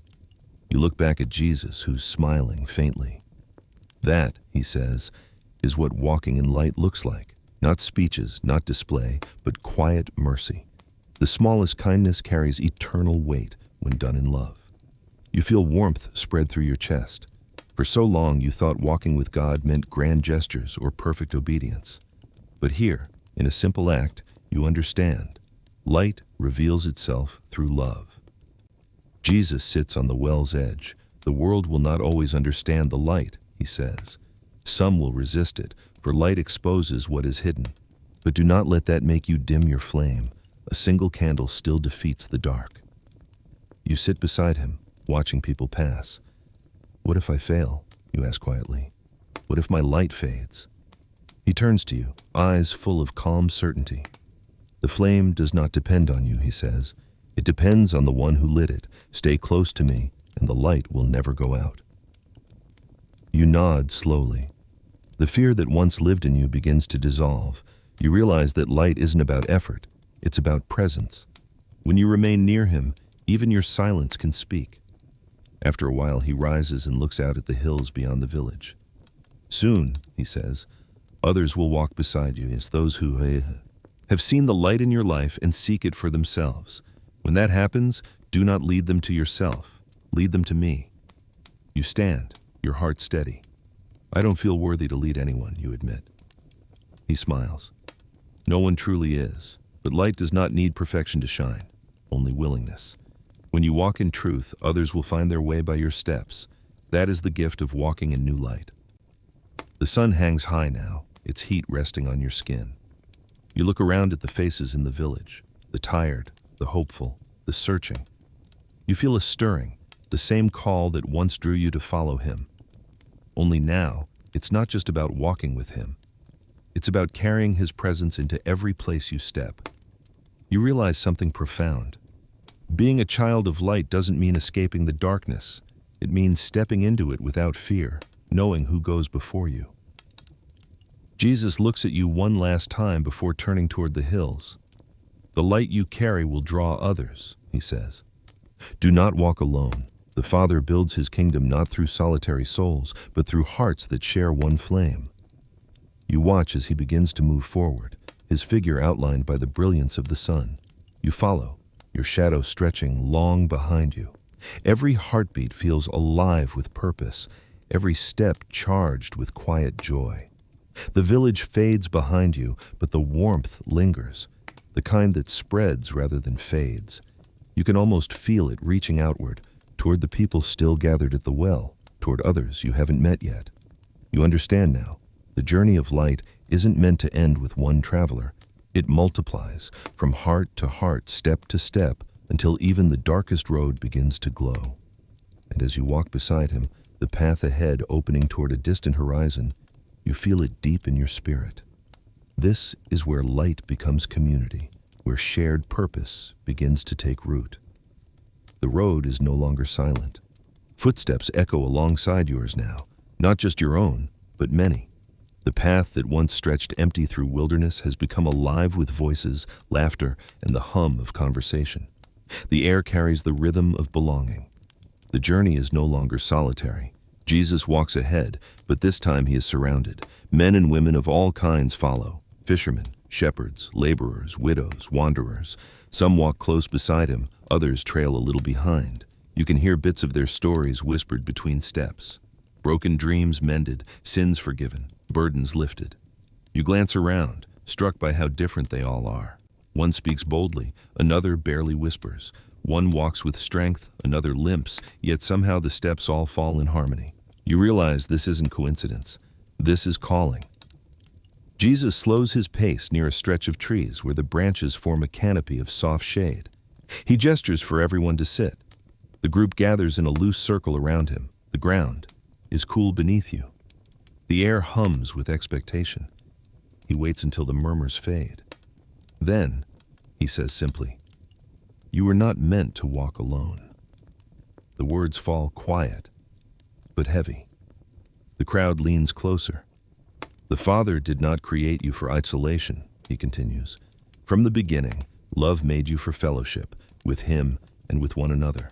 You look back at Jesus, who's smiling faintly. That, he says, is what walking in light looks like. Not speeches, not display, but quiet mercy. The smallest kindness carries eternal weight when done in love. You feel warmth spread through your chest. For so long you thought walking with God meant grand gestures or perfect obedience. But here, in a simple act, you understand. Light reveals itself through love. Jesus sits on the well's edge. The world will not always understand the light, he says. Some will resist it, for light exposes what is hidden. But do not let that make you dim your flame. A single candle still defeats the dark. You sit beside him, watching people pass. What if I fail? You ask quietly. What if my light fades? He turns to you, eyes full of calm certainty. The flame does not depend on you, he says. It depends on the one who lit it. Stay close to me, and the light will never go out. You nod slowly. The fear that once lived in you begins to dissolve. You realize that light isn't about effort, it's about presence. When you remain near him, even your silence can speak. After a while, he rises and looks out at the hills beyond the village. Soon, he says, others will walk beside you as those who have seen the light in your life and seek it for themselves. When that happens, do not lead them to yourself. Lead them to me. You stand, your heart steady. I don't feel worthy to lead anyone, you admit. He smiles. No one truly is, but light does not need perfection to shine, only willingness. When you walk in truth, others will find their way by your steps. That is the gift of walking in new light. The sun hangs high now, its heat resting on your skin. You look around at the faces in the village, the tired, the hopeful, the searching. You feel a stirring, the same call that once drew you to follow him. Only now, it's not just about walking with him. It's about carrying his presence into every place you step. You realize something profound. Being a child of light doesn't mean escaping the darkness. It means stepping into it without fear, knowing who goes before you. Jesus looks at you one last time before turning toward the hills. The light you carry will draw others, he says. Do not walk alone. The Father builds his kingdom not through solitary souls, but through hearts that share one flame. You watch as he begins to move forward, his figure outlined by the brilliance of the sun. You follow, your shadow stretching long behind you. Every heartbeat feels alive with purpose, every step charged with quiet joy. The village fades behind you, but the warmth lingers, the kind that spreads rather than fades. You can almost feel it reaching outward, toward the people still gathered at the well, toward others you haven't met yet. You understand now, the journey of light isn't meant to end with one traveler. It multiplies, from heart to heart, step to step, until even the darkest road begins to glow. And as you walk beside him, the path ahead opening toward a distant horizon, you feel it deep in your spirit. This is where light becomes community, where shared purpose begins to take root. The road is no longer silent. Footsteps echo alongside yours now, not just your own, but many. The path that once stretched empty through wilderness has become alive with voices, laughter, and the hum of conversation. The air carries the rhythm of belonging. The journey is no longer solitary. Jesus walks ahead, but this time he is surrounded. Men and women of all kinds follow. Fishermen, shepherds, laborers, widows, wanderers. Some walk close beside him, others trail a little behind. You can hear bits of their stories whispered between steps. Broken dreams mended, sins forgiven, burdens lifted. You glance around, struck by how different they all are. One speaks boldly, another barely whispers. One walks with strength, another limps, yet somehow the steps all fall in harmony. You realize this isn't coincidence. This is calling. Jesus slows his pace near a stretch of trees where the branches form a canopy of soft shade. He gestures for everyone to sit. The group gathers in a loose circle around him. The ground is cool beneath you. The air hums with expectation. He waits until the murmurs fade. Then, he says simply, "You were not meant to walk alone." The words fall quiet, but heavy. The crowd leans closer. "The Father did not create you for isolation," he continues. "From the beginning, love made you for fellowship, with Him and with one another.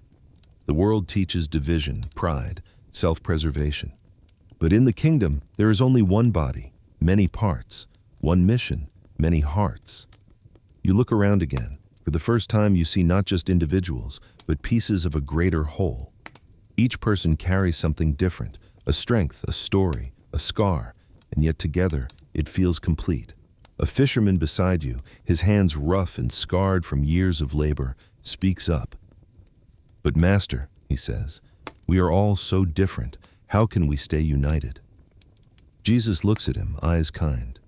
The world teaches division, pride, self-preservation. But in the kingdom, there is only one body, many parts, one mission, many hearts." You look around again. For the first time, you see not just individuals, but pieces of a greater whole. Each person carries something different, a strength, a story, a scar, and yet together it feels complete. A fisherman beside you, his hands rough and scarred from years of labor, speaks up. "But Master," he says, "we are all so different. How can we stay united?" Jesus looks at him, eyes kind.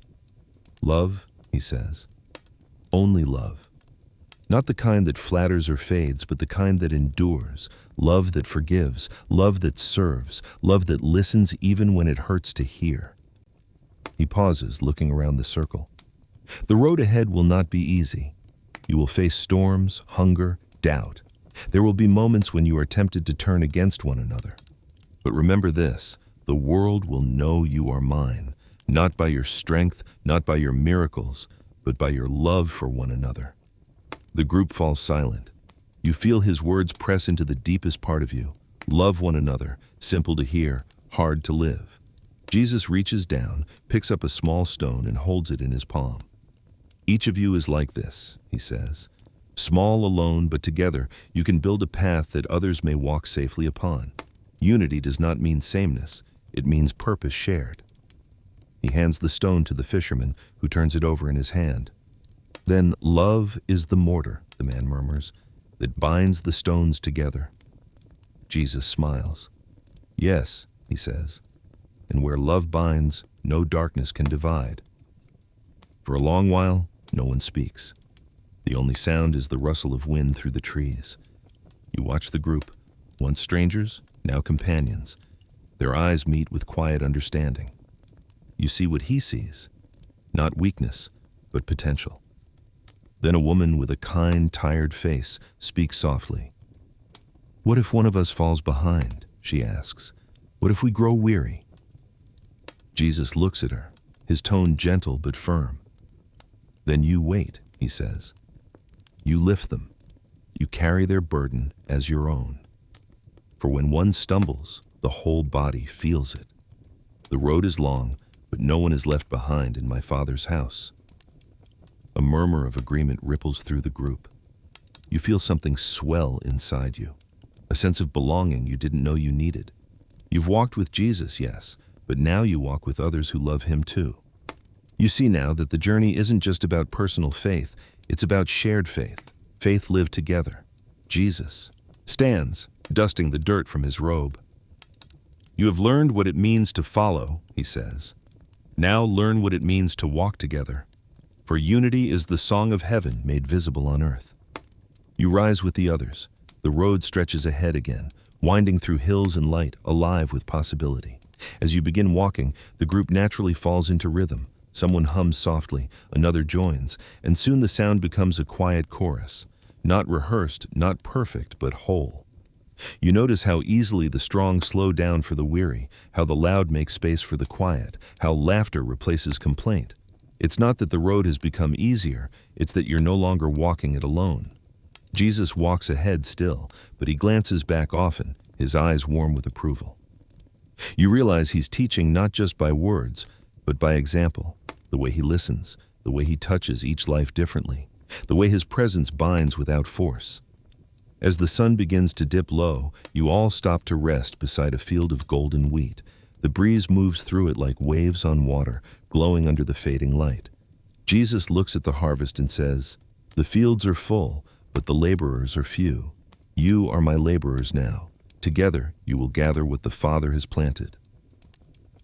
"Love," he says. "Only love. Not the kind that flatters or fades, but the kind that endures. Love that forgives, love that serves, love that listens even when it hurts to hear." He pauses, looking around the circle. The road ahead will not be easy. You will face storms, hunger, doubt. There will be moments when you are tempted to turn against one another. But remember this, the world will know you are mine, not by your strength, not by your miracles, but by your love for one another. The group falls silent. You feel his words press into the deepest part of you. Love one another, simple to hear, hard to live. Jesus reaches down, picks up a small stone and holds it in his palm. "Each of you is like this," he says. "Small alone, but together you can build a path that others may walk safely upon." Unity does not mean sameness, it means purpose shared. He hands the stone to the fisherman, who turns it over in his hand. "Then love is the mortar," the man murmurs, "that binds the stones together." Jesus smiles. "Yes," he says, "and where love binds, no darkness can divide." For a long while, no one speaks. The only sound is the rustle of wind through the trees. You watch the group, once strangers, now companions. Their eyes meet with quiet understanding. You see what he sees, not weakness, but potential. Then a woman with a kind, tired face speaks softly. "What if one of us falls behind?" she asks. "What if we grow weary?" Jesus looks at her, his tone gentle but firm. "Then you wait," he says. "You lift them. You carry their burden as your own. For when one stumbles, the whole body feels it. The road is long, but no one is left behind in my Father's house." A murmur of agreement ripples through the group. You feel something swell inside you, a sense of belonging you didn't know you needed. You've walked with Jesus, yes, but now you walk with others who love him too. You see now that the journey isn't just about personal faith, it's about shared faith, faith lived together. Jesus stands, dusting the dirt from his robe. "You have learned what it means to follow," he says. "Now learn what it means to walk together. For unity is the song of heaven made visible on earth." You rise with the others. The road stretches ahead again, winding through hills and light, alive with possibility. As you begin walking, the group naturally falls into rhythm. Someone hums softly, another joins, and soon the sound becomes a quiet chorus. Not rehearsed, not perfect, but whole. You notice how easily the strong slow down for the weary, how the loud make space for the quiet, how laughter replaces complaint. It's not that the road has become easier, it's that you're no longer walking it alone. Jesus walks ahead still, but he glances back often, his eyes warm with approval. You realize he's teaching not just by words, but by example, the way he listens, the way he touches each life differently, the way his presence binds without force. As the sun begins to dip low, you all stop to rest beside a field of golden wheat. The breeze moves through it like waves on water, glowing under the fading light. Jesus looks at the harvest and says, "The fields are full, but the laborers are few. You are my laborers now. Together you will gather what the Father has planted."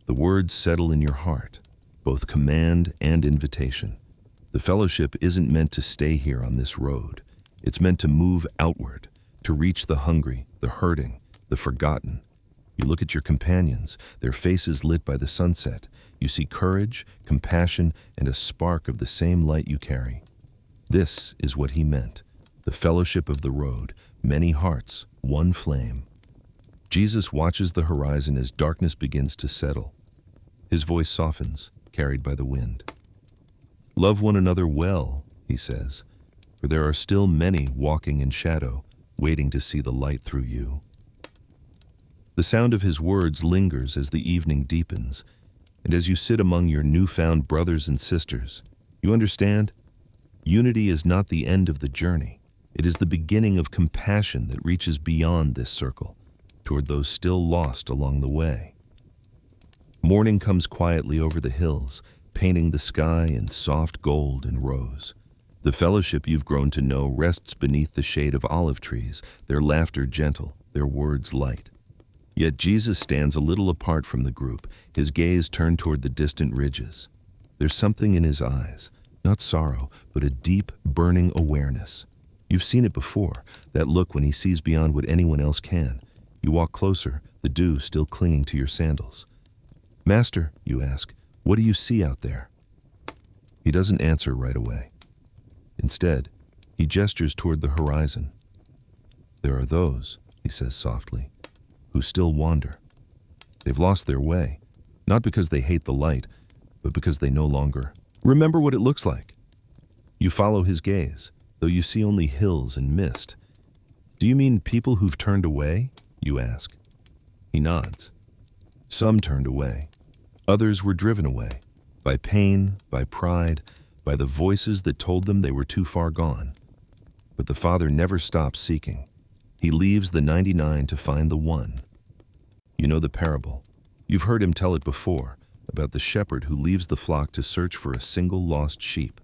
The words settle in your heart, both command and invitation. The fellowship isn't meant to stay here on this road. It's meant to move outward, to reach the hungry, the hurting, the forgotten. You look at your companions, their faces lit by the sunset. You see courage, compassion, and a spark of the same light you carry. This is what he meant. The fellowship of the road, many hearts, one flame. Jesus watches the horizon as darkness begins to settle. His voice softens, carried by the wind. Love one another well, he says, for there are still many walking in shadow, waiting to see the light through you. The sound of his words lingers as the evening deepens, and as you sit among your newfound brothers and sisters, you understand, unity is not the end of the journey. It is the beginning of compassion that reaches beyond this circle, toward those still lost along the way. Morning comes quietly over the hills, painting the sky in soft gold and rose. The fellowship you've grown to know rests beneath the shade of olive trees, their laughter gentle, their words light. Yet Jesus stands a little apart from the group, his gaze turned toward the distant ridges. There's something in his eyes, not sorrow, but a deep, burning awareness. You've seen it before, that look when he sees beyond what anyone else can. You walk closer, the dew still clinging to your sandals. "Master," you ask, "what do you see out there?" He doesn't answer right away. Instead, he gestures toward the horizon. "There are those," he says softly, "who still wander. They've lost their way, not because they hate the light, but because they no longer remember what it looks like." You follow his gaze, though you see only hills and mist. "Do you mean people who've turned away?" you ask. He nods. Some turned away. Others were driven away, by pain, by pride, by the voices that told them they were too far gone. But the Father never stops seeking. He leaves the 99 to find the one. You know the parable. You've heard him tell it before, about the shepherd who leaves the flock to search for a single lost sheep.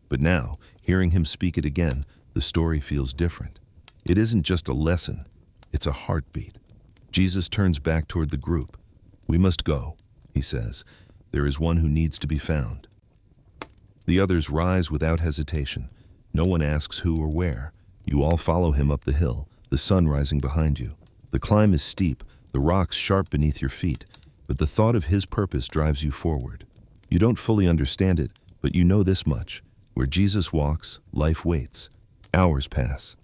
But now, hearing him speak it again, the story feels different. It isn't just a lesson, it's a heartbeat. Jesus turns back toward the group. "We must go," he says. "There is one who needs to be found." The others rise without hesitation. No one asks who or where. You all follow him up the hill, the sun rising behind you. The climb is steep, the rocks sharp beneath your feet, but the thought of his purpose drives you forward. You don't fully understand it, but you know this much. Where Jesus walks, life waits. Hours pass.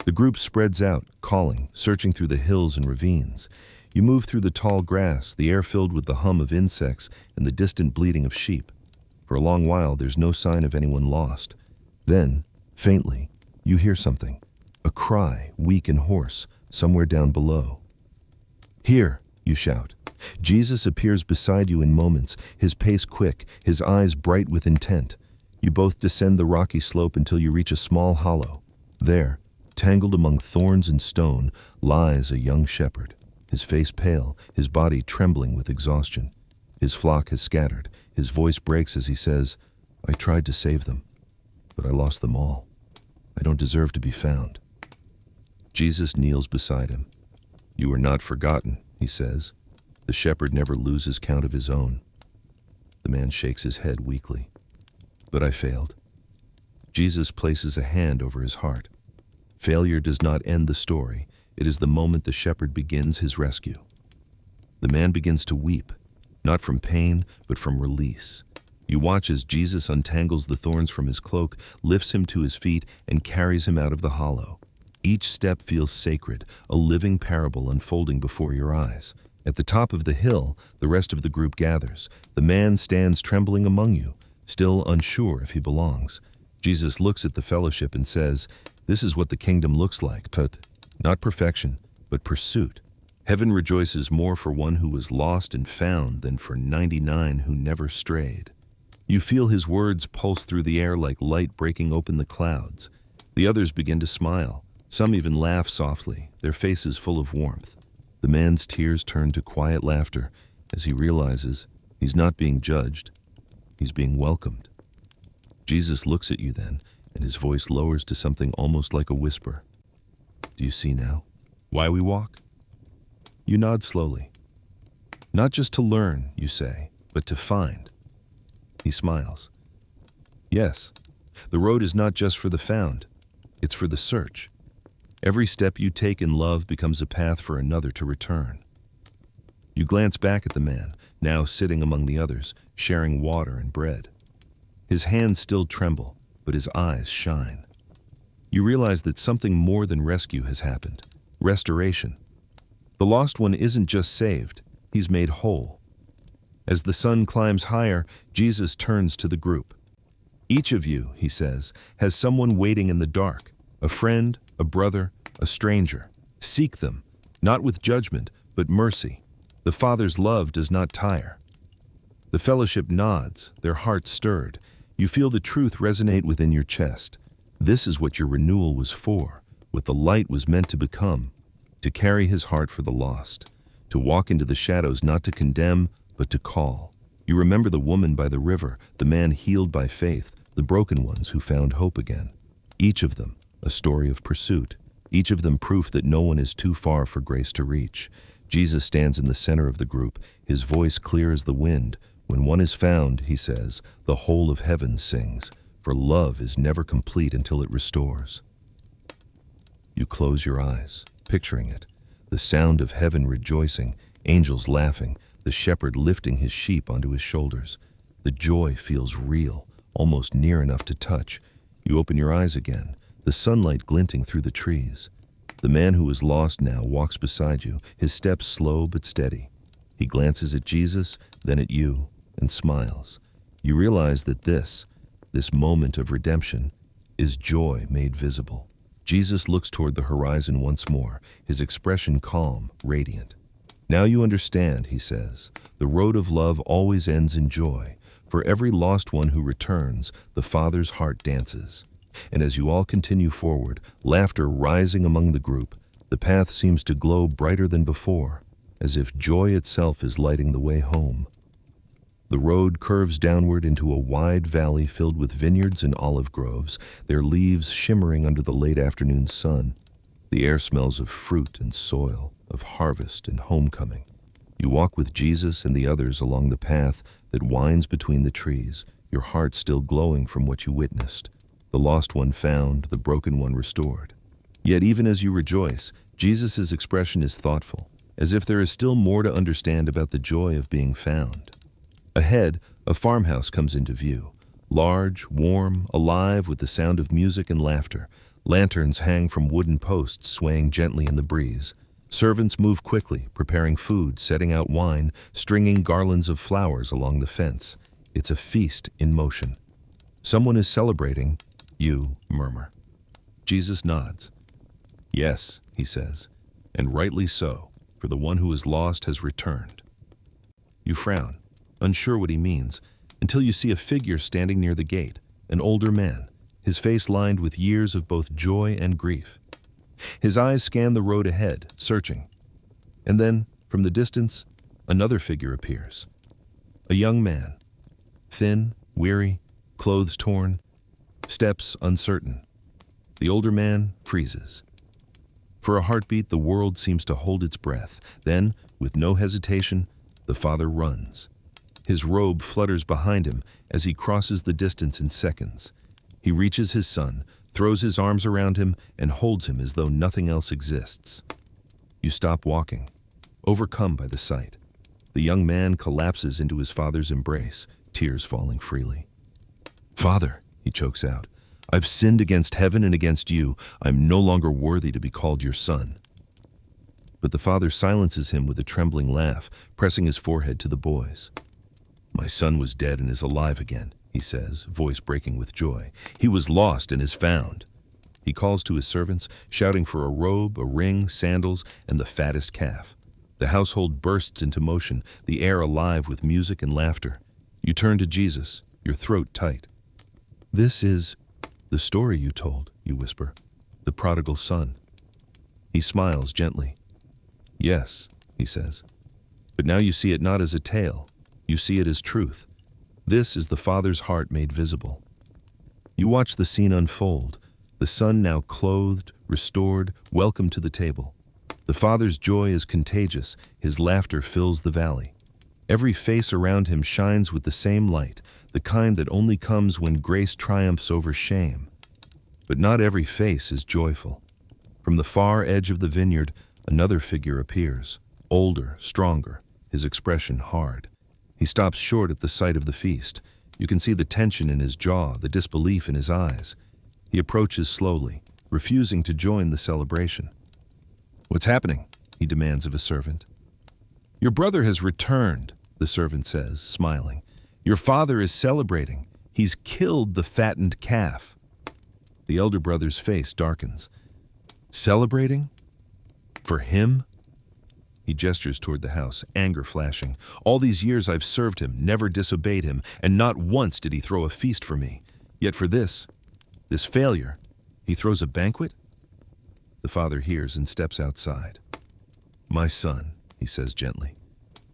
The group spreads out, calling, searching through the hills and ravines. You move through the tall grass, the air filled with the hum of insects and the distant bleating of sheep. For a long while, there's no sign of anyone lost. Then, faintly, you hear something. A cry, weak and hoarse, somewhere down below. "Here!" you shout. Jesus appears beside you in moments, his pace quick, his eyes bright with intent. You both descend the rocky slope until you reach a small hollow. There, tangled among thorns and stone, lies a young shepherd, his face pale, his body trembling with exhaustion. His flock has scattered. His voice breaks as he says, "I tried to save them, but I lost them all. I don't deserve to be found." Jesus kneels beside him. "You are not forgotten," he says. "The shepherd never loses count of his own." The man shakes his head weakly. "But I failed." Jesus places a hand over his heart. Failure does not end the story. It is the moment the shepherd begins his rescue. The man begins to weep, not from pain, but from release. You watch as Jesus untangles the thorns from his cloak, lifts him to his feet, and carries him out of the hollow. Each step feels sacred, a living parable unfolding before your eyes. At the top of the hill, the rest of the group gathers. The man stands trembling among you, still unsure if he belongs. Jesus looks at the fellowship and says, "This is what the kingdom looks like, not perfection, but pursuit. Heaven rejoices more for one who was lost and found than for 99 who never strayed." You feel his words pulse through the air like light breaking open the clouds. The others begin to smile. Some even laugh softly, their faces full of warmth. The man's tears turn to quiet laughter as he realizes he's not being judged, he's being welcomed. Jesus looks at you then, and his voice lowers to something almost like a whisper. "Do you see now why we walk?" You nod slowly. "Not just to learn," you say, "but to find." He smiles. "Yes, the road is not just for the found, it's for the search. Every step you take in love becomes a path for another to return." You glance back at the man, now sitting among the others, sharing water and bread. His hands still tremble, but his eyes shine. You realize that something more than rescue has happened. Restoration. The lost one isn't just saved, he's made whole. As the sun climbs higher, Jesus turns to the group. Each of you, he says, has someone waiting in the dark, a friend, a brother, a stranger. Seek them, not with judgment, but mercy. The Father's love does not tire. The fellowship nods, their hearts stirred. You feel the truth resonate within your chest. This is what your renewal was for, what the light was meant to become, to carry his heart for the lost, to walk into the shadows not to condemn, but to call. You remember the woman by the river, the man healed by faith, the broken ones who found hope again. Each of them, a story of pursuit. Each of them proof that no one is too far for grace to reach. Jesus stands in the center of the group, his voice clear as the wind. When one is found, he says, the whole of heaven sings, for love is never complete until it restores. You close your eyes, picturing it, the sound of heaven rejoicing, angels laughing, the shepherd lifting his sheep onto his shoulders. The joy feels real, almost near enough to touch. You open your eyes again, the sunlight glinting through the trees. The man who is lost now walks beside you, his steps slow but steady. He glances at Jesus, then at you, and smiles. You realize that this moment of redemption, is joy made visible. Jesus looks toward the horizon once more, his expression calm, radiant. Now you understand, he says, the road of love always ends in joy. For every lost one who returns, the Father's heart dances. And as you all continue forward, laughter rising among the group, the path seems to glow brighter than before, as if joy itself is lighting the way home. The road curves downward into a wide valley filled with vineyards and olive groves, their leaves shimmering under the late afternoon sun. The air smells of fruit and soil, of harvest and homecoming. You walk with Jesus and the others along the path that winds between the trees, your heart still glowing from what you witnessed. The lost one found, the broken one restored. Yet even as you rejoice, Jesus' expression is thoughtful, as if there is still more to understand about the joy of being found. Ahead, a farmhouse comes into view, large, warm, alive with the sound of music and laughter. Lanterns hang from wooden posts swaying gently in the breeze. Servants move quickly, preparing food, setting out wine, stringing garlands of flowers along the fence. It's a feast in motion. Someone is celebrating, you murmur. Jesus nods. Yes, he says, and rightly so, for the one who is lost has returned. You frown, unsure what he means, until you see a figure standing near the gate, an older man, his face lined with years of both joy and grief. His eyes scan the road ahead, searching. And then, from the distance, another figure appears. A young man, thin, weary, clothes torn, steps uncertain. The older man freezes. For a heartbeat, the world seems to hold its breath. Then, with no hesitation, the father runs. His robe flutters behind him as he crosses the distance in seconds. He reaches his son, throws his arms around him, and holds him as though nothing else exists. You stop walking, overcome by the sight. The young man collapses into his father's embrace, tears falling freely. "Father," he chokes out, "I've sinned against heaven and against you. I'm no longer worthy to be called your son." But the father silences him with a trembling laugh, pressing his forehead to the boy's. "My son was dead and is alive again," he says, voice breaking with joy. "He was lost and is found." He calls to his servants, shouting for a robe, a ring, sandals, and the fattest calf. The household bursts into motion, the air alive with music and laughter. You turn to Jesus, your throat tight. "This is the story you told," you whisper, "the prodigal son." He smiles gently. "Yes," he says, "but now you see it not as a tale. You see it as truth. This is the Father's heart made visible." You watch the scene unfold, the son now clothed, restored, welcome to the table. The Father's joy is contagious, his laughter fills the valley. Every face around him shines with the same light, the kind that only comes when grace triumphs over shame. But not every face is joyful. From the far edge of the vineyard, another figure appears, older, stronger, his expression hard. He stops short at the sight of the feast. You can see the tension in his jaw, the disbelief in his eyes. He approaches slowly, refusing to join the celebration. "What's happening?" he demands of a servant. "Your brother has returned," the servant says, smiling. "Your father is celebrating. He's killed the fattened calf." The elder brother's face darkens. "Celebrating? For him?" He gestures toward the house, anger flashing. "All these years I've served him, never disobeyed him, and not once did he throw a feast for me. Yet for this failure, he throws a banquet?" The father hears and steps outside. "My son," he says gently,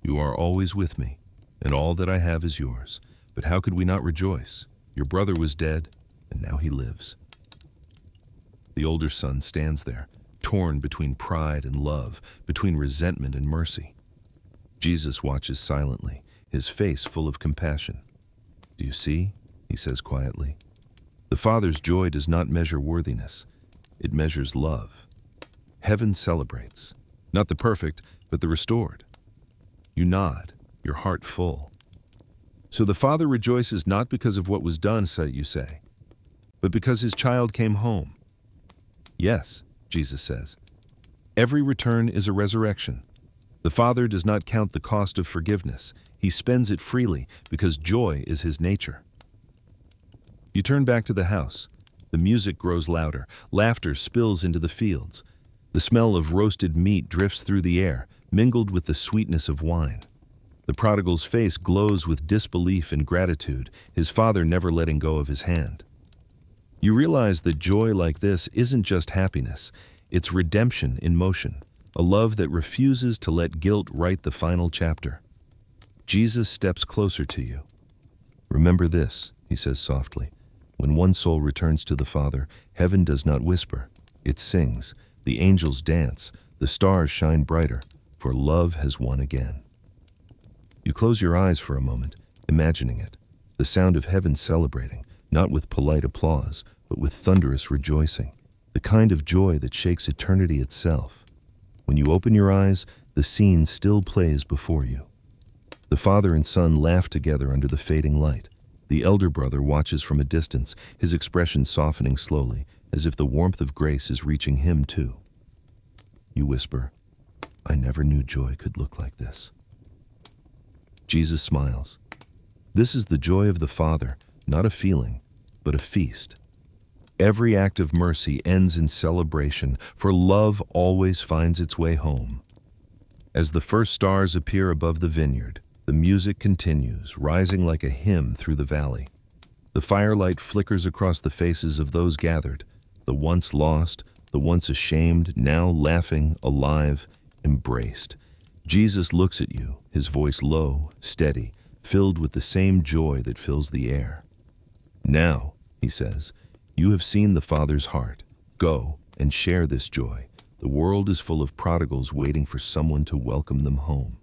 "you are always with me, and all that I have is yours. But how could we not rejoice? Your brother was dead, and now he lives." The older son stands there, torn between pride and love, between resentment and mercy. Jesus watches silently, his face full of compassion. "Do you see?" he says quietly. "The Father's joy does not measure worthiness. It measures love. Heaven celebrates, not the perfect, but the restored." You nod, your heart full. "So the Father rejoices not because of what was done," you say, "but because his child came home." "Yes," Jesus says. "Every return is a resurrection. The Father does not count the cost of forgiveness. He spends it freely because joy is his nature." You turn back to the house. The music grows louder. Laughter spills into the fields. The smell of roasted meat drifts through the air, mingled with the sweetness of wine. The prodigal's face glows with disbelief and gratitude, his father never letting go of his hand. You realize that joy like this isn't just happiness, it's redemption in motion, a love that refuses to let guilt write the final chapter. Jesus steps closer to you. "Remember this," he says softly. "When one soul returns to the Father, heaven does not whisper, it sings, the angels dance, the stars shine brighter, for love has won again." You close your eyes for a moment, imagining it, the sound of heaven celebrating, not with polite applause, but with thunderous rejoicing, the kind of joy that shakes eternity itself. When you open your eyes, the scene still plays before you. The father and son laugh together under the fading light. The elder brother watches from a distance, his expression softening slowly, as if the warmth of grace is reaching him too. You whisper, "I never knew joy could look like this." Jesus smiles. This is the joy of the Father, not a feeling, but a feast. Every act of mercy ends in celebration, for love always finds its way home. As the first stars appear above the vineyard, the music continues, rising like a hymn through the valley. The firelight flickers across the faces of those gathered, the once lost, the once ashamed, now laughing, alive, embraced. Jesus looks at you, his voice low, steady, filled with the same joy that fills the air. "Now," he says, "you have seen the Father's heart. Go and share this joy. The world is full of prodigals waiting for someone to welcome them home."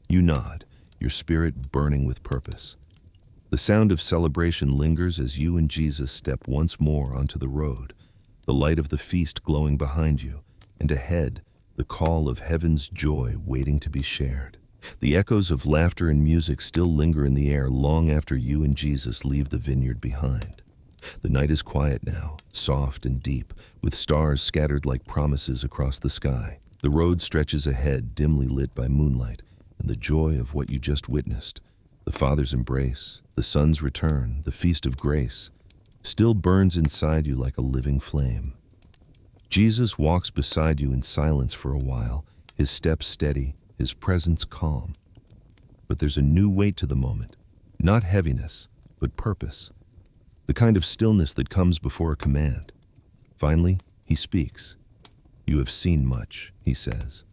You nod, your spirit burning with purpose. The sound of celebration lingers as you and Jesus step once more onto the road, the light of the feast glowing behind you, and ahead, the call of heaven's joy waiting to be shared. The echoes of laughter and music still linger in the air long after you and Jesus leave the vineyard behind. The night is quiet now, soft and deep, with stars scattered like promises across the sky. The road stretches ahead, dimly lit by moonlight, and the joy of what you just witnessed, the Father's embrace, the Son's return, the feast of grace, still burns inside you like a living flame. Jesus walks beside you in silence for a while, his steps steady, his presence calm. But there's a new weight to the moment, not heaviness, but purpose, the kind of stillness that comes before a command. Finally, he speaks. "You have seen much," he says.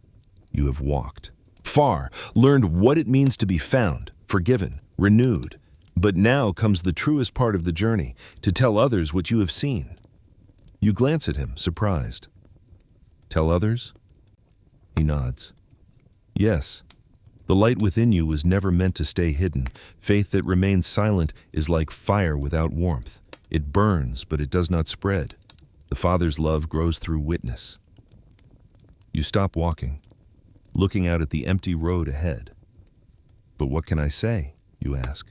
"You have walked far, learned what it means to be found, forgiven, renewed. But now comes the truest part of the journey, to tell others what you have seen." You glance at him, surprised. "Tell others?" He nods. "Yes. The light within you was never meant to stay hidden. Faith that remains silent is like fire without warmth. It burns, but it does not spread. The Father's love grows through witness." You stop walking, looking out at the empty road ahead. "But what can I say?" you ask.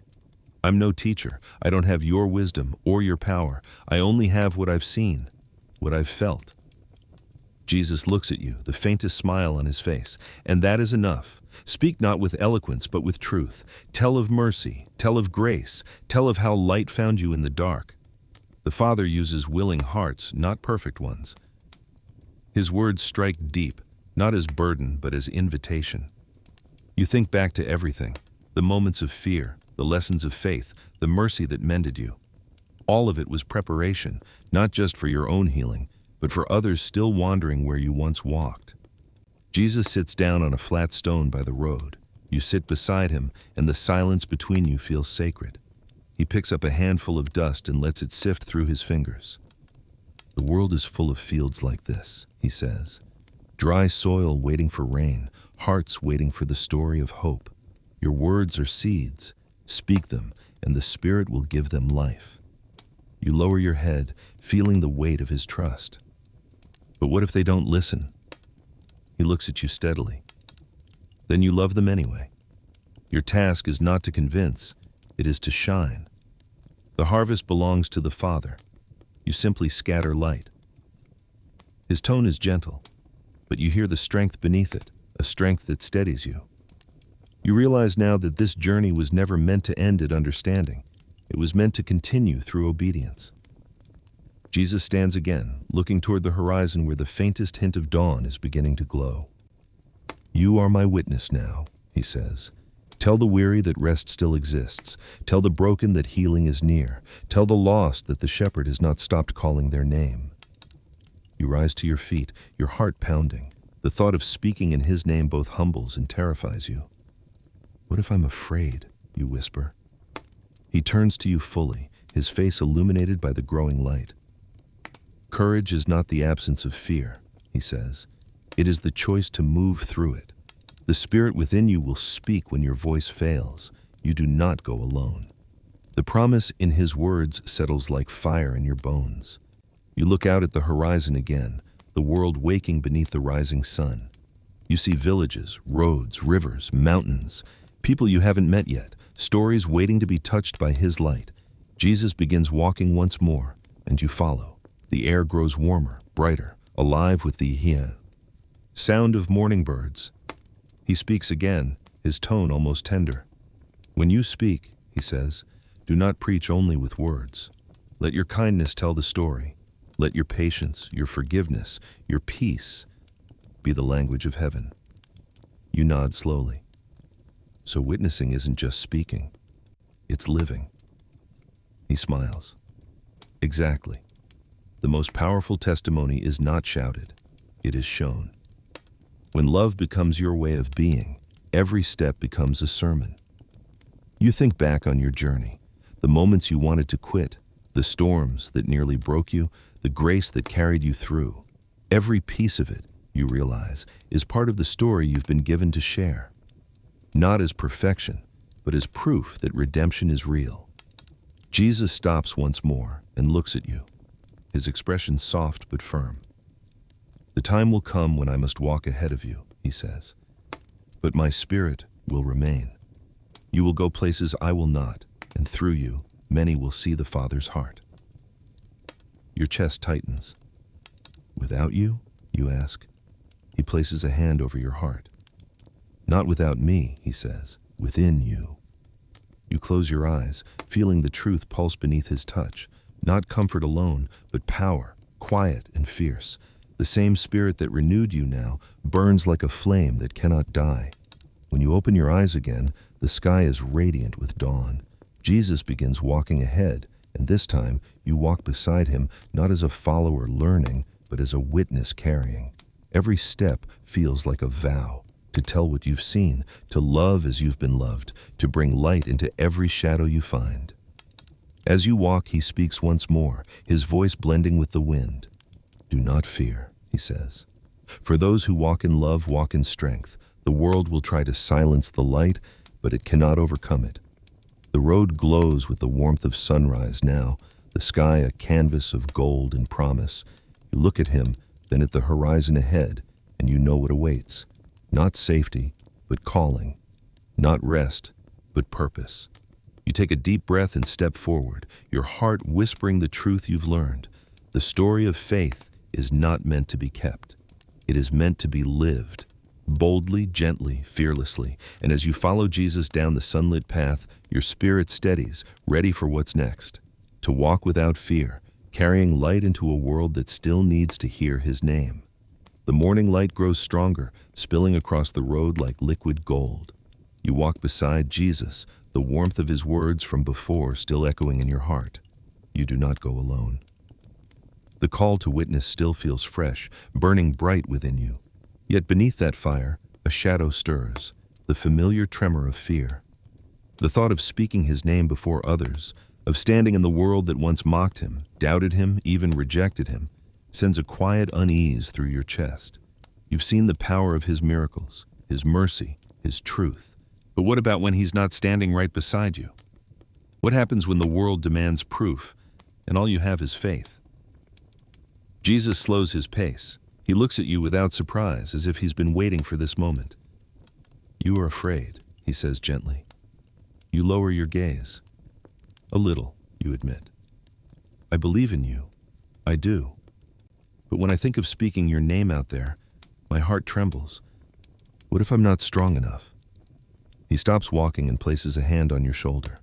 I'm no teacher. I don't have your wisdom or your power. I only have what I've seen, what I've felt. Jesus looks at you, the faintest smile on his face, and that is enough. Speak not with eloquence, but with truth. Tell of mercy, tell of grace, tell of how light found you in the dark. The Father uses willing hearts, not perfect ones. His words strike deep, not as burden, but as invitation. You think back to everything, the moments of fear, the lessons of faith, the mercy that mended you. All of it was preparation, not just for your own healing, but for others still wandering where you once walked. Jesus sits down on a flat stone by the road. You sit beside him, and the silence between you feels sacred. He picks up a handful of dust and lets it sift through his fingers. The world is full of fields like this, he says. Dry soil waiting for rain, hearts waiting for the story of hope. Your words are seeds. Speak them, and the Spirit will give them life. You lower your head, feeling the weight of his trust. But what if they don't listen? He looks at you steadily. Then you love them anyway. Your task is not to convince, it is to shine. The harvest belongs to the Father. You simply scatter light. His tone is gentle, but you hear the strength beneath it, a strength that steadies you. You realize now that this journey was never meant to end at understanding. It was meant to continue through obedience. Jesus stands again, looking toward the horizon where the faintest hint of dawn is beginning to glow. You are my witness now, he says. Tell the weary that rest still exists. Tell the broken that healing is near. Tell the lost that the shepherd has not stopped calling their name. You rise to your feet, your heart pounding. The thought of speaking in his name both humbles and terrifies you. What if I'm afraid? You whisper. He turns to you fully, his face illuminated by the growing light. Courage is not the absence of fear, he says. It is the choice to move through it. The Spirit within you will speak when your voice fails. You do not go alone. The promise in his words settles like fire in your bones. You look out at the horizon again, the world waking beneath the rising sun. You see villages, roads, rivers, mountains, people you haven't met yet, stories waiting to be touched by his light. Jesus begins walking once more, and you follow. The air grows warmer, brighter, alive with the sound of morning birds. He speaks again, his tone almost tender. When you speak, he says, do not preach only with words. Let your kindness tell the story. Let your patience, your forgiveness, your peace be the language of heaven. You nod slowly. So witnessing isn't just speaking, it's living. He smiles. Exactly. The most powerful testimony is not shouted, it is shown. When love becomes your way of being, every step becomes a sermon. You think back on your journey, the moments you wanted to quit, the storms that nearly broke you, the grace that carried you through. Every piece of it, you realize, is part of the story you've been given to share. Not as perfection, but as proof that redemption is real. Jesus stops once more and looks at you, his expression soft but firm. The time will come when I must walk ahead of you, he says. But my Spirit will remain. You will go places I will not, and through you, many will see the Father's heart. Your chest tightens. Without you? You ask. He places a hand over your heart. Not without me, he says, within you. You close your eyes, feeling the truth pulse beneath his touch. Not comfort alone, but power, quiet and fierce. The same Spirit that renewed you now burns like a flame that cannot die. When you open your eyes again, the sky is radiant with dawn. Jesus begins walking ahead, and this time you walk beside him not as a follower learning, but as a witness carrying. Every step feels like a vow, to tell what you've seen, to love as you've been loved, to bring light into every shadow you find. As you walk, he speaks once more, his voice blending with the wind. Do not fear, he says. For those who walk in love walk in strength. The world will try to silence the light, but it cannot overcome it. The road glows with the warmth of sunrise now, the sky a canvas of gold and promise. You look at him, then at the horizon ahead, and you know what awaits. Not safety, but calling. Not rest, but purpose. You take a deep breath and step forward, your heart whispering the truth you've learned. The story of faith is not meant to be kept. It is meant to be lived, boldly, gently, fearlessly. And as you follow Jesus down the sunlit path, your spirit steadies, ready for what's next. To walk without fear, carrying light into a world that still needs to hear his name. The morning light grows stronger, spilling across the road like liquid gold. You walk beside Jesus, the warmth of his words from before still echoing in your heart. You do not go alone. The call to witness still feels fresh, burning bright within you. Yet beneath that fire, a shadow stirs, the familiar tremor of fear. The thought of speaking his name before others, of standing in the world that once mocked him, doubted him, even rejected him, sends a quiet unease through your chest. You've seen the power of his miracles, his mercy, his truth. But what about when he's not standing right beside you? What happens when the world demands proof, and all you have is faith? Jesus slows his pace. He looks at you without surprise, as if he's been waiting for this moment. You are afraid, he says gently. You lower your gaze. A little, you admit. I believe in you. I do. But when I think of speaking your name out there, my heart trembles. What if I'm not strong enough? He stops walking and places a hand on your shoulder.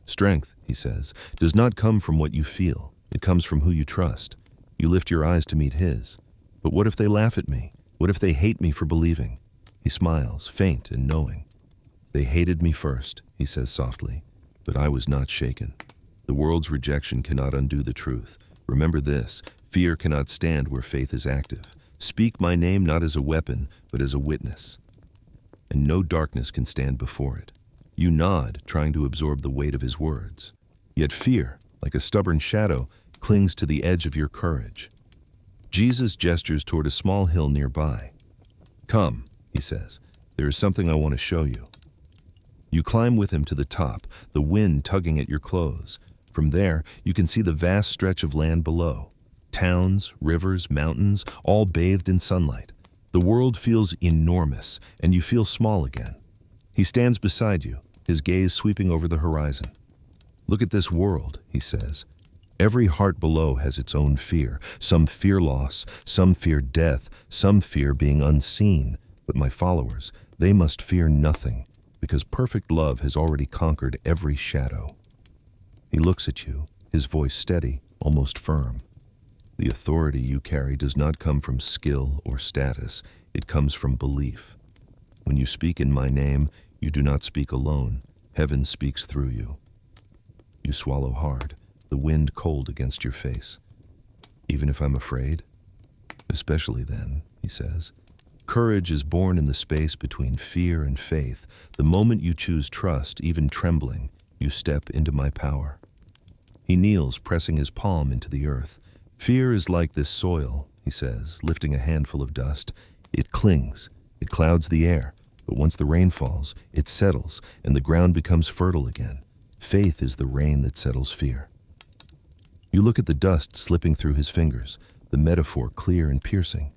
Strength, he says, does not come from what you feel. It comes from who you trust. You lift your eyes to meet his. But what if they laugh at me? What if they hate me for believing? He smiles, faint and knowing. They hated me first, he says softly, but I was not shaken. The world's rejection cannot undo the truth. Remember this, fear cannot stand where faith is active. Speak my name not as a weapon, but as a witness. And no darkness can stand before it. You nod, trying to absorb the weight of his words. Yet fear, like a stubborn shadow, clings to the edge of your courage. Jesus gestures toward a small hill nearby. Come, he says, there is something I want to show you. You climb with him to the top, the wind tugging at your clothes. From there, you can see the vast stretch of land below. Towns, rivers, mountains, all bathed in sunlight. The world feels enormous, and you feel small again. He stands beside you, his gaze sweeping over the horizon. Look at this world, he says. Every heart below has its own fear. Some fear loss, some fear death, some fear being unseen. But my followers, they must fear nothing, because perfect love has already conquered every shadow. He looks at you, his voice steady, almost firm. The authority you carry does not come from skill or status. It comes from belief. When you speak in my name, you do not speak alone. Heaven speaks through you. You swallow hard, the wind cold against your face. Even if I'm afraid? Especially then, he says. Courage is born in the space between fear and faith. The moment you choose trust, even trembling, you step into my power. He kneels, pressing his palm into the earth. Fear is like this soil, he says, lifting a handful of dust. It clings, it clouds the air, but once the rain falls, it settles, and the ground becomes fertile again. Faith is the rain that settles fear. You look at the dust slipping through his fingers, the metaphor clear and piercing.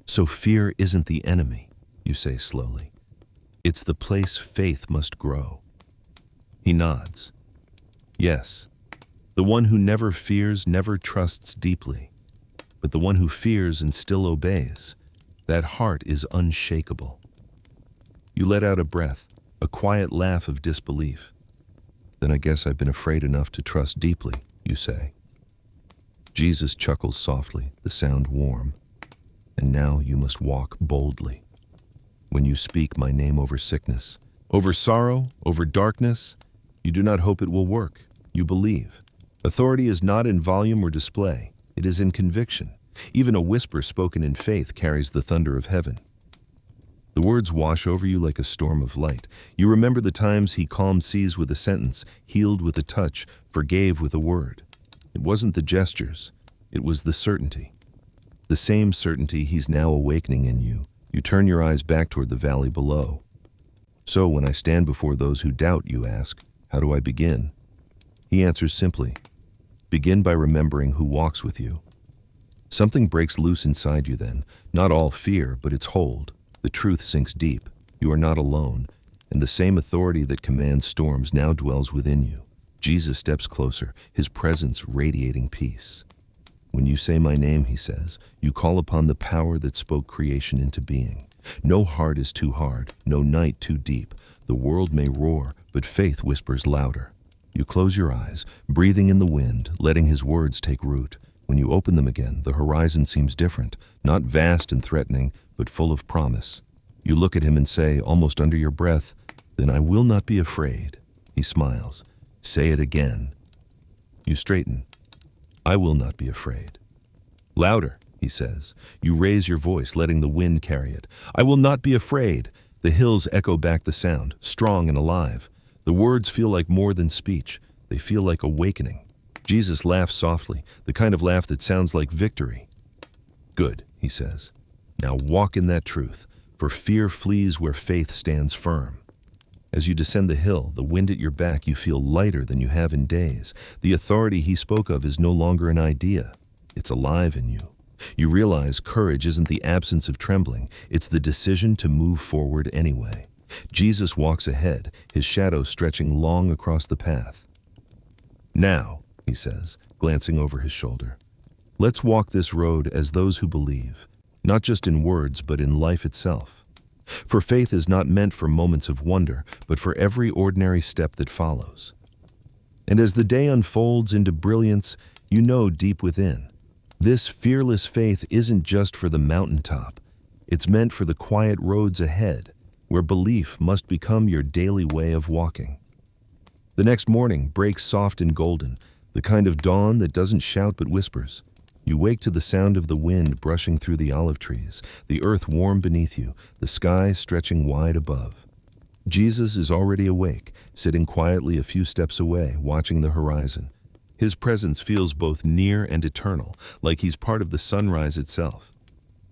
So fear isn't the enemy, you say slowly. It's the place faith must grow. He nods. Yes, the one who never fears never trusts deeply, but the one who fears and still obeys, that heart is unshakable. You let out a breath, a quiet laugh of disbelief. Then I guess I've been afraid enough to trust deeply, you say. Jesus chuckles softly, the sound warm. And now you must walk boldly. When you speak my name over sickness, over sorrow, over darkness, you do not hope it will work. You believe. Authority is not in volume or display. It is in conviction. Even a whisper spoken in faith carries the thunder of heaven. The words wash over you like a storm of light. You remember the times he calmed seas with a sentence, healed with a touch, forgave with a word. It wasn't the gestures, it was the certainty. The same certainty he's now awakening in you. You turn your eyes back toward the valley below. So when I stand before those who doubt, you ask, how do I begin? He answers simply, begin by remembering who walks with you. Something breaks loose inside you then, not all fear, but its hold. The truth sinks deep. You are not alone. and the same authority that commands storms now dwells within you. Jesus steps closer, his presence radiating peace. When you say my name, he says, you call upon the power that spoke creation into being. No heart is too hard, no night too deep. The world may roar, but faith whispers louder. You close your eyes, breathing in the wind, letting his words take root. When you open them again, the horizon seems different, not vast and threatening, but full of promise. You look at him and say, almost under your breath, "Then I will not be afraid." He smiles. "Say it again." You straighten. "I will not be afraid." "Louder," he says. You raise your voice, letting the wind carry it. "I will not be afraid." The hills echo back the sound, strong and alive. The words feel like more than speech. They feel like awakening. Jesus laughs softly, the kind of laugh that sounds like victory. "Good," he says. "Now walk in that truth, for fear flees where faith stands firm." As you descend the hill, the wind at your back, you feel lighter than you have in days. The authority he spoke of is no longer an idea. It's alive in you. You realize courage isn't the absence of trembling, it's the decision to move forward anyway. Jesus walks ahead, his shadow stretching long across the path. "Now," he says, glancing over his shoulder, "let's walk this road as those who believe, not just in words, but in life itself. For faith is not meant for moments of wonder, but for every ordinary step that follows." And as the day unfolds into brilliance, you know deep within, this fearless faith isn't just for the mountaintop. It's meant for the quiet roads ahead, where belief must become your daily way of walking. The next morning breaks soft and golden, the kind of dawn that doesn't shout but whispers. You wake to the sound of the wind brushing through the olive trees, the earth warm beneath you, the sky stretching wide above. Jesus is already awake, sitting quietly a few steps away, watching the horizon. His presence feels both near and eternal, like he's part of the sunrise itself.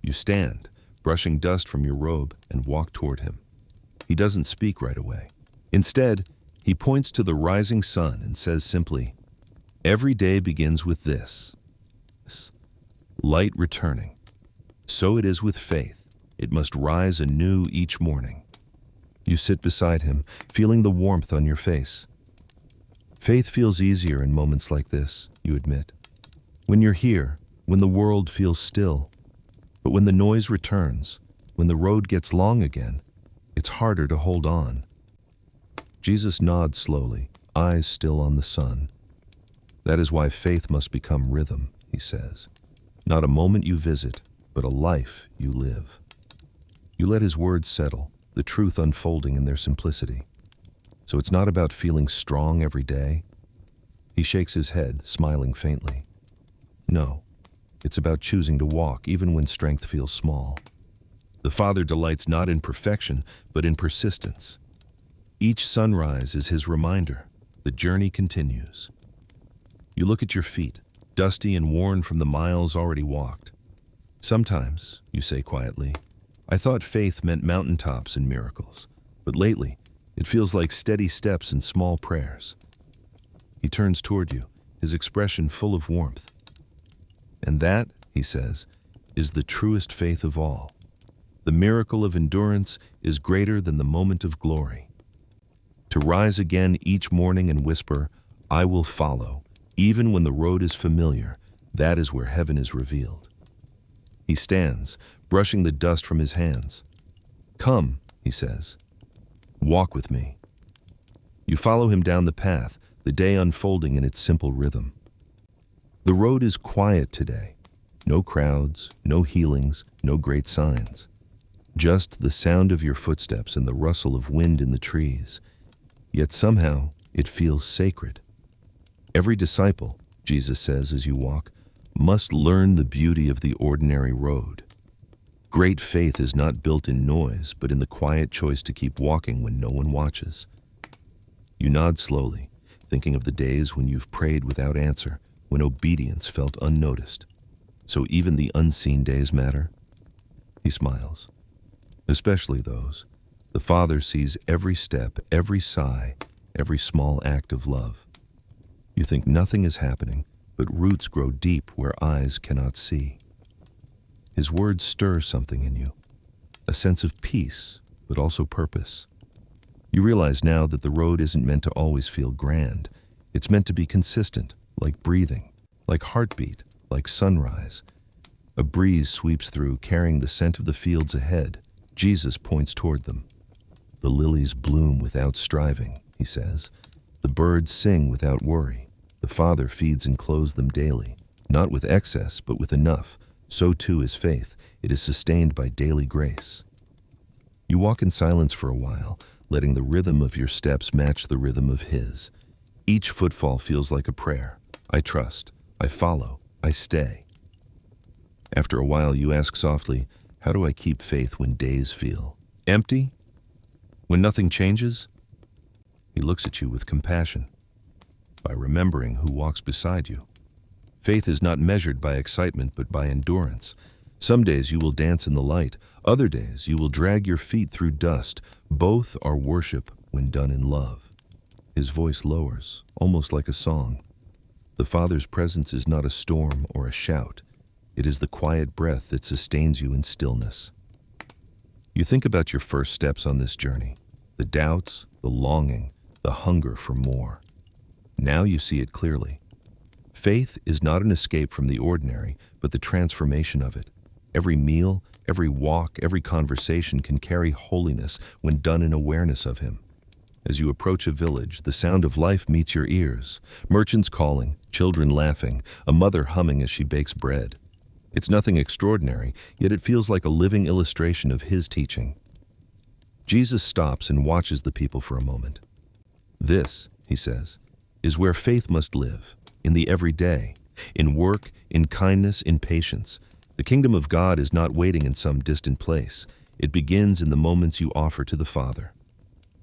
You stand, brushing dust from your robe, and walk toward him. He doesn't speak right away. Instead, he points to the rising sun and says simply, "Every day begins with this. Light returning. So it is with faith. It must rise anew each morning." You sit beside him, feeling the warmth on your face. Faith feels easier in moments like this, you admit. When you're here, when the world feels still. But when the noise returns, when the road gets long again, it's harder to hold on. Jesus nods slowly, eyes still on the sun. "That is why faith must become rhythm," he says. "Not a moment you visit, but a life you live." You let his words settle, the truth unfolding in their simplicity. So it's not about feeling strong every day. He shakes his head, smiling faintly. No, it's about choosing to walk even when strength feels small. The Father delights not in perfection, but in persistence. Each sunrise is his reminder. The journey continues. You look at your feet, dusty and worn from the miles already walked. "Sometimes," you say quietly, "I thought faith meant mountaintops and miracles, but lately, it feels like steady steps and small prayers." He turns toward you, his expression full of warmth. "And that," he says, "is the truest faith of all. The miracle of endurance is greater than the moment of glory. To rise again each morning and whisper, 'I will follow,' even when the road is familiar, that is where heaven is revealed." He stands, brushing the dust from his hands. "Come," he says, "walk with me." You follow him down the path, the day unfolding in its simple rhythm. The road is quiet today. No crowds, no healings, no great signs. Just the sound of your footsteps and the rustle of wind in the trees. Yet somehow it feels sacred. Every disciple, Jesus says as you walk, must learn the beauty of the ordinary road. Great faith is not built in noise, but in the quiet choice to keep walking when no one watches. You nod slowly, thinking of the days when you've prayed without answer, when obedience felt unnoticed. So even the unseen days matter? He smiles. Especially those. The Father sees every step, every sigh, every small act of love. You think nothing is happening, but roots grow deep where eyes cannot see. His words stir something in you, a sense of peace, but also purpose. You realize now that the road isn't meant to always feel grand. It's meant to be consistent, like breathing, like heartbeat, like sunrise. A breeze sweeps through, carrying the scent of the fields ahead. Jesus points toward them. The lilies bloom without striving, he says. The birds sing without worry. The Father feeds and clothes them daily, not with excess, but with enough. So too is faith. It is sustained by daily grace. You walk in silence for a while, letting the rhythm of your steps match the rhythm of his. Each footfall feels like a prayer. I trust. I follow. I stay. After a while, you ask softly, how do I keep faith when days feel empty? When nothing changes? He looks at you with compassion. By remembering who walks beside you. Faith is not measured by excitement, but by endurance. Some days you will dance in the light. Other days you will drag your feet through dust. Both are worship when done in love. His voice lowers, almost like a song. The Father's presence is not a storm or a shout. It is the quiet breath that sustains you in stillness. You think about your first steps on this journey, the doubts, the longing, the hunger for more. Now you see it clearly. Faith is not an escape from the ordinary, but the transformation of it. Every meal, every walk, every conversation can carry holiness when done in awareness of him. As you approach a village, the sound of life meets your ears. Merchants calling, children laughing, a mother humming as she bakes bread. It's nothing extraordinary, yet it feels like a living illustration of his teaching. Jesus stops and watches the people for a moment. This, he says, is where faith must live, in the everyday, in work, in kindness, in patience. The kingdom of God is not waiting in some distant place. It begins in the moments you offer to the Father.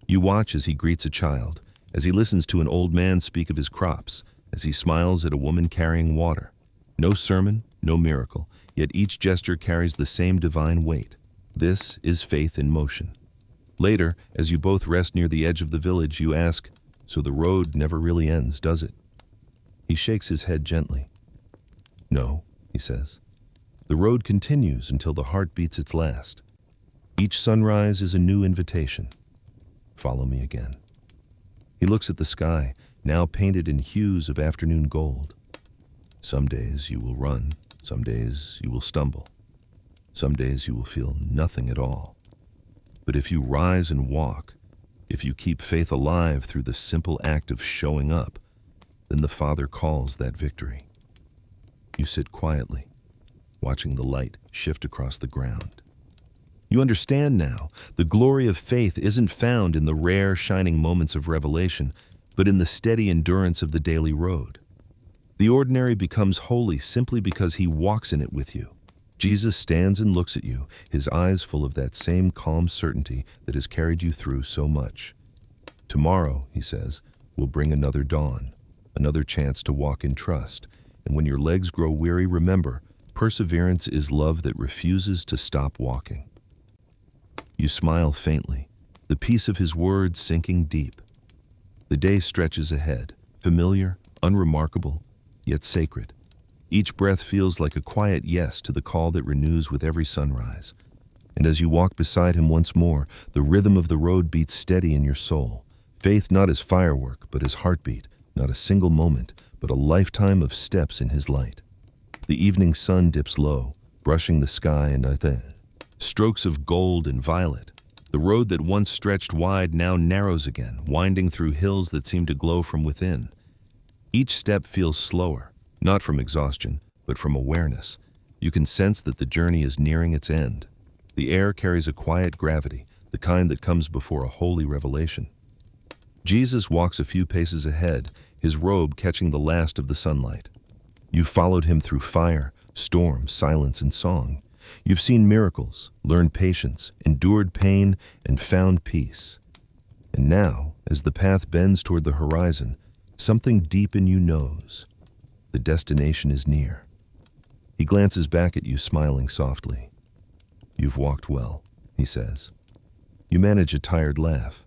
You watch as he greets a child, as he listens to an old man speak of his crops, as he smiles at a woman carrying water. No sermon, no miracle, yet each gesture carries the same divine weight. This is faith in motion. Later, as you both rest near the edge of the village, you ask, so the road never really ends, does it? He shakes his head gently. No, he says. The road continues until the heart beats its last. Each sunrise is a new invitation. Follow me again. He looks at the sky, now painted in hues of afternoon gold. Some days you will run, some days you will stumble. Some days you will feel nothing at all. But if you rise and walk, if you keep faith alive through the simple act of showing up, then the Father calls that victory. You sit quietly, watching the light shift across the ground. You understand now, the glory of faith isn't found in the rare, shining moments of revelation, but in the steady endurance of the daily road. The ordinary becomes holy simply because he walks in it with you. Jesus stands and looks at you, his eyes full of that same calm certainty that has carried you through so much. Tomorrow, he says, will bring another dawn, another chance to walk in trust. And when your legs grow weary, remember, perseverance is love that refuses to stop walking. You smile faintly, the peace of his words sinking deep. The day stretches ahead, familiar, unremarkable, yet sacred. Each breath feels like a quiet yes to the call that renews with every sunrise. And as you walk beside him once more, the rhythm of the road beats steady in your soul. Faith not as firework, but as heartbeat, not a single moment, but a lifetime of steps in his light. The evening sun dips low, brushing the sky and strokes of gold and violet. The road that once stretched wide now narrows again, winding through hills that seem to glow from within. Each step feels slower, not from exhaustion, but from awareness. You can sense that the journey is nearing its end. The air carries a quiet gravity, the kind that comes before a holy revelation. Jesus walks a few paces ahead, his robe catching the last of the sunlight. You've followed him through fire, storm, silence, and song. You've seen miracles, learned patience, endured pain, and found peace. And now, as the path bends toward the horizon, something deep in you knows. The destination is near. He glances back at you, smiling softly. You've walked well, he says. You manage a tired laugh.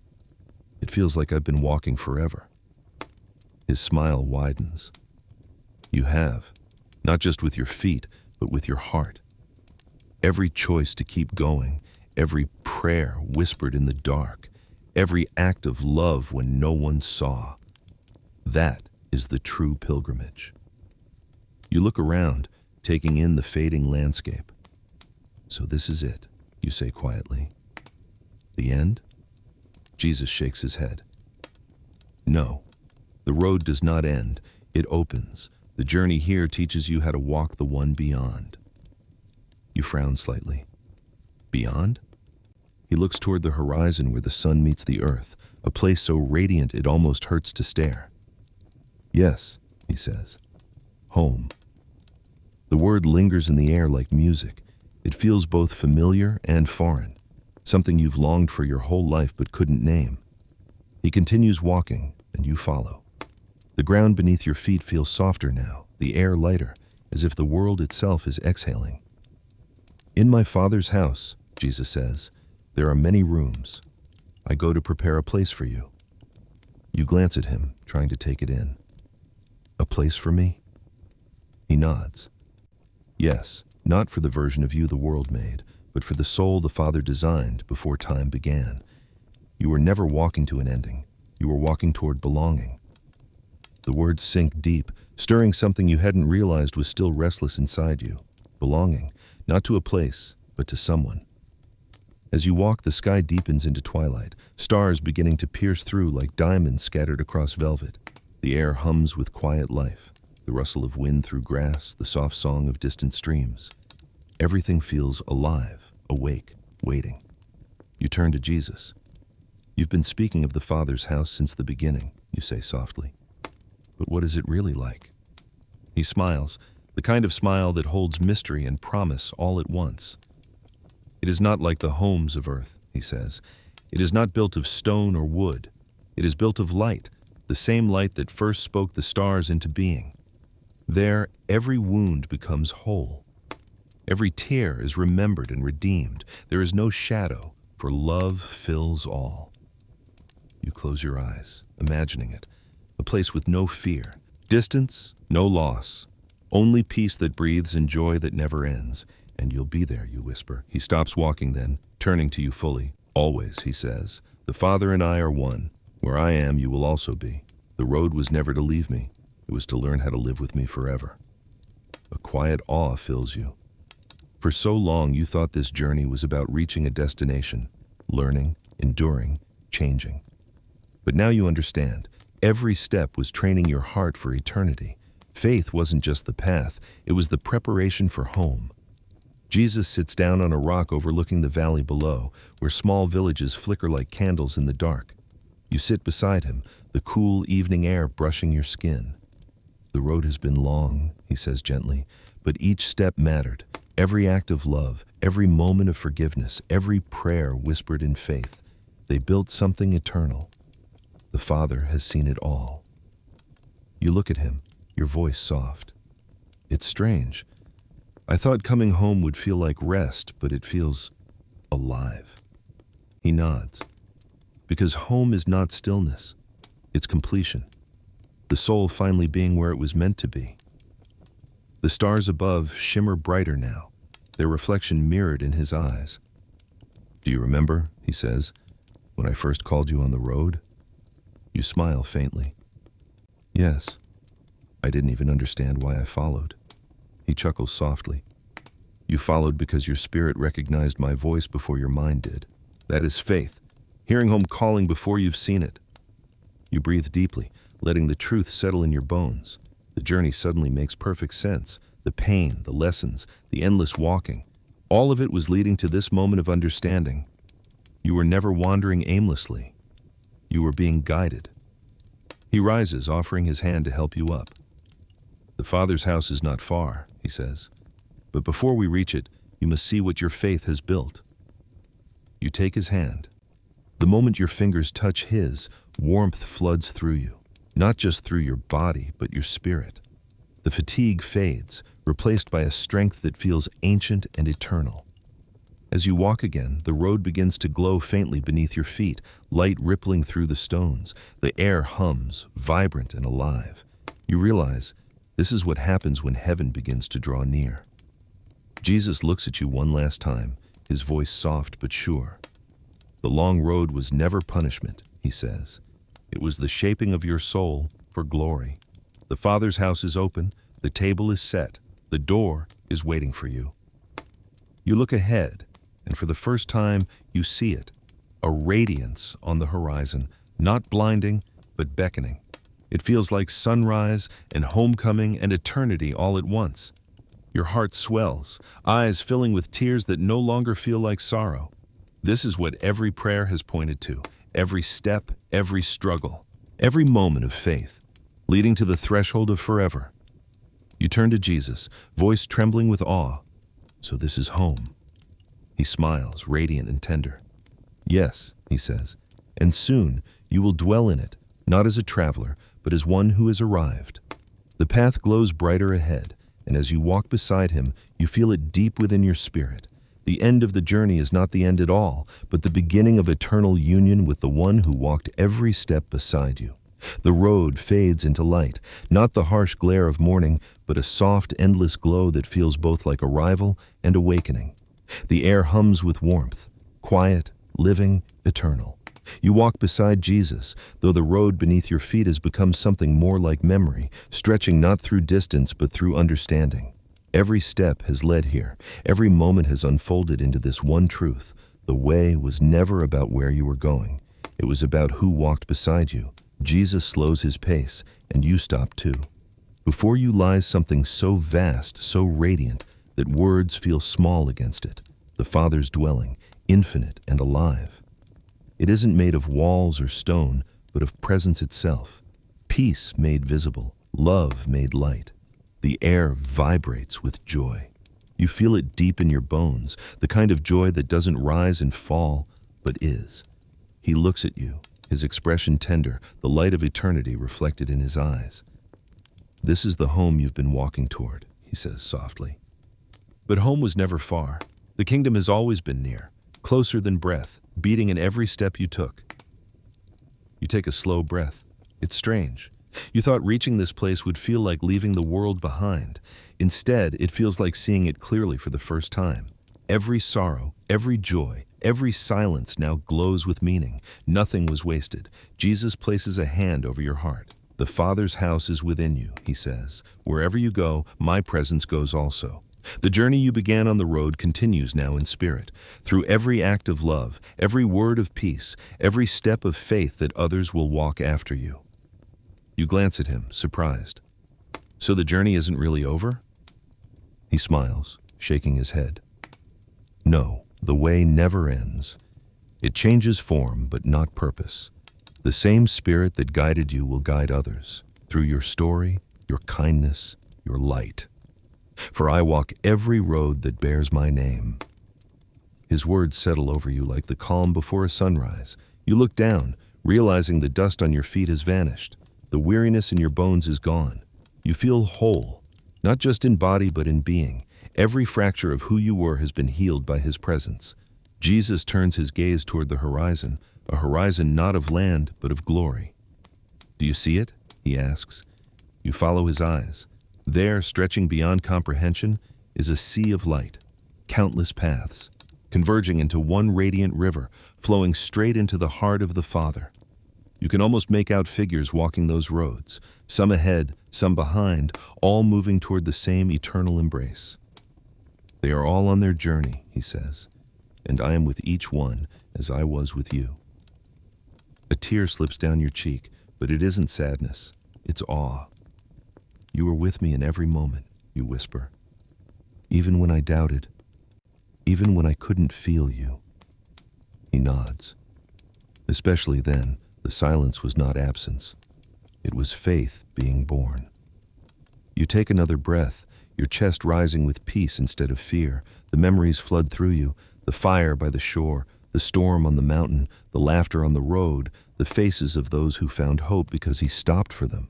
It feels like I've been walking forever. His smile widens. You have, not just with your feet, but with your heart. Every choice to keep going, every prayer whispered in the dark, every act of love when no one saw. That is the true pilgrimage. You look around, taking in the fading landscape. So this is it, you say quietly. The end? Jesus shakes his head. No, the road does not end. It opens. The journey here teaches you how to walk the one beyond. You frown slightly. Beyond? He looks toward the horizon where the sun meets the earth, a place so radiant it almost hurts to stare. Yes, he says. Home. The word lingers in the air like music. It feels both familiar and foreign, something you've longed for your whole life but couldn't name. He continues walking, and you follow. The ground beneath your feet feels softer now, the air lighter, as if the world itself is exhaling. In my Father's house, Jesus says, there are many rooms. I go to prepare a place for you. You glance at him, trying to take it in. A place for me? He nods. Yes, not for the version of you the world made, but for the soul the Father designed before time began. You were never walking to an ending. You were walking toward belonging. The words sink deep, stirring something you hadn't realized was still restless inside you. Belonging, not to a place, but to someone. As you walk, the sky deepens into twilight, stars beginning to pierce through like diamonds scattered across velvet. The air hums with quiet life, the rustle of wind through grass, the soft song of distant streams. Everything feels alive, awake, waiting. You turn to Jesus. You've been speaking of the Father's house since the beginning, you say softly. But what is it really like? He smiles, the kind of smile that holds mystery and promise all at once. It is not like the homes of earth, he says. It is not built of stone or wood. It is built of light, the same light that first spoke the stars into being. There, every wound becomes whole. Every tear is remembered and redeemed. There is no shadow, for love fills all. You close your eyes, imagining it. A place with no fear, distance, no loss, only peace that breathes and joy that never ends. And you'll be there, you whisper. He stops walking then, turning to you fully. Always, he says, the Father and I are one. Where I am, you will also be. The road was never to leave me. It was to learn how to live with me forever. A quiet awe fills you. For so long, you thought this journey was about reaching a destination, learning, enduring, changing. But now you understand. Every step was training your heart for eternity. Faith wasn't just the path, it was the preparation for home. Jesus sits down on a rock overlooking the valley below, where small villages flicker like candles in the dark. You sit beside him, the cool evening air brushing your skin. The road has been long, he says gently, but each step mattered. Every act of love, every moment of forgiveness, every prayer whispered in faith. They built something eternal. The Father has seen it all. You look at him, your voice soft. It's strange. I thought coming home would feel like rest, but it feels alive. He nods. Because home is not stillness, it's completion. The soul finally being where it was meant to be. The stars above shimmer brighter now, their reflection mirrored in his eyes. Do you remember, he says, when I first called you on the road? You smile faintly. Yes. I didn't even understand why I followed. He chuckles softly. You followed because your spirit recognized my voice before your mind did. That is faith, hearing home calling before you've seen it. You breathe deeply, letting the truth settle in your bones. The journey suddenly makes perfect sense. The pain, the lessons, the endless walking. All of it was leading to this moment of understanding. You were never wandering aimlessly. You were being guided. He rises, offering his hand to help you up. The Father's house is not far, he says. But before we reach it, you must see what your faith has built. You take his hand. The moment your fingers touch his, warmth floods through you. Not just through your body, but your spirit. The fatigue fades, replaced by a strength that feels ancient and eternal. As you walk again, the road begins to glow faintly beneath your feet, light rippling through the stones. The air hums, vibrant and alive. You realize this is what happens when heaven begins to draw near. Jesus looks at you one last time, his voice soft but sure. The long road was never punishment, he says. It was the shaping of your soul for glory. The Father's house is open, the table is set, the door is waiting for you. You look ahead, and for the first time you see it, a radiance on the horizon, not blinding, but beckoning. It feels like sunrise and homecoming and eternity all at once. Your heart swells, eyes filling with tears that no longer feel like sorrow. This is what every prayer has pointed to, every step, every struggle, every moment of faith, leading to the threshold of forever. You turn to Jesus, voice trembling with awe. So this is home. He smiles, radiant and tender. Yes, he says, and soon you will dwell in it, not as a traveler, but as one who has arrived. The path glows brighter ahead, and as you walk beside him, you feel it deep within your spirit. The end of the journey is not the end at all, but the beginning of eternal union with the one who walked every step beside you. The road fades into light, not the harsh glare of morning, but a soft, endless glow that feels both like arrival and awakening. The air hums with warmth, quiet, living, eternal. You walk beside Jesus, though the road beneath your feet has become something more like memory, stretching not through distance but through understanding. Every step has led here. Every moment has unfolded into this one truth. The way was never about where you were going. It was about who walked beside you. Jesus slows his pace, and you stop too. Before you lies something so vast, so radiant, that words feel small against it. The Father's dwelling, infinite and alive. It isn't made of walls or stone, but of presence itself. Peace made visible, love made light. The air vibrates with joy. You feel it deep in your bones, the kind of joy that doesn't rise and fall, but is. He looks at you, his expression tender, the light of eternity reflected in his eyes. This is the home you've been walking toward, he says softly. But home was never far. The kingdom has always been near, closer than breath, beating in every step you took. You take a slow breath. It's strange. You thought reaching this place would feel like leaving the world behind. Instead, it feels like seeing it clearly for the first time. Every sorrow, every joy, every silence now glows with meaning. Nothing was wasted. Jesus places a hand over your heart. The Father's house is within you, he says. Wherever you go, my presence goes also. The journey you began on the road continues now in spirit. Through every act of love, every word of peace, every step of faith that others will walk after you. You glance at him, surprised. So the journey isn't really over? He smiles, shaking his head. No, the way never ends. It changes form, but not purpose. The same spirit that guided you will guide others, through your story, your kindness, your light. For I walk every road that bears my name. His words settle over you like the calm before a sunrise. You look down, realizing the dust on your feet has vanished. The weariness in your bones is gone. You feel whole, not just in body but in being. Every fracture of who you were has been healed by his presence. Jesus turns his gaze toward the horizon, a horizon not of land but of glory. Do you see it? He asks. You follow his eyes. There, stretching beyond comprehension, is a sea of light, countless paths, converging into one radiant river, flowing straight into the heart of the Father. You can almost make out figures walking those roads, some ahead, some behind, all moving toward the same eternal embrace. They are all on their journey, he says, and I am with each one as I was with you. A tear slips down your cheek, but it isn't sadness, it's awe. You were with me in every moment, you whisper. Even when I doubted, even when I couldn't feel you. He nods. Especially then, the silence was not absence. It was faith being born. You take another breath, your chest rising with peace instead of fear. The memories flood through you, the fire by the shore, the storm on the mountain, the laughter on the road, the faces of those who found hope because he stopped for them.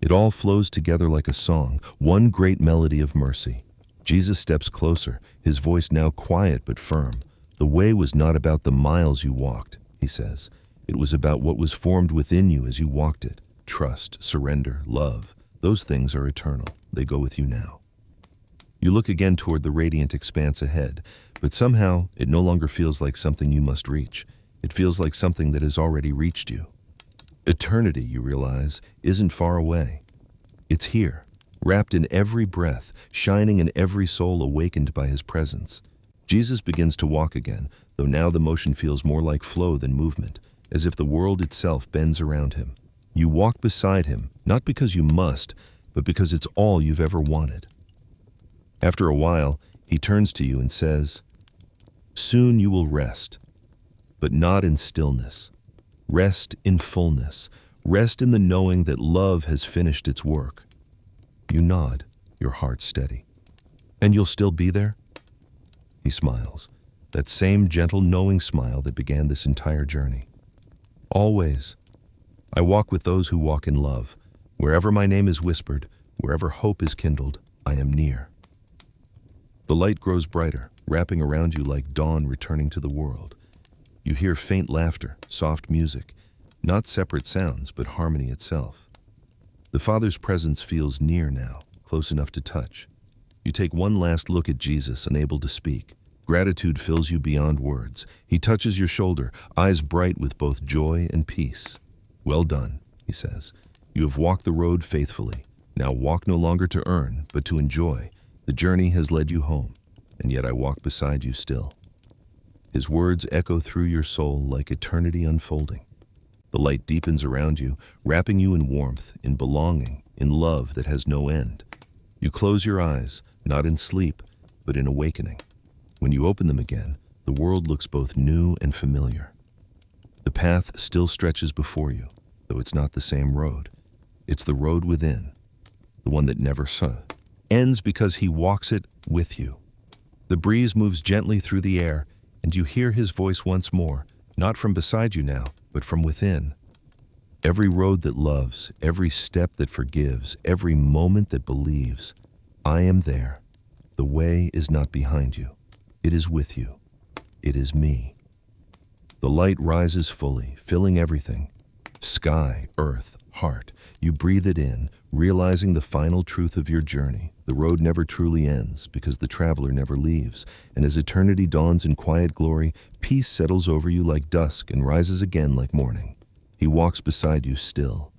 It all flows together like a song, one great melody of mercy. Jesus steps closer, his voice now quiet but firm. The way was not about the miles you walked, he says. It was about what was formed within you as you walked it. Trust, surrender, love. Those things are eternal. They go with you now. You look again toward the radiant expanse ahead, but somehow it no longer feels like something you must reach. It feels like something that has already reached you. Eternity, you realize, isn't far away. It's here, wrapped in every breath, shining in every soul awakened by his presence. Jesus begins to walk again, though now the motion feels more like flow than movement, as if the world itself bends around him. You walk beside him, not because you must, but because it's all you've ever wanted. After a while, he turns to you and says, "Soon you will rest, but not in stillness. Rest in fullness. Rest in the knowing that love has finished its work." You nod, your heart steady. "And you'll still be there?" He smiles, that same gentle, knowing smile that began this entire journey. "Always. I walk with those who walk in love. Wherever my name is whispered, wherever hope is kindled, I am near." The light grows brighter, wrapping around you like dawn returning to the world. You hear faint laughter, soft music, not separate sounds, but harmony itself. The Father's presence feels near now, close enough to touch. You take one last look at Jesus, unable to speak. Gratitude fills you beyond words. He touches your shoulder, eyes bright with both joy and peace. "Well done," he says. "You have walked the road faithfully. Now walk no longer to earn, but to enjoy. The journey has led you home, and yet I walk beside you still." His words echo through your soul like eternity unfolding. The light deepens around you, wrapping you in warmth, in belonging, in love that has no end. You close your eyes, not in sleep, but in awakening. When you open them again, the world looks both new and familiar. The path still stretches before you, though it's not the same road. It's the road within, the one that never ends because he walks it with you. The breeze moves gently through the air, and you hear his voice once more, not from beside you now, but from within. Every road that loves, every step that forgives, every moment that believes, I am there. The way is not behind you. It is with you. It is me. The light rises fully, filling everything. Sky, earth, heart. You breathe it in, realizing the final truth of your journey. The road never truly ends because the traveler never leaves. And as eternity dawns in quiet glory, peace settles over you like dusk and rises again like morning. He walks beside you still,